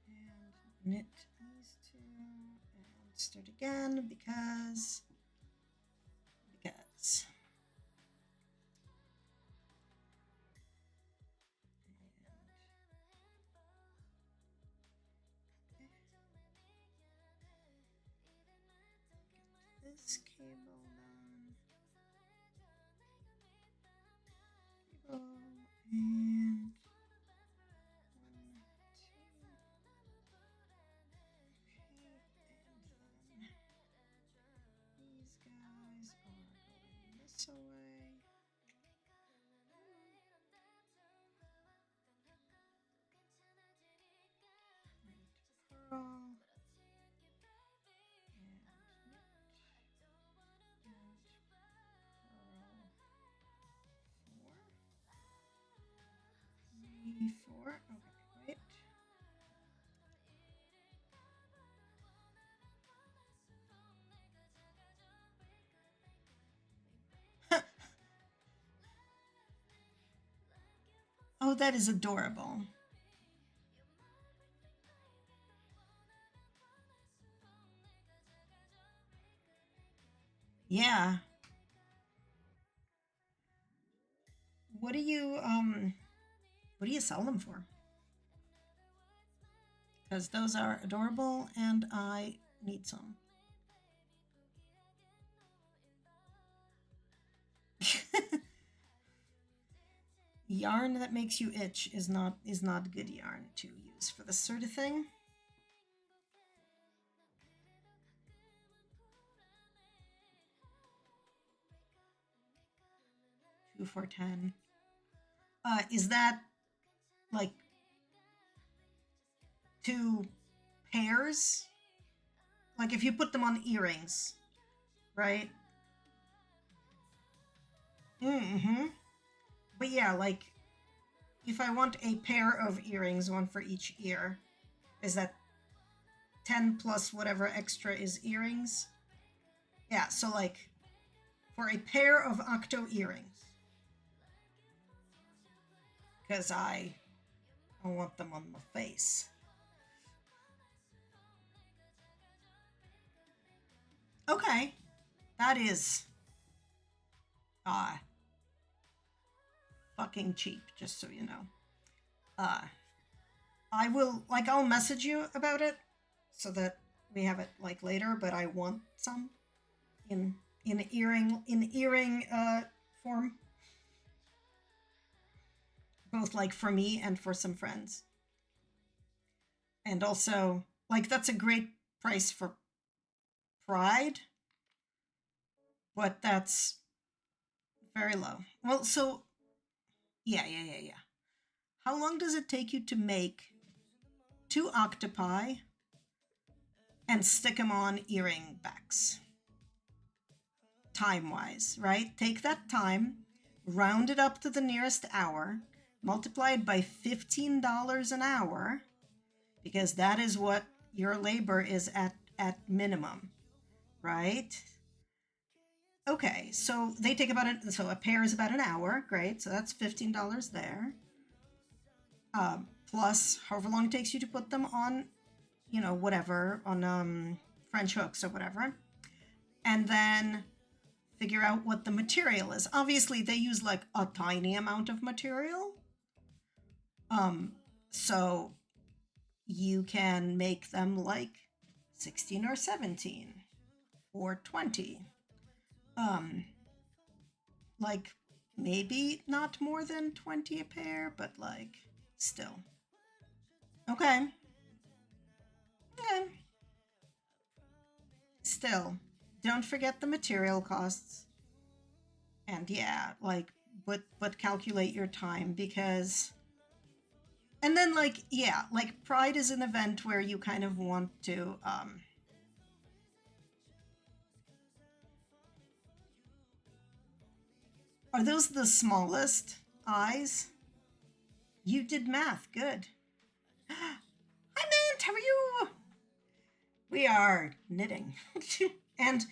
and knit these two and start again because. This cable done. Cable and 1, 2. Okay, and then these guys are going this way. And purl. Four. Okay, wait. Oh, that is adorable. Yeah. What do you sell them for? Because those are adorable and I need some. Yarn that makes you itch is not good yarn to use for this sort of thing. Two for 10. Is that like 2 pairs? Like if you put them on earrings, right? Mm-hmm. But yeah, like if I want a pair of earrings, one for each ear, is that 10 plus whatever extra is earrings. Yeah, so like for a pair of octo earrings, because I want them on my face. Okay, that is fucking cheap, just so you know. I will, like, I'll message you about it so that we have it like later, but I want some in earring form, both like for me and for some friends. And also, like, that's a great price for Pride, but that's very low. Well, so yeah. How long does it take you to make 2 octopi and stick them on earring backs? Time-wise, right? Take that time, round it up to the nearest hour, multiply it by $15 an hour, because that is what your labor is at minimum, right? Okay, so they take so a pair is about an hour, great, so that's $15 there. Plus however long it takes you to put them on, you know, whatever, on French hooks or whatever. And then figure out what the material is. Obviously, they use like a tiny amount of material. So you can make them like 16 or 17 or 20. Like maybe not more than 20 a pair, but like still. Okay. Still, don't forget the material costs. And yeah, like, but calculate your time, because, and then like, yeah, like Pride is an event where you kind of want to, are those the smallest eyes? You did math, good. Hi, Mint, how are you? We are knitting and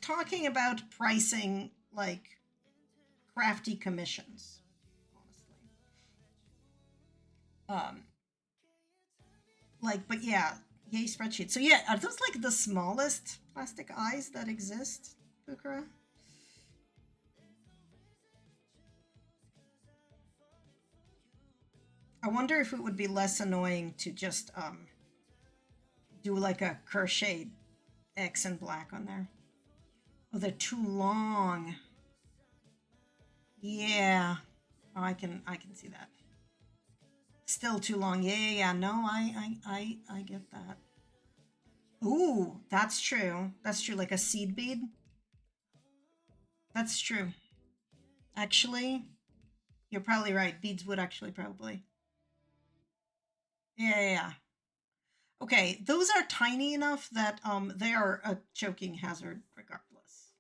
talking about pricing like crafty commissions, honestly. Like, but yeah, yay spreadsheet. So yeah, are those like the smallest plastic eyes that exist, Bukara? I wonder if it would be less annoying to just do like a crocheted X and black on there. Oh, they're too long. Yeah. Oh, I can see that. Still too long. Yeah. No, I get that. Ooh, that's true. That's true. Like a seed bead. That's true. Actually, you're probably right. Beads would actually probably. Yeah. Okay, those are tiny enough that they are a choking hazard regardless,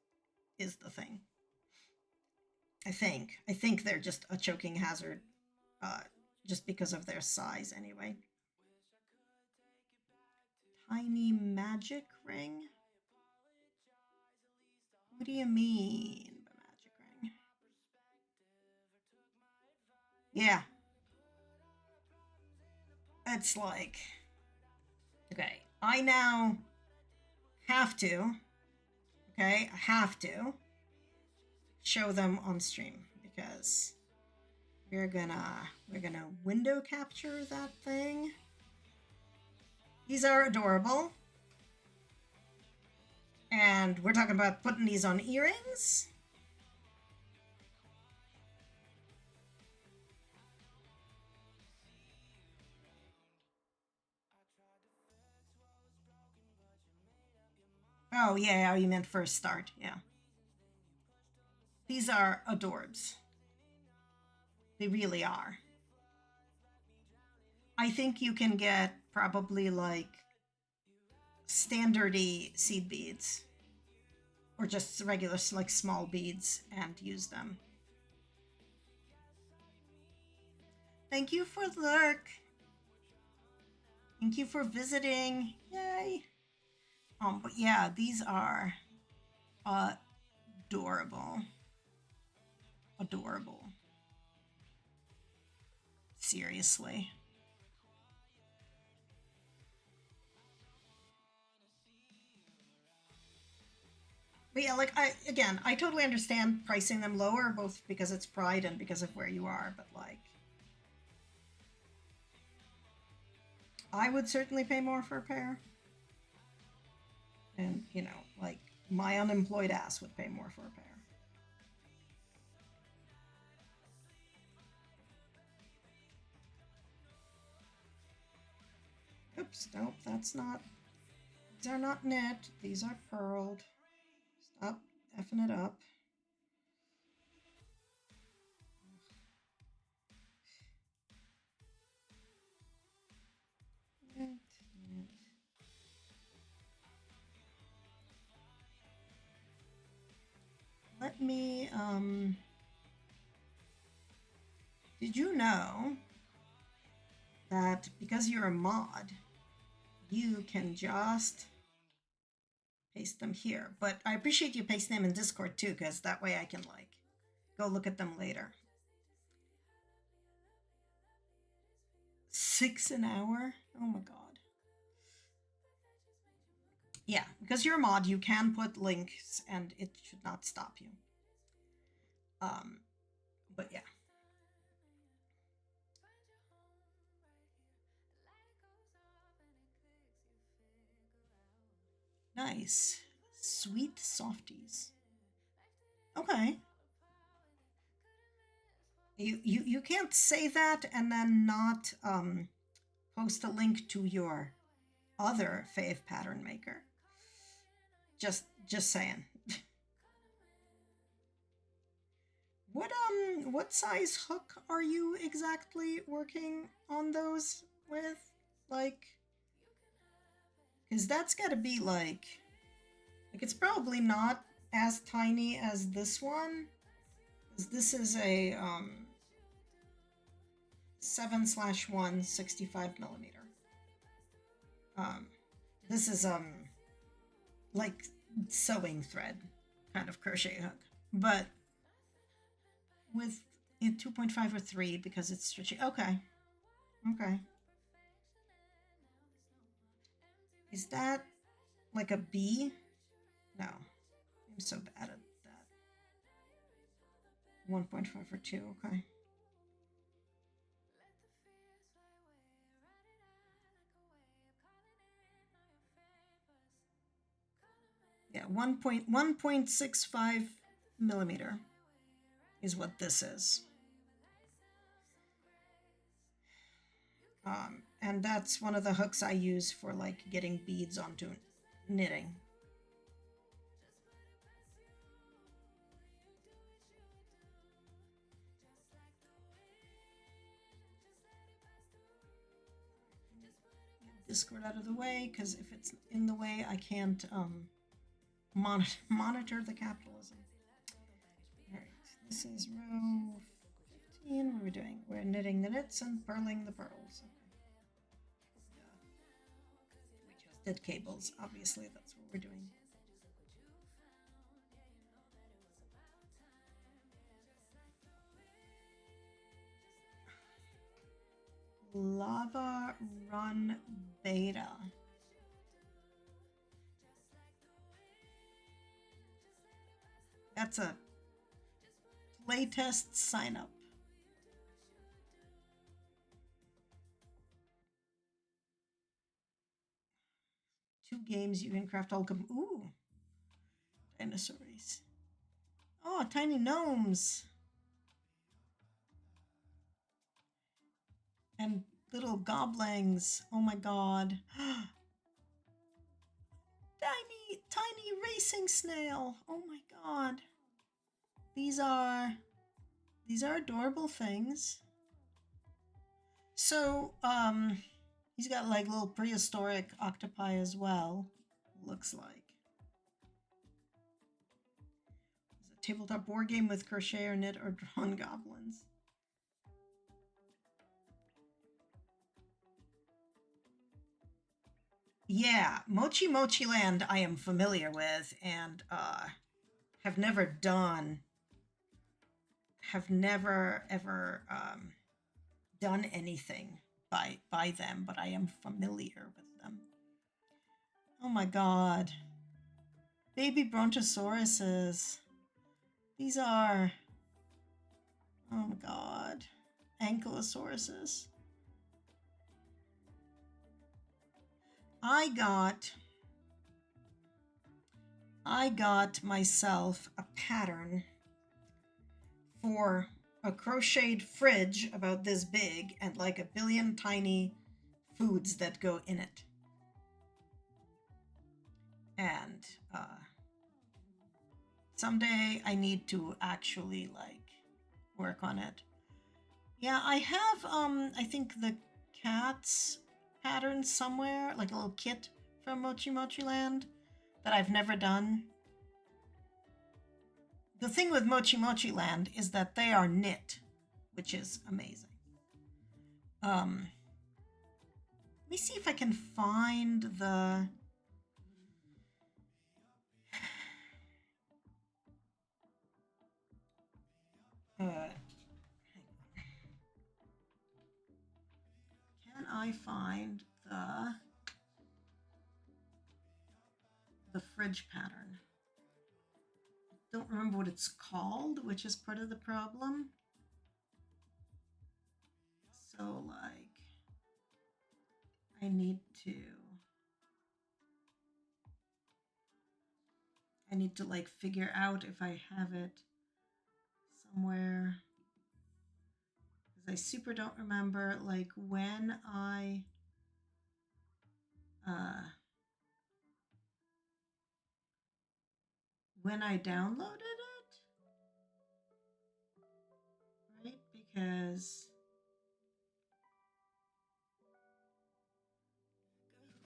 is the thing. I think they're just a choking hazard, just because of their size anyway. Tiny magic ring? What do you mean by magic ring? Yeah. It's like, okay, I now have to, okay, I have to show them on stream, because we're gonna window capture that thing. These are adorable. And we're talking about putting these on earrings. Oh, yeah, you meant first start, yeah. These are adorbs. They really are. I think you can get probably like standardy seed beads, or just regular like small beads, and use them. Thank you for the lurk. Thank you for visiting. Yay. But yeah, these are adorable. Adorable. Seriously. But yeah, like I totally understand pricing them lower, both because it's Pride and because of where you are, but like I would certainly pay more for a pair. And, you know, like my unemployed ass would pay more for a pair. Oops, nope, that's not. These are not knit. These are purled. Stop effing it up. Knit, knit. Let me, did you know that because you're a mod, you can just paste them here? But I appreciate you pasting them in Discord too, because that way I can like go look at them later. 6 an hour? Oh my god. Yeah, because you're a mod, you can put links and it should not stop you. But yeah. Nice. Sweet softies. Okay. You can't say that and then not post a link to your other fave pattern maker. Just saying. What size hook are you exactly working on those with? Like, because that's got to be like it's probably not as tiny as this one. This is a 7/1 65 millimeter. This is like sewing thread kind of crochet hook, but with 2.5 or 3 because it's stretchy. Okay. Is that like a B? No, I'm so bad at that. 1.5 or 2. Okay. Yeah, 1.65 millimeter is what this is. And that's one of the hooks I use for like getting beads onto knitting. Get Discord out of the way, because if it's in the way, I can't monitor the capitalism. All right, this is row 15. What are we doing? We're knitting the knits and purling the pearls. We just did cables. Obviously, that's what we're doing. Lava Run Beta. That's a playtest sign up. Two games you can craft all. Ooh, dinosaur race. Oh, tiny gnomes. And little goblins. Oh my god. Tiny racing snail. Oh my god. These are adorable things. So, he's got like little prehistoric octopi as well, looks like. It's a tabletop board game with crochet or knit or drawn goblins. Yeah, Mochi Mochi Land I am familiar with and have never done, have never ever done anything by them, but I am familiar with them. Oh my god. Baby brontosauruses. These are, oh my god, ankylosauruses. I got myself a pattern for a crocheted fridge about this big and like a billion tiny foods that go in it. And someday I need to actually like work on it. Yeah, I have I think the cat's pattern somewhere, like a little kit from Mochi Mochi Land that I've never done. The thing with Mochi Mochi Land is that they are knit, which is amazing. Let me see if I can find the can I find the fridge pattern? I don't remember what it's called, which is part of the problem. So like I need to like figure out if I have it somewhere, because I super don't remember like when I downloaded it, right? Because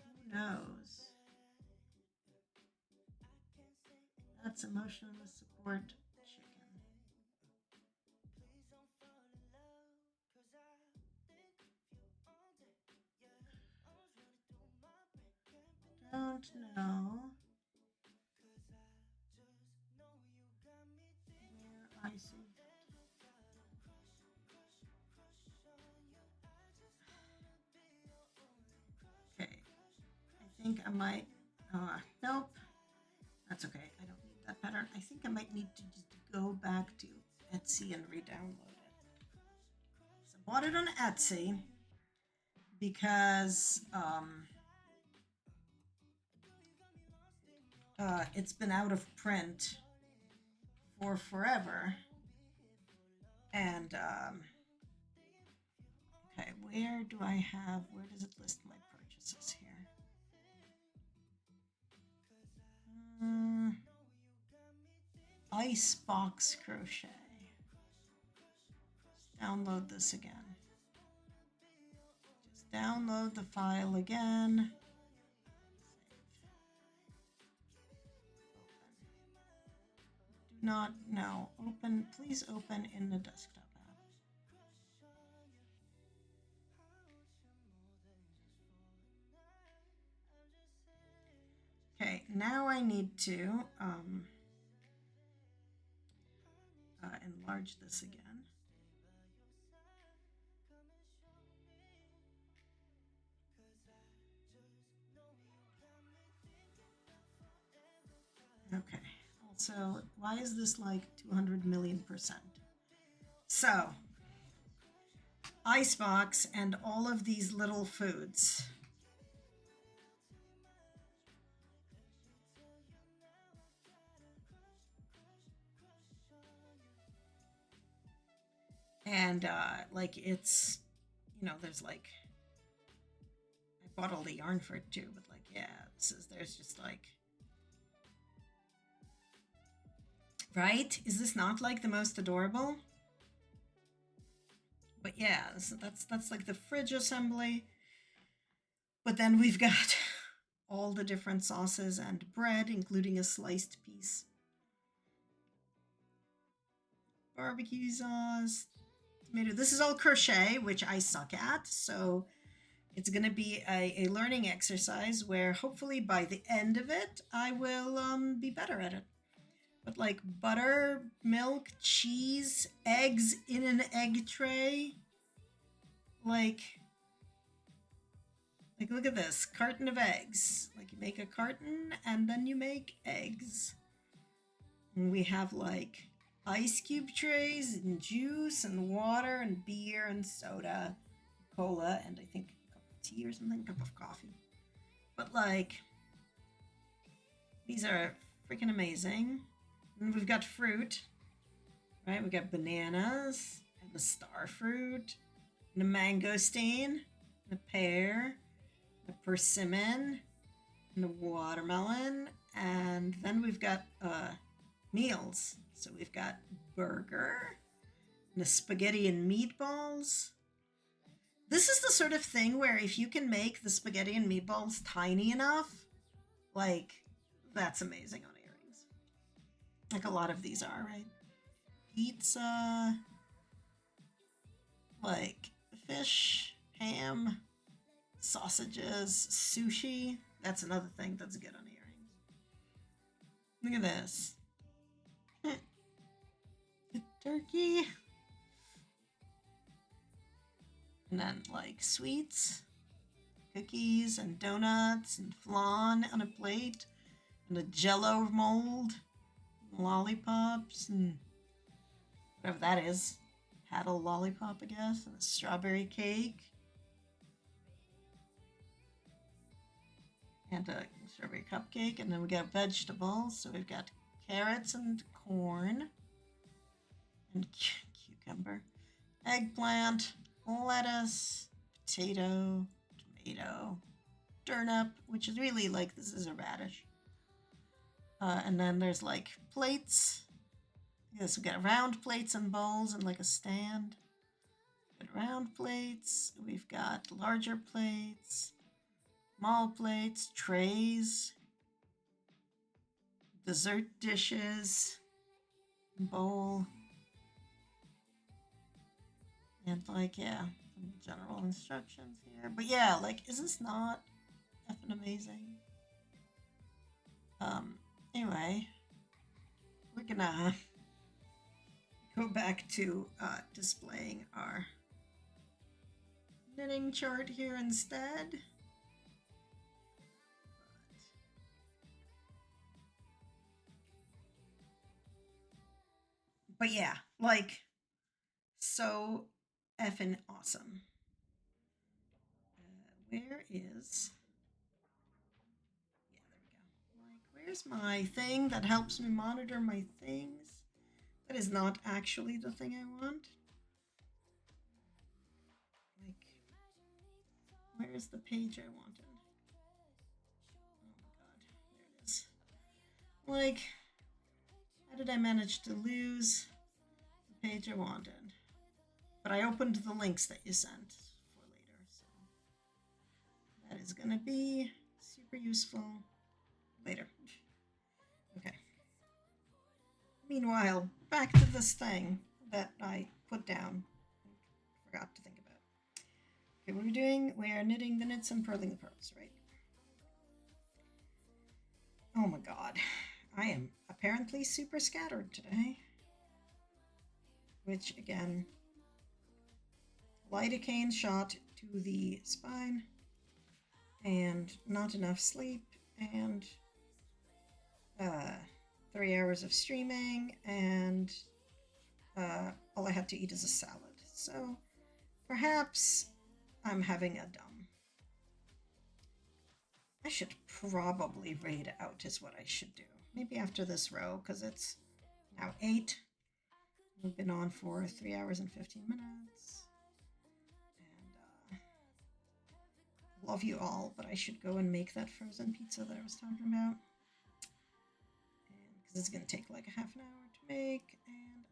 who knows? That's emotionless support chicken. Don't know where I see it. Okay, I think I might. Nope. That's okay. I don't need that pattern. I think I might need to just go back to Etsy and re-download it. So I bought it on Etsy because it's been out of print for forever. And okay, where does it list my purchases here? Icebox crochet. Just download this again. Just download the file again. Save. Do not, no, open, please open in the desktop app. Okay, now I need to enlarge this again. Okay, also, why is this like 200 million%? So, Icebox and all of these little foods. And like it's, there's like, I bought all the yarn for it too, but like, yeah, there's just like, right? Is this not like the most adorable? But yeah, so that's like the fridge assembly. But then we've got all the different sauces and bread, including a sliced piece. Barbecue sauce, tomato. This is all crochet, which I suck at, so It's going to be a learning exercise where hopefully by the end of it, I will be better at it. But like butter, milk, cheese, eggs in an egg tray. Like look at this carton of eggs. Like you make a carton and then you make eggs. And we have like ice cube trays and juice and water and beer and soda, cola, and I think a cup of tea or something, cup of coffee. But like, these are freaking amazing. And we've got fruit, right? We got bananas and the star fruit and a mangosteen and a pear, a persimmon and a watermelon. And then we've got meals. So we've got burger and a spaghetti and meatballs. This is the sort of thing where if you can make the spaghetti and meatballs tiny enough, like, that's amazing on earrings. Like a lot of these are, right? Pizza, like fish, ham, sausages, sushi. That's another thing that's good on earrings. Look at this. Turkey. And then like sweets, cookies and donuts and flan on a plate and a jello mold, and lollipops and whatever that is. Had a lollipop, I guess, and a strawberry cake. And a strawberry cupcake. And then we got vegetables. So we've got carrots and corn. And cucumber, eggplant, lettuce, potato, tomato, turnip, which is really like, this is a radish. And then there's like plates. Yes, we got round plates and bowls and like a stand. We've got round plates. We've got larger plates, small plates, trays, dessert dishes, bowl. And like, yeah, some general instructions here. But yeah, like, is this not effing amazing? Anyway, we're gonna go back to displaying our knitting chart here instead. But yeah, like, so effing awesome. Where is... Yeah, there we go. Like, where's my thing that helps me monitor my things? That is not actually the thing I want. Like, where's the page I wanted? Oh my god, there it is. Like, how did I manage to lose the page I wanted? But I opened the links that you sent for later, so that is going to be super useful later. Okay. Meanwhile, back to this thing that I put down and forgot to think about. Okay, what are we doing? We are knitting the knits and purling the pearls, right? Oh my god. I am apparently super scattered today. Which, again... lidocaine shot to the spine, and not enough sleep, and 3 hours of streaming, and all I had to eat is a salad. So perhaps I'm having a dumb. I should probably raid out is what I should do. Maybe after this row, because it's now 8. We've been on for 3 hours and 15 minutes. Love you all, but I should go and make that frozen pizza that I was talking about. Because it's going to take like a half an hour to make, and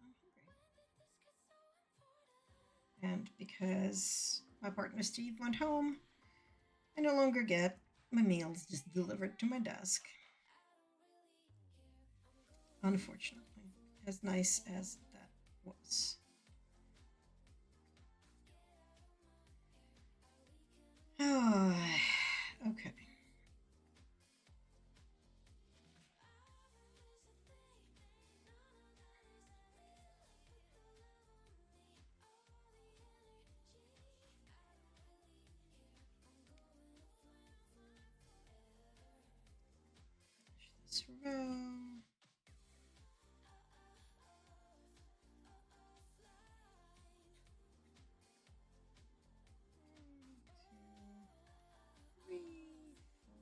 I'm hungry. And because my partner Steve went home, I no longer get my meals just delivered to my desk. Unfortunately, as nice as that was. Oh, okay. This row.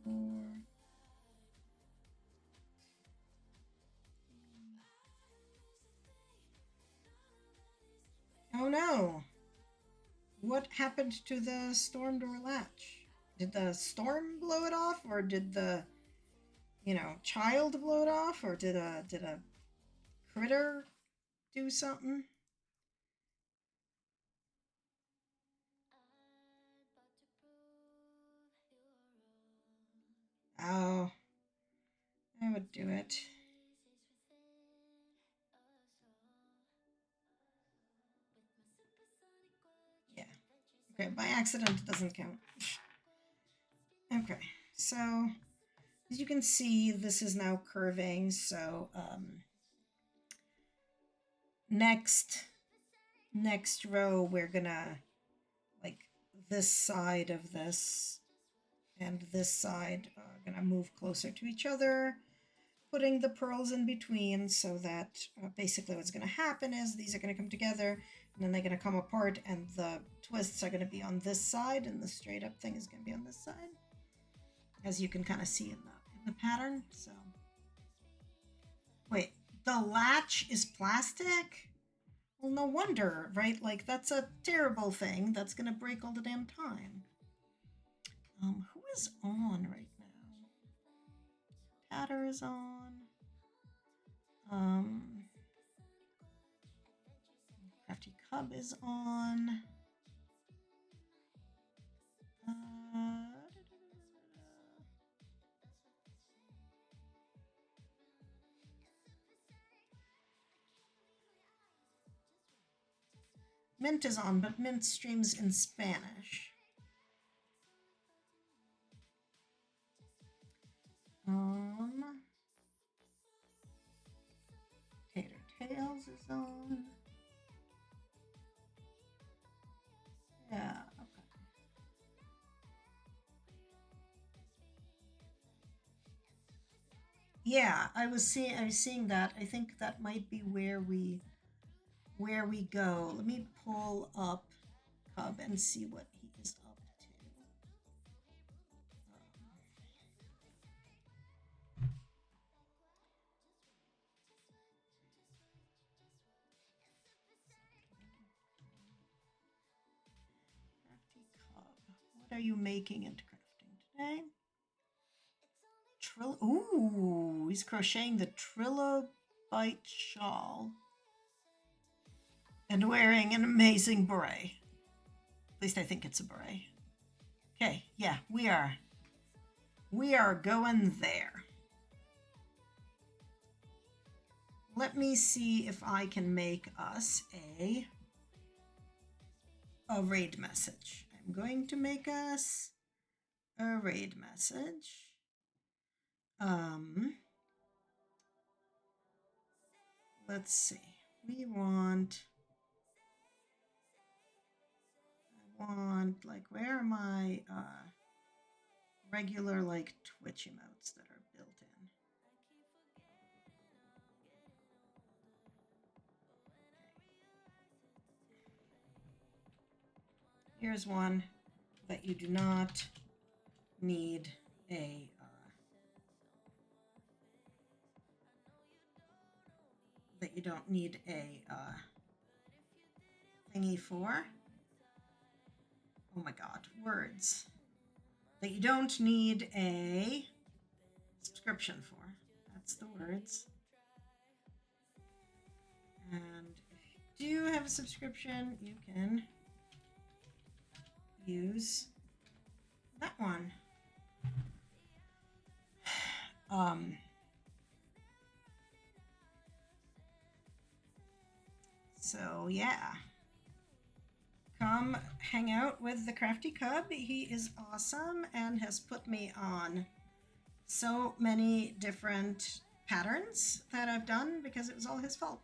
Four. Oh no! What happened to the storm door latch? Did the storm blow it off, or did the, child blow it off, or did a critter do something? Oh, I would do it. Yeah. Okay, by accident doesn't count. Okay, so as you can see, this is now curving. So next row, we're gonna like this side of this and this side are gonna move closer to each other, putting the pearls in between so that basically what's gonna happen is these are gonna come together and then they're gonna come apart, and the twists are gonna be on this side and the straight up thing is gonna be on this side, as you can kind of see in the pattern. So wait, the latch is plastic? Well, no wonder, right? Like, that's a terrible thing. That's gonna break all the damn time. Who is on right now? Tatter is on. Crafty Cub is on. Mint is on, but Mint streams in Spanish. Tater Tails is on. Yeah, okay. Yeah, I was seeing that. I think that might be where we go. Let me pull up Cub and see what he is up to. Crafty Cub, what are you making and crafting today? Ooh, he's crocheting the Trilobite shawl and wearing an amazing beret. At least I think it's a beret. Okay, yeah, we are going there. Let me see if I can make us a raid message. I'm going to make us a raid message. Let's see. I want, like, where are my regular, like, Twitch emotes that are built in? Here's one that you do not need a thingy for. Oh my god, words. That you don't need a subscription for. That's the words. And if you do have a subscription, you can use that one. So yeah, come hang out with the Crafty Cub. He is awesome and has put me on so many different patterns that I've done because it was all his fault.